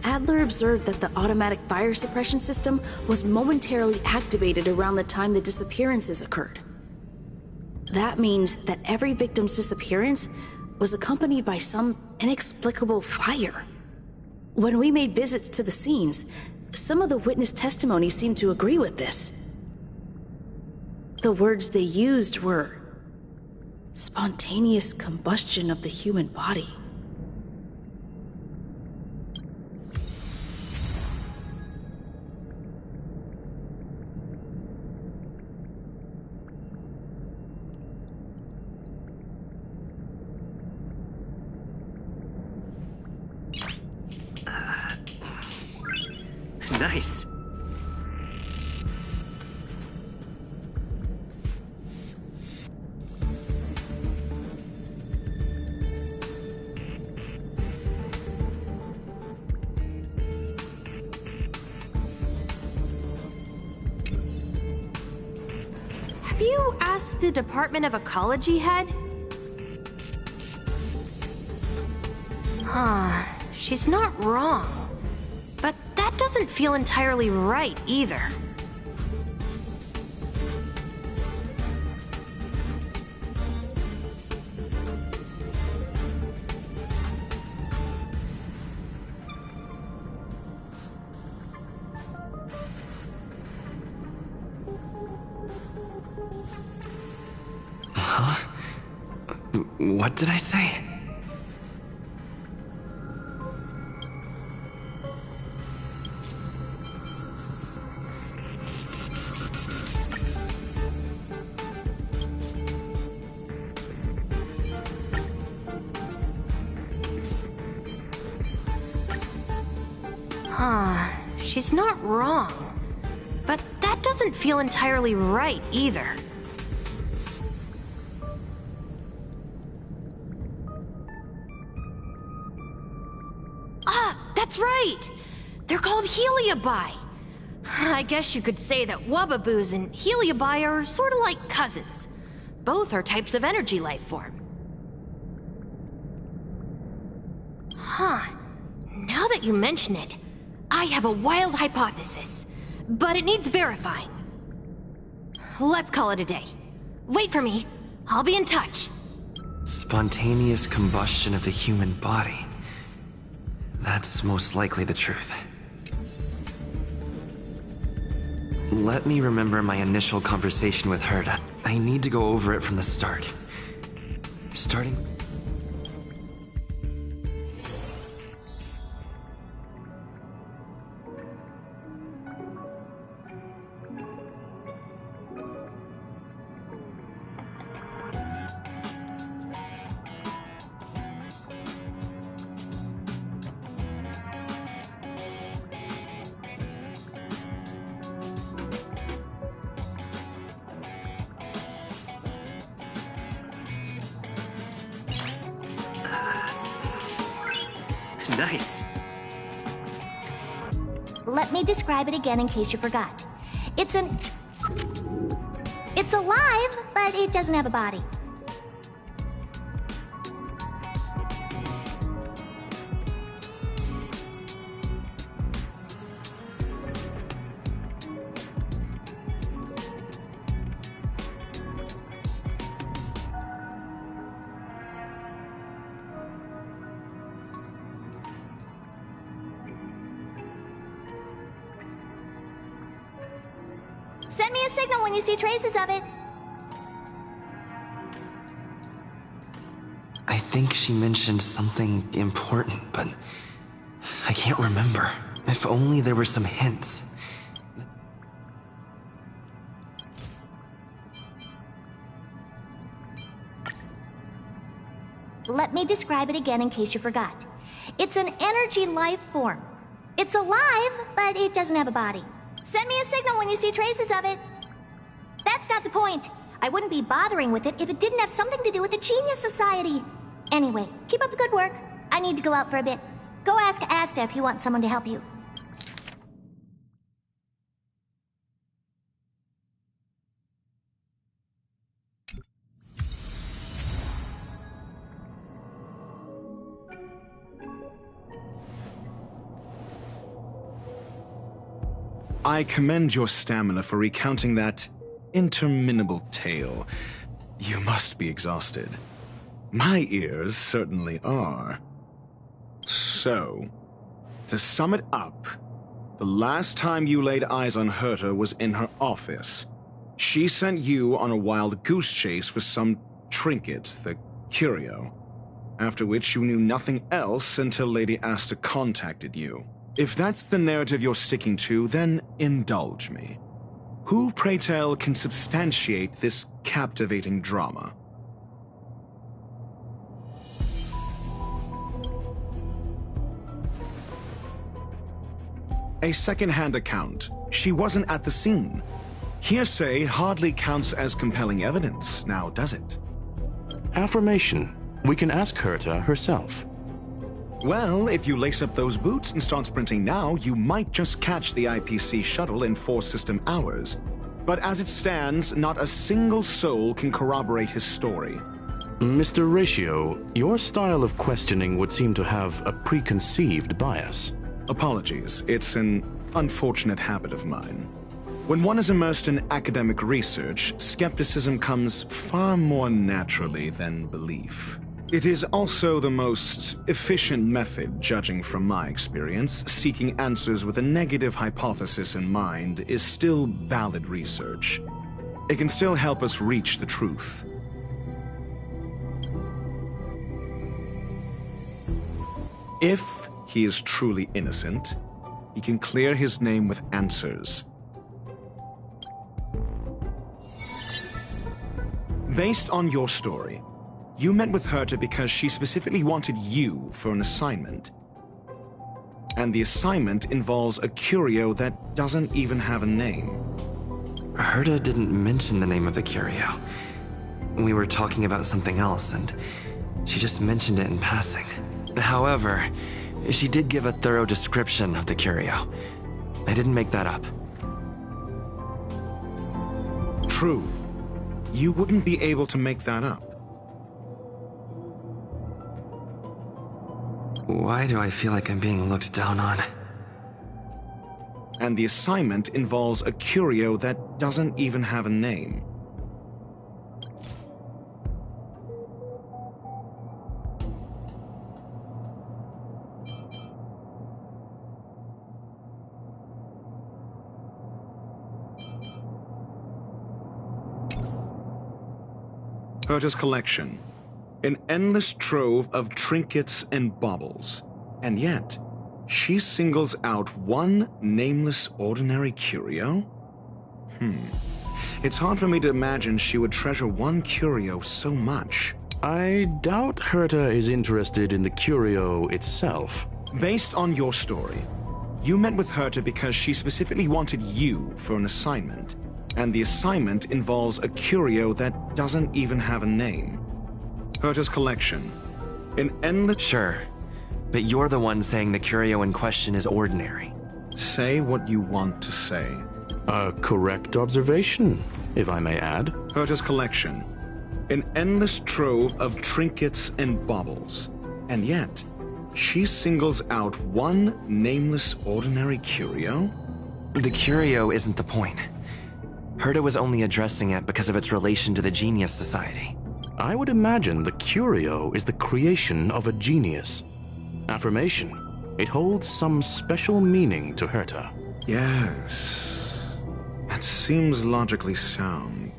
Adler observed that the automatic fire suppression system was momentarily activated around the time the disappearances occurred. That means that every victim's disappearance was accompanied by some inexplicable fire. When we made visits to the scenes, some of the witness testimony seemed to agree with this. The words they used were spontaneous combustion of the human body. Nice. Have you asked the Department of Ecology head? She's not wrong. But that doesn't feel entirely right either. Huh? What did I say? She's not wrong. But that doesn't feel entirely right either. That's right! They're called Heliobi. I guess you could say that Wubbaboos and Heliobi are sort of like cousins. Both are types of energy life form. Huh. Now that you mention it, I have a wild hypothesis, but it needs verifying. Let's call it a day. Wait for me. I'll be in touch. Spontaneous combustion of the human body. That's most likely the truth. Let me remember my initial conversation with Herta. I need to go over it from the start. Starting... Nice. Let me describe it again in case you forgot. It's alive, but it doesn't have a body. Send me a signal when you see traces of it. I think she mentioned something important, but I can't remember. If only there were some hints. Let me describe it again in case you forgot. It's an energy life form. It's alive, but it doesn't have a body. Send me a signal when you see traces of it. That's not the point. I wouldn't be bothering with it if it didn't have something to do with the Genius Society. Anyway, keep up the good work. I need to go out for a bit. Go ask Asta if you want someone to help you. I commend your stamina for recounting that interminable tale. You must be exhausted. My ears certainly are. So, to sum it up, the last time you laid eyes on Herta was in her office. She sent you on a wild goose chase for some trinket, the curio. After which you knew nothing else until Lady Asta contacted you. If that's the narrative you're sticking to, then indulge me. Who, pray tell, can substantiate this captivating drama? A second-hand account. She wasn't at the scene. Hearsay hardly counts as compelling evidence, now does it? Affirmation. We can ask Herta herself. Well, if you lace up those boots and start sprinting now, you might just catch the IPC shuttle in 4 system hours. But as it stands, not a single soul can corroborate his story. Mr. Ratio, your style of questioning would seem to have a preconceived bias. Apologies, it's an unfortunate habit of mine. When one is immersed in academic research, skepticism comes far more naturally than belief. It is also the most efficient method, judging from my experience. Seeking answers with a negative hypothesis in mind is still valid research. It can still help us reach the truth. If he is truly innocent, he can clear his name with answers. Based on your story, you met with Herta because she specifically wanted you for an assignment. And the assignment involves a curio that doesn't even have a name. Herta didn't mention the name of the curio. We were talking about something else, and she just mentioned it in passing. However, She did give a thorough description of the curio. I didn't make that up. True. You wouldn't be able to make that up. Why do I feel like I'm being looked down on? And the assignment involves a curio that doesn't even have a name. Herta's collection. An endless trove of trinkets and baubles. And yet, she singles out one nameless ordinary curio? It's hard for me to imagine she would treasure one curio so much. I doubt Herta is interested in the curio itself. Based on your story, you met with Herta because she specifically wanted you for an assignment. And the assignment involves a curio that doesn't even have a name. Herta's collection. An endless... Sure, but you're the one saying the curio in question is ordinary. Say what you want to say. A correct observation, if I may add. Herta's collection. An endless trove of trinkets and baubles. And yet, she singles out one nameless ordinary curio? The curio isn't the point. Herta was only addressing it because of its relation to the Genius Society. I would imagine the curio is the creation of a genius. Affirmation. It holds some special meaning to Herta. Yes. That seems logically sound.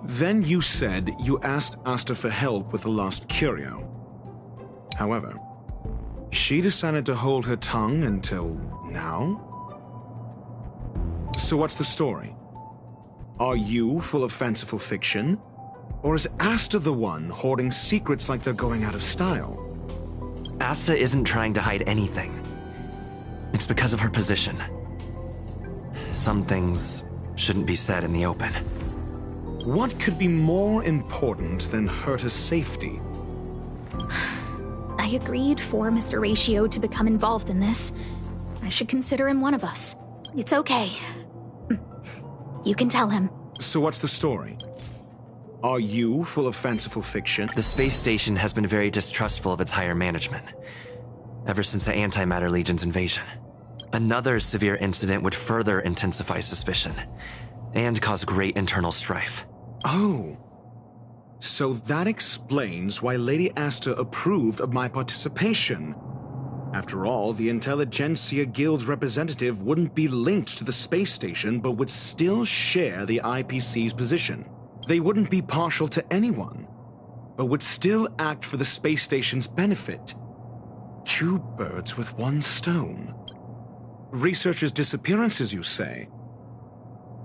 Then you said you asked Asta for help with the lost curio. However, she decided to hold her tongue until now? So what's the story? Are you full of fanciful fiction? Or is Asta the one hoarding secrets like they're going out of style? Asta isn't trying to hide anything. It's because of her position. Some things shouldn't be said in the open. What could be more important than Herta's safety? I agreed for Mr. Ratio to become involved in this. I should consider him one of us. It's okay. You can tell him. So what's the story? Are you full of fanciful fiction? The space station has been very distrustful of its higher management, ever since the Antimatter Legion's invasion. Another severe incident would further intensify suspicion, and cause great internal strife. Oh. So that explains why Lady Asta approved of my participation. After all, the Intelligentsia Guild's representative wouldn't be linked to the space station, but would still share the IPC's position. They wouldn't be partial to anyone, but would still act for the space station's benefit. Two birds with one stone. Researchers' disappearances, you say?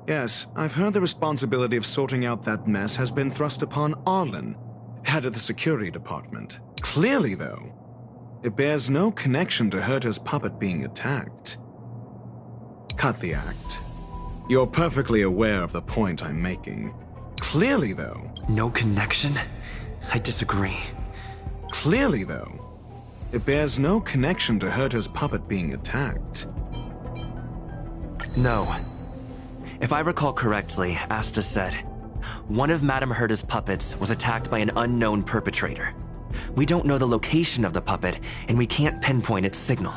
Yes, I've heard the responsibility of sorting out that mess has been thrust upon Arlen, head of the security department. Clearly, though, it bears no connection to Herta's puppet being attacked. Cut the act. You're perfectly aware of the point I'm making. Clearly, though... No connection? I disagree. Clearly, though, it bears no connection to Herta's puppet being attacked. No. If I recall correctly, Asta said, one of Madame Herta's puppets was attacked by an unknown perpetrator. We don't know the location of the puppet, and we can't pinpoint its signal.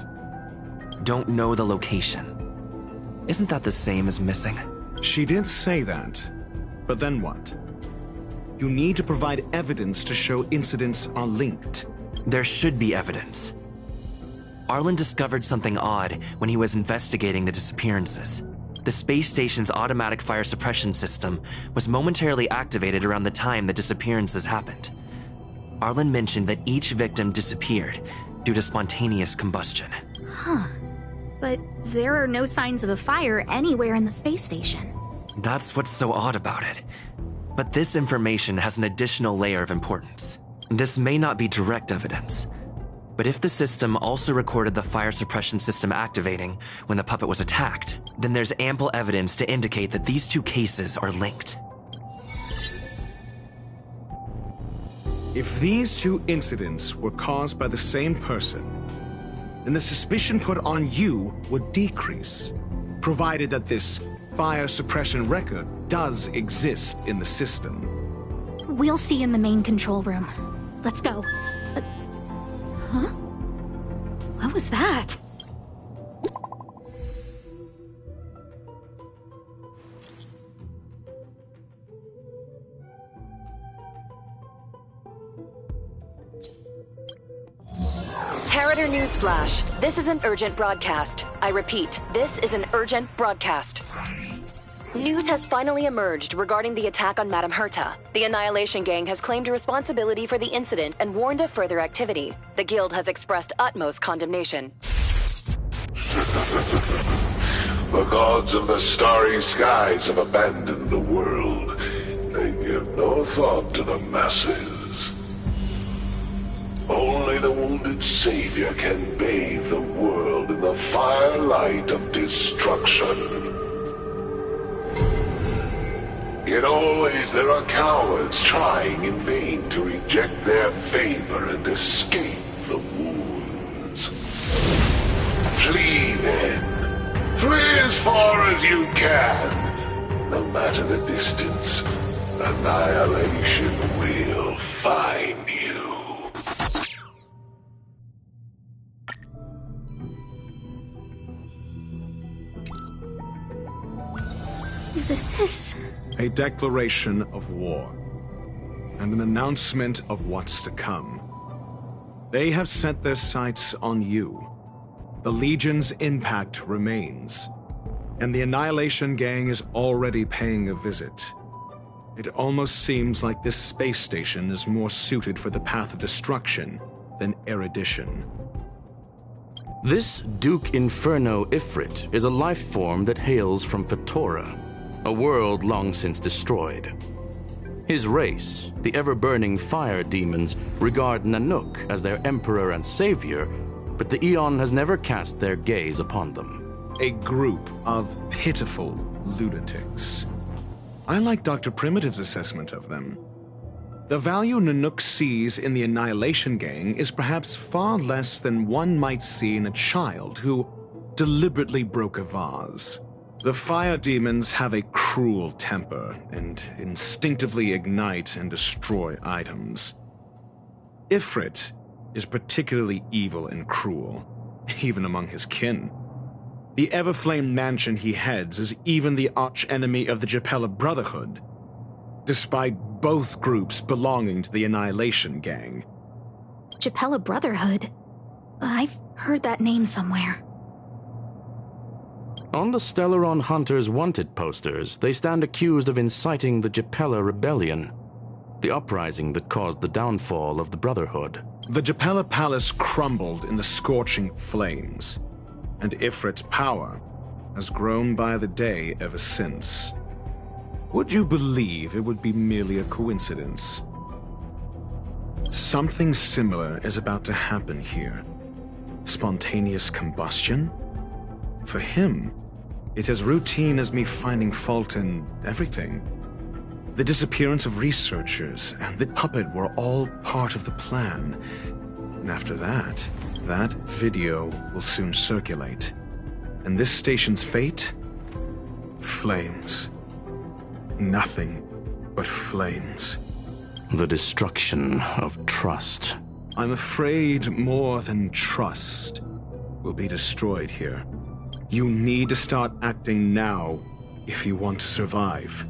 Don't know the location. Isn't that the same as missing? She did say that, but then what? You need to provide evidence to show incidents are linked. There should be evidence. Arlen discovered something odd when he was investigating the disappearances. The space station's automatic fire suppression system was momentarily activated around the time the disappearances happened. Arlen mentioned that each victim disappeared due to spontaneous combustion. Huh. But there are no signs of a fire anywhere in the space station. That's what's so odd about it. But this information has an additional layer of importance. This may not be direct evidence, but if the system also recorded the fire suppression system activating when the puppet was attacked, then there's ample evidence to indicate that these two cases are linked. If these two incidents were caused by the same person, then the suspicion put on you would decrease, provided that this fire suppression record does exist in the system. We'll see in the main control room. Let's go. Huh? What was that? Harrider Newsflash. This is an urgent broadcast. I repeat, this is an urgent broadcast. News has finally emerged regarding the attack on Madame Herta. The Annihilation Gang has claimed responsibility for the incident and warned of further activity. The Guild has expressed utmost condemnation. The gods of the starry skies have abandoned the world. They give no thought to the masses. Only the wounded savior can bathe the world in the firelight of destruction. Yet always there are cowards trying in vain to reject their favor and escape the wounds. Flee then. Flee as far as you can. No matter the distance, annihilation will find you. This is... a declaration of war, and an announcement of what's to come. They have set their sights on you. The Legion's impact remains, and the Annihilation Gang is already paying a visit. It almost seems like this space station is more suited for the path of destruction than erudition. This Duke Inferno Ifrit is a life form that hails from Fatora, a world long since destroyed. His race, the ever-burning fire demons, regard Nanook as their emperor and savior, but the Eon has never cast their gaze upon them. A group of pitiful lunatics. I like Dr. Primitive's assessment of them. The value Nanook sees in the Annihilation Gang is perhaps far less than one might see in a child who deliberately broke a vase. The fire demons have a cruel temper and instinctively ignite and destroy items. Ifrit is particularly evil and cruel, even among his kin. The Everflame mansion he heads is even the arch-enemy of the Japella Brotherhood, despite both groups belonging to the Annihilation Gang. Japella Brotherhood? I've heard that name somewhere. On the Stellaron Hunters wanted posters, they stand accused of inciting the Japella Rebellion, the uprising that caused the downfall of the Brotherhood. The Japella Palace crumbled in the scorching flames, and Ifrit's power has grown by the day ever since. Would you believe it would be merely a coincidence? Something similar is about to happen here. Spontaneous combustion? For him, it's as routine as me finding fault in everything. The disappearance of researchers and the puppet were all part of the plan. And after that, that video will soon circulate. And this station's fate? Flames. Nothing but flames. The destruction of trust. I'm afraid more than trust will be destroyed here. You need to start acting now if you want to survive.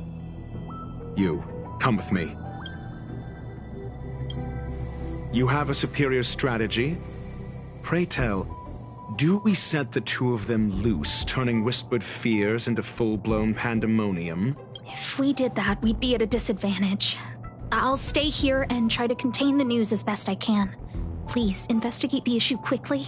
You, come with me. You have a superior strategy? Pray tell, do we set the two of them loose, turning whispered fears into full-blown pandemonium? If we did that, we'd be at a disadvantage. I'll stay here and try to contain the news as best I can. Please, investigate the issue quickly.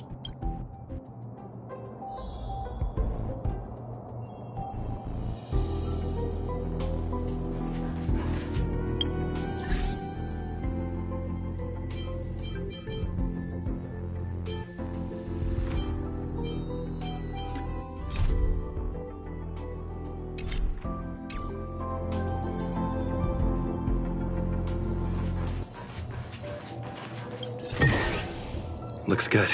Looks good.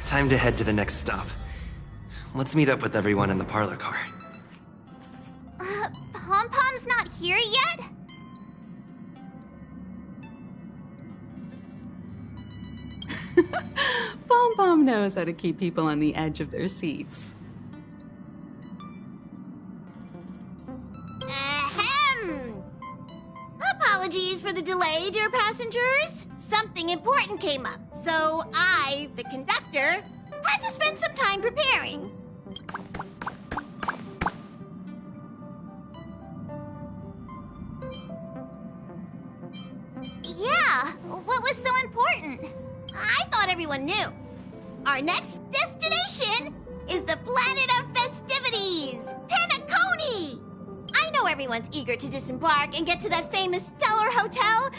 Time to head to the next stop. Let's meet up with everyone in the parlor car. Pom-Pom's not here yet? Pom-Pom knows how to keep people on the edge of their seats. Ahem! Apologies for the delay, dear passengers. Something important came up, so I, the conductor, had to spend some time preparing. Yeah, what was so important? I thought everyone knew. Our next destination is the planet of festivities, Penacony! I know everyone's eager to disembark and get to that famous stellar hotel,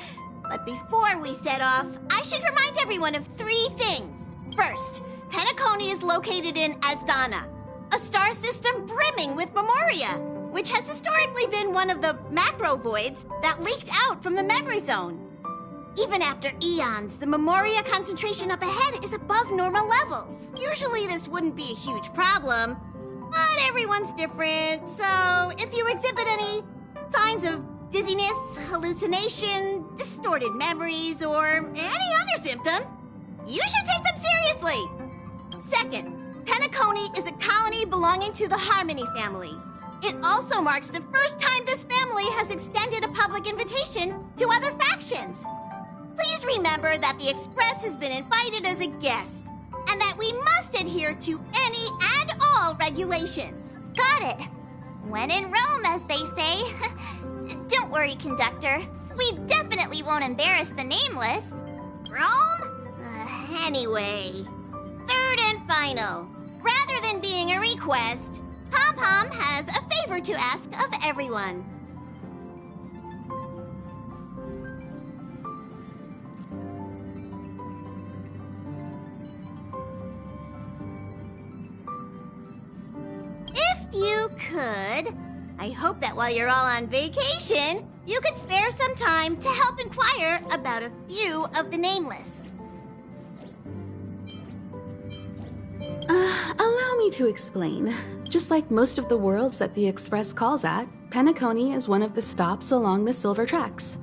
but before we set off, I should remind everyone of 3 things. First, Penacony is located in Asdana, a star system brimming with Memoria, which has historically been one of the macro voids that leaked out from the memory zone. Even after eons, the Memoria concentration up ahead is above normal levels. Usually this wouldn't be a huge problem, but everyone's different, so if you exhibit any signs of dizziness, hallucination, distorted memories, or any other symptoms, you should take them seriously. Second, Penacony is a colony belonging to the Harmony family. It also marks the first time this family has extended a public invitation to other factions. Please remember that the Express has been invited as a guest, and that we must adhere to any and all regulations. Got it. When in Rome, as they say. Don't worry, conductor. We definitely won't embarrass the nameless. Rome? Anyway, third and final. Rather than being a request, Pom-Pom has a favor to ask of everyone. If you could, I hope that while you're all on vacation, you could spare some time to help inquire about a few of the nameless. Allow me to explain. Just like most of the worlds that the Express calls at, Penacony is one of the stops along the Silver Tracks.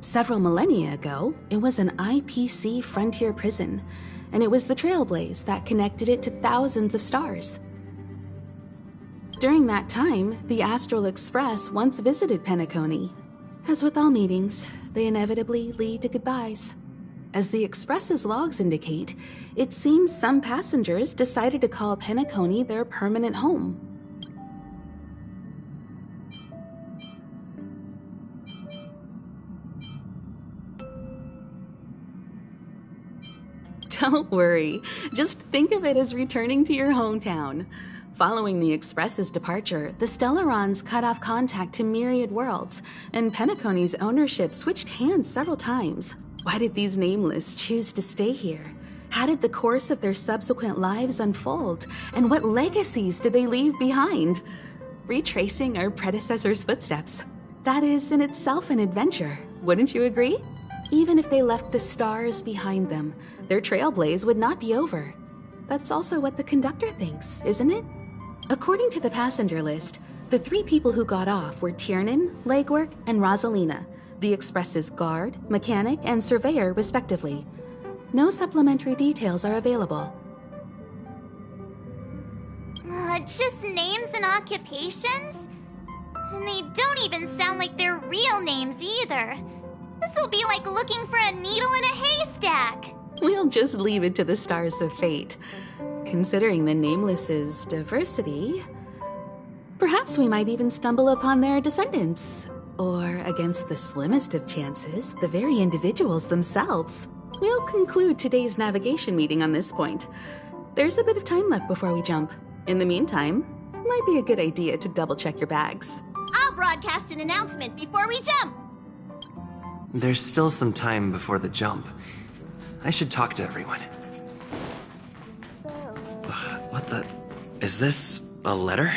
Several millennia ago, it was an IPC frontier prison, and it was the trailblaze that connected it to thousands of stars. During that time, the Astral Express once visited Penacony. As with all meetings, they inevitably lead to goodbyes. As the Express's logs indicate, it seems some passengers decided to call Penacony their permanent home. Don't worry. Just think of it as returning to your hometown. Following the Express's departure, the Stellarons cut off contact to myriad worlds, and Penacony's ownership switched hands several times. Why did these Nameless choose to stay here? How did the course of their subsequent lives unfold? And what legacies did they leave behind? Retracing our predecessors' footsteps. That is in itself an adventure, wouldn't you agree? Even if they left the stars behind them, their trailblaze would not be over. That's also what the conductor thinks, isn't it? According to the passenger list, the 3 people who got off were Tiernan, Legwork, and Rosalina, the Express's guard, mechanic, and surveyor, respectively. No supplementary details are available. Just names and occupations? And they don't even sound like their real names either. This'll be like looking for a needle in a haystack. We'll just leave it to the stars of fate. Considering the Nameless's diversity, perhaps we might even stumble upon their descendants. Or, against the slimmest of chances, the very individuals themselves. We'll conclude today's navigation meeting on this point. There's a bit of time left before we jump. In the meantime, it might be a good idea to double-check your bags. I'll broadcast an announcement before we jump. There's still some time before the jump. I should talk to everyone. What the... Is this a letter?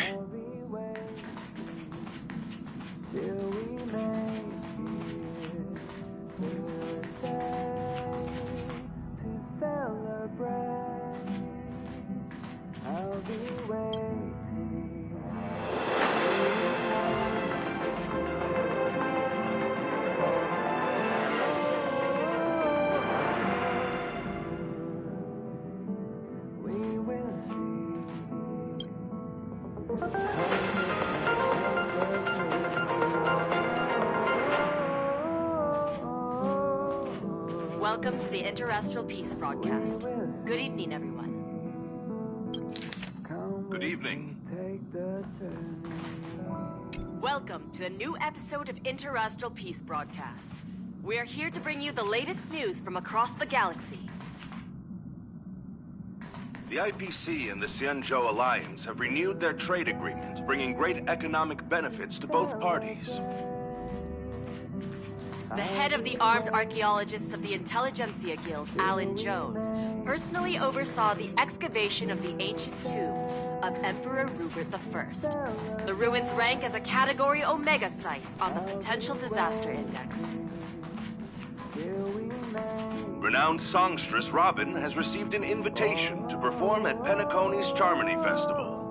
Welcome to the Interastral Peace broadcast. Good evening, everyone. Good evening. Welcome to a new episode of Interastral Peace broadcast. We are here to bring you the latest news from across the galaxy. The IPC and the Xianzhou Alliance have renewed their trade agreement, bringing great economic benefits to both parties. The head of the Armed Archaeologists of the Intelligentsia Guild, Alan Jones, personally oversaw the excavation of the ancient tomb of Emperor Rupert I. The ruins rank as a Category Omega site on the Potential Disaster Index. Renowned songstress Robin has received an invitation to perform at Penacony's Charmony Festival.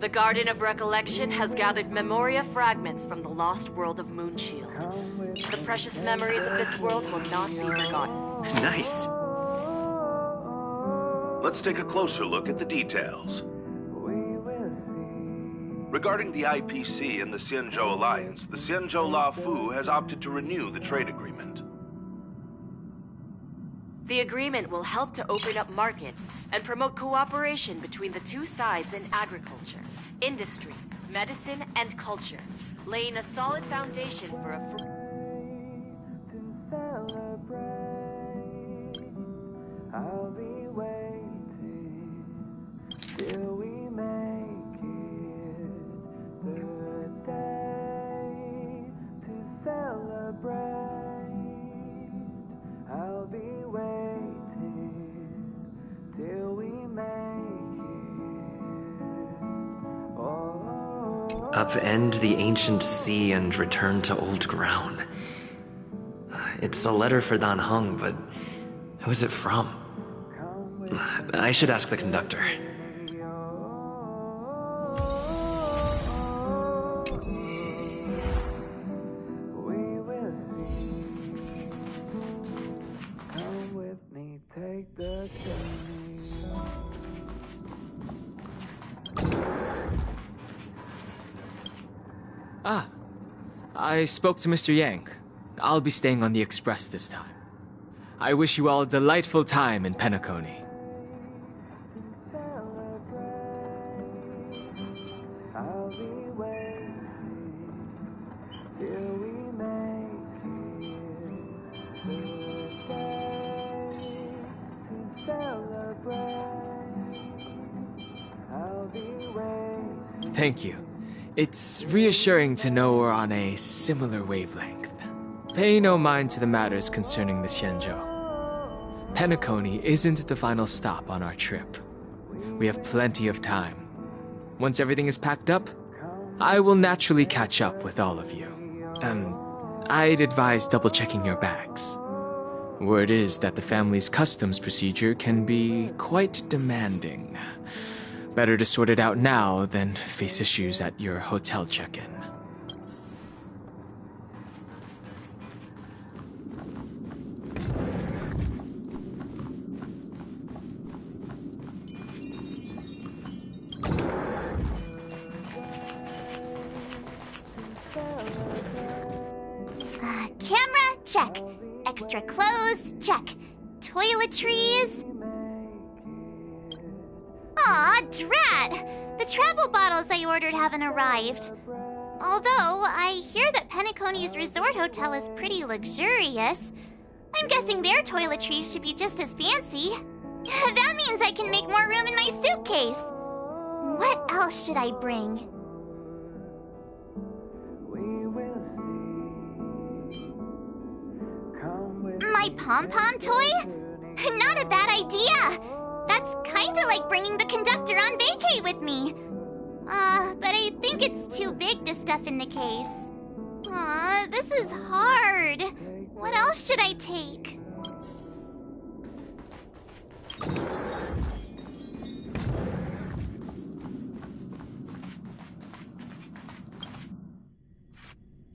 The Garden of Recollection has gathered memoria fragments from the lost world of Moonshield. The precious memories of this world will not be forgotten. Nice. Let's take a closer look at the details. Regarding the IPC and the Xianzhou Alliance, the Xianzhou La Fu has opted to renew the trade agreement. The agreement will help to open up markets and promote cooperation between the two sides in agriculture, industry, medicine, and culture, laying a solid foundation for a I'll be waiting till we make it the day to celebrate. I'll be waiting till we make it. Oh. Upend the ancient sea and return to old ground. It's a letter for Dan Heng, but who is it from? I should ask the conductor. Come with me, take the journey. Ah, I spoke to Mr. Yang. I'll be staying on the Express this time. I wish you all a delightful time in Penacony. I'll be waiting till we make it the day Thank you. It's reassuring to know we're on a similar wavelength. Pay no mind to the matters concerning the Xianzhou. Penacony isn't the final stop on our trip. We have plenty of time. Once everything is packed up, I will naturally catch up with all of you. I'd advise double-checking your bags. Word is that the family's customs procedure can be quite demanding. Better to sort it out now than face issues at your hotel check-in. Camera, check. Extra clothes, check. Toiletries. Aw, drat! The travel bottles I ordered haven't arrived. Although, I hear that Penacony's resort hotel is pretty luxurious. I'm guessing their toiletries should be just as fancy. That means I can make more room in my suitcase. What else should I bring? My pom-pom toy? Not a bad idea! That's kinda like bringing the conductor on vacay with me. But I think it's too big to stuff in the case. This is hard. What else should I take?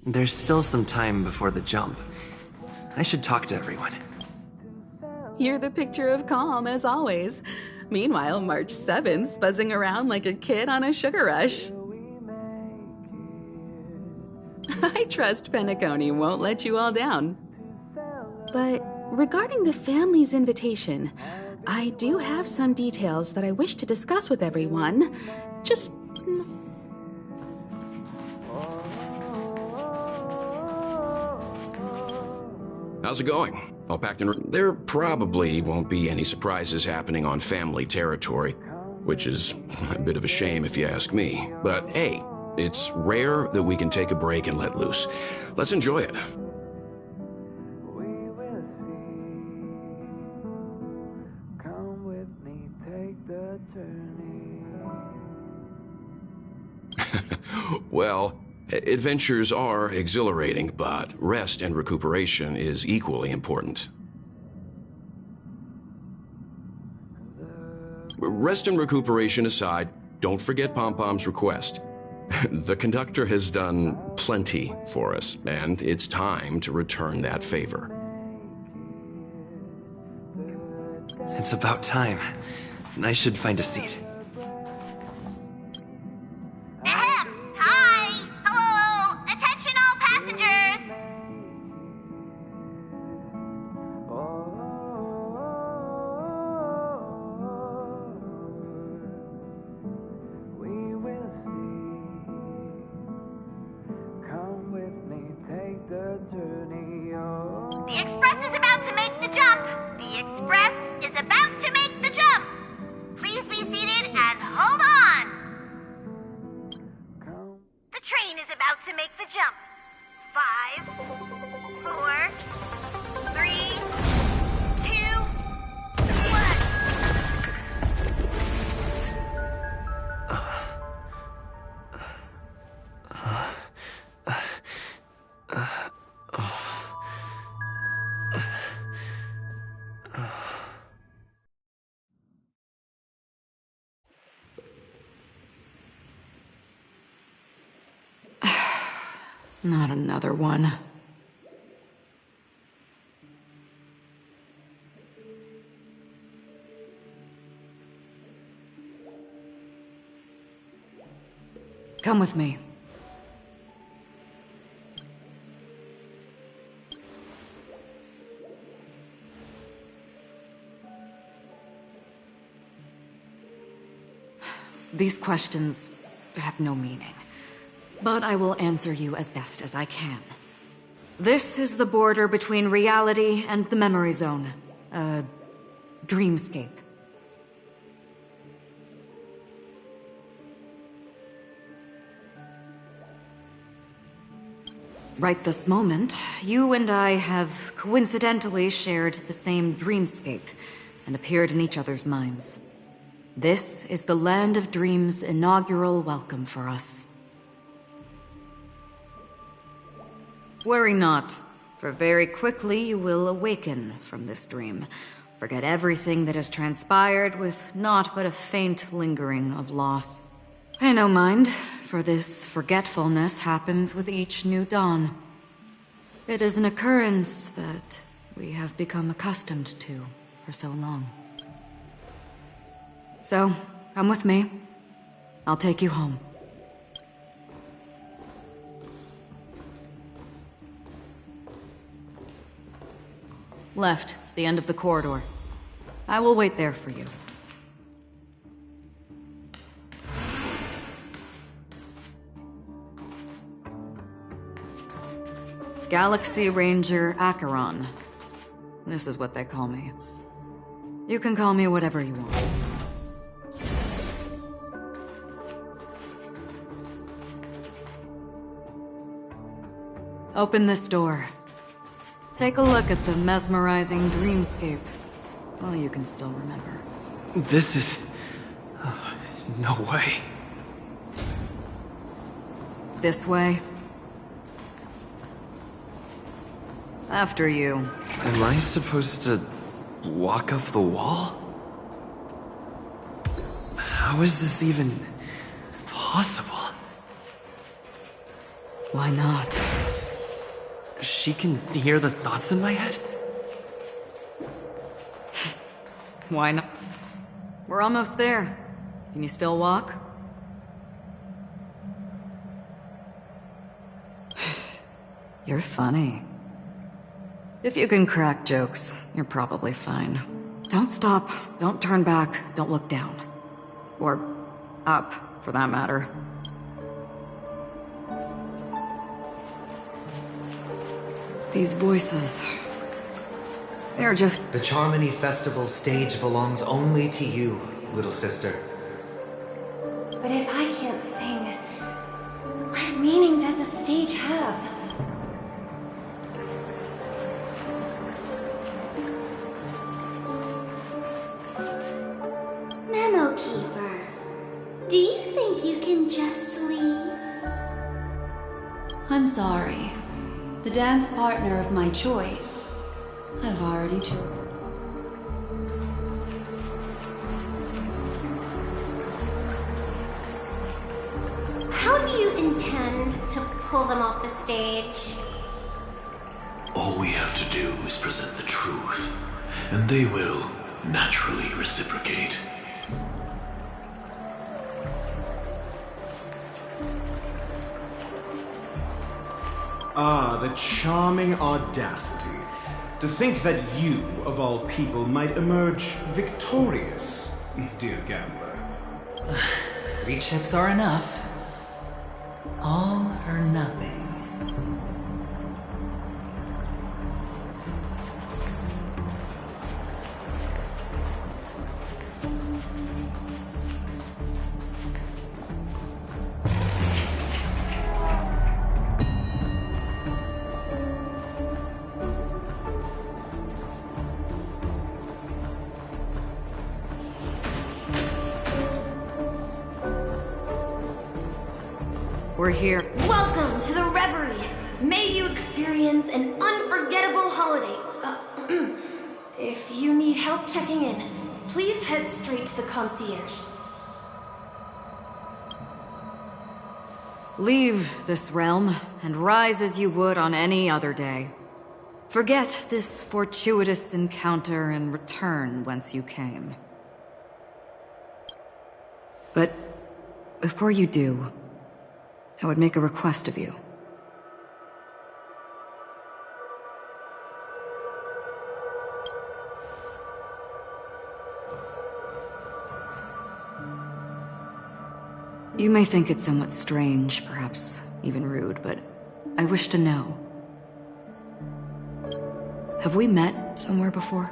There's still some time before the jump. I should talk to everyone. You're the picture of calm, as always. Meanwhile, March 7th's buzzing around like a kid on a sugar rush. I trust Penacony won't let you all down. But regarding the family's invitation, I do have some details that I wish to discuss with everyone. Just... How's it going? All packed and... There probably won't be any surprises happening on family territory, which is a bit of a shame if you ask me. But hey, it's rare that we can take a break and let loose. Let's enjoy it. Come with me, take the journey. Well, adventures are exhilarating, but rest and recuperation is equally important. Rest and recuperation aside, don't forget Pom-Pom's request. The conductor has done plenty for us, and it's time to return that favor. It's about time. I should find a seat. Ahem! Hi! Hello! Attention all passengers! We will see. Come with me, take the journey. Oh. The Express is about to make the jump! The Express is about to make the jump! Please be seated and hold on! The train is about to make the jump. 5, 4, 3, 2, 1. Not another one. Come with me. These questions have no meaning, but I will answer you as best as I can. This is the border between reality and the memory zone, a dreamscape. Right this moment, you and I have coincidentally shared the same dreamscape and appeared in each other's minds. This is the Land of Dreams' inaugural welcome for us. Worry not, for very quickly you will awaken from this dream. Forget everything that has transpired with naught but a faint lingering of loss. Pay no mind, for this forgetfulness happens with each new dawn. It is an occurrence that we have become accustomed to for so long. So, come with me. I'll take you home. Left, to the end of the corridor. I will wait there for you. Galaxy Ranger Acheron. This is what they call me. You can call me whatever you want. Open this door. Take a look at the mesmerizing dreamscape. Well, you can still remember. This is... no way. This way. After you. Am I supposed to walk up the wall? How is this even possible? Why not? She can hear the thoughts in my head? Why not? We're almost there. Can you still walk? You're funny. If you can crack jokes, you're probably fine. Don't stop, don't turn back, don't look down. Or up, for that matter. These voices... they're just... The Charmony Festival stage belongs only to you, little sister. But if I can't sing, what meaning does a stage have? Memo Keeper, do you think you can just leave? I'm sorry. The dance partner of my choice, I've already chosen. How do you intend to pull them off the stage? All we have to do is present the truth, and they will naturally reciprocate. Ah, the charming audacity. To think that you, of all people, might emerge victorious, dear gambler. 3 chips are enough. All or nothing. We're here. Welcome to the Reverie. May you experience an unforgettable holiday. If you need help checking in, please head straight to the concierge. Leave this realm, and rise as you would on any other day. Forget this fortuitous encounter and return whence you came. But before you do, I would make a request of you. You may think it somewhat strange, perhaps even rude, but I wish to know. Have we met somewhere before?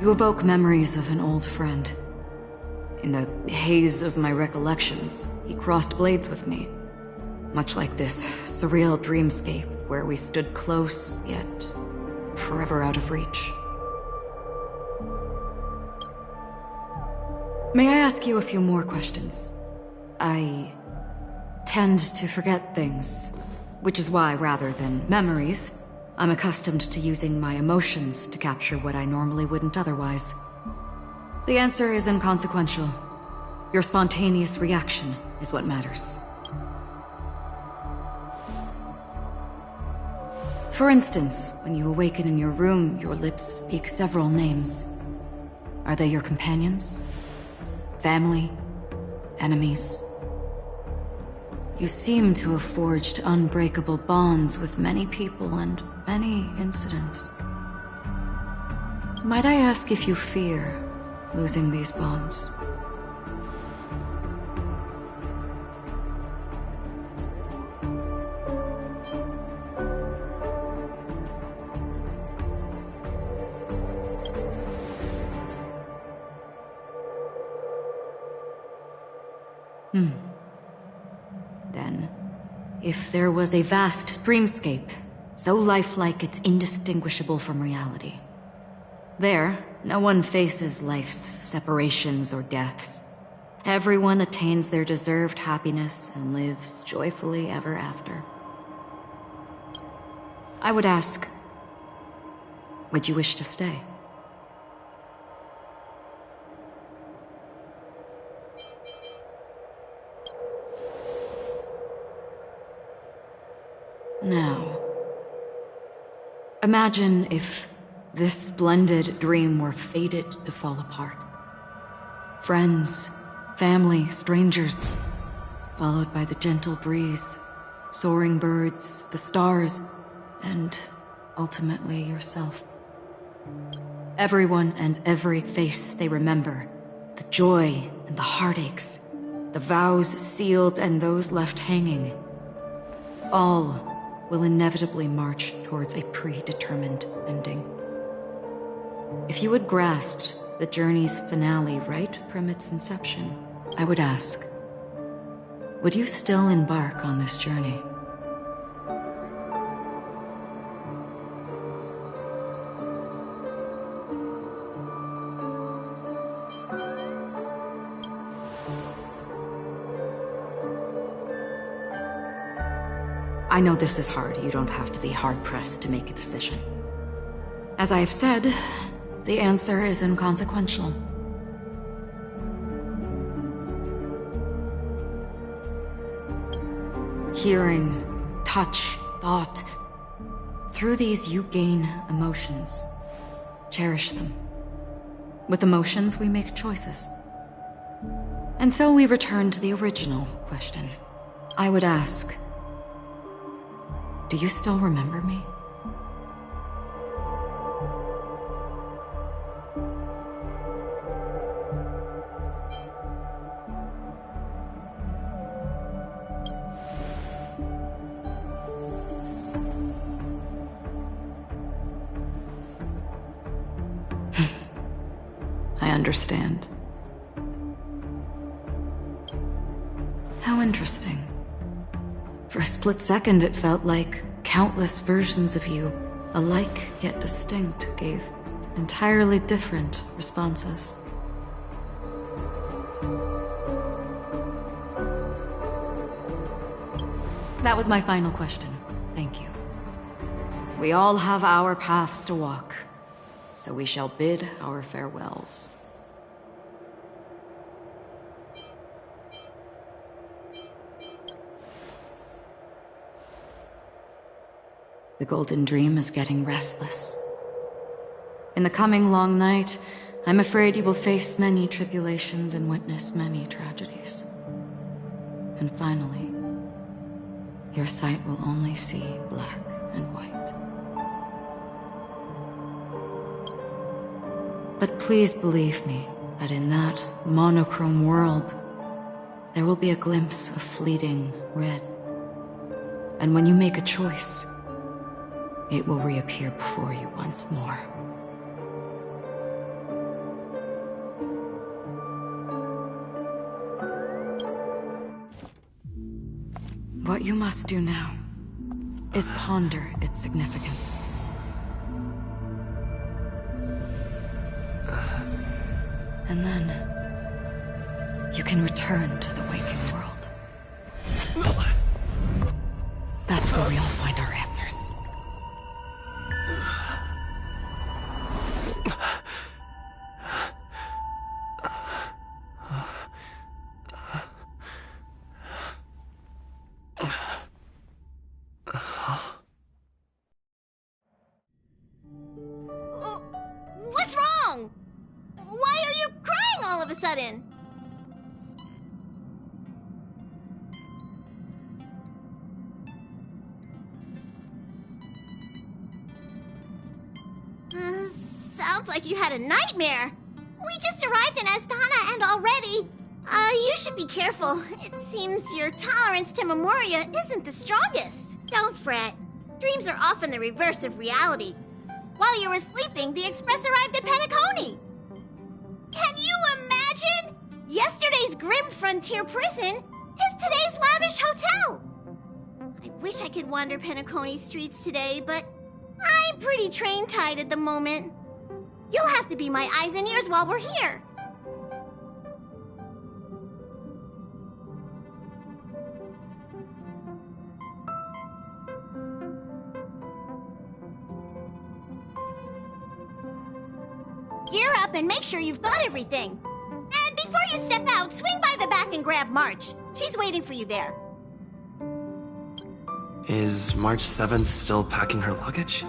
You evoke memories of an old friend. In the haze of my recollections, he crossed blades with me. Much like this surreal dreamscape where we stood close, yet forever out of reach. May I ask you a few more questions? I tend to forget things, which is why, rather than memories, I'm accustomed to using my emotions to capture what I normally wouldn't otherwise. The answer is inconsequential. Your spontaneous reaction is what matters. For instance, when you awaken in your room, your lips speak several names. Are they your companions? Family? Enemies? You seem to have forged unbreakable bonds with many people and many incidents. Might I ask if you fear losing these bonds? Then, if there was a vast dreamscape, so lifelike it's indistinguishable from reality. There, no one faces life's separations or deaths. Everyone attains their deserved happiness and lives joyfully ever after. I would ask, would you wish to stay? Now, imagine if this splendid dream were fated to fall apart. Friends, family, strangers, followed by the gentle breeze, soaring birds, the stars, and ultimately yourself. Everyone and every face they remember, the joy and the heartaches, the vows sealed and those left hanging, all will inevitably march towards a predetermined ending. If you had grasped the journey's finale right from its inception, I would ask, would you still embark on this journey? I know this is hard. You don't have to be hard-pressed to make a decision. As I have said, the answer is inconsequential. Hearing, touch, thought. Through these you gain emotions. Cherish them. With emotions, we make choices. And so we return to the original question. I would ask, do you still remember me? I understand. How interesting. For a split second, it felt like countless versions of you, alike yet distinct, gave entirely different responses. That was my final question. Thank you. We all have our paths to walk, so we shall bid our farewells. The Golden Dream is getting restless. In the coming long night, I'm afraid you will face many tribulations and witness many tragedies. And finally, your sight will only see black and white. But please believe me that in that monochrome world, there will be a glimpse of fleeting red. And when you make a choice, it will reappear before you once more. What you must do now is ponder its significance. And then you can return to the waking world. That's where we all find our answers. What's wrong? Why are you crying all of a sudden? Sounds like you had a nightmare. We just arrived in Astana and already... you should be careful. It seems your tolerance to Memoria isn't the strongest. Don't fret. Dreams are often the reverse of reality. While you were sleeping, the Express arrived at Penacony. Can you imagine? Yesterday's grim frontier prison is today's lavish hotel. I wish I could wander Penacony's streets today, but I'm pretty train-tied at the moment. You'll have to be my eyes and ears while we're here. Gear up and make sure you've got everything. And before you step out, swing by the back and grab March. She's waiting for you there. Is March 7th still packing her luggage?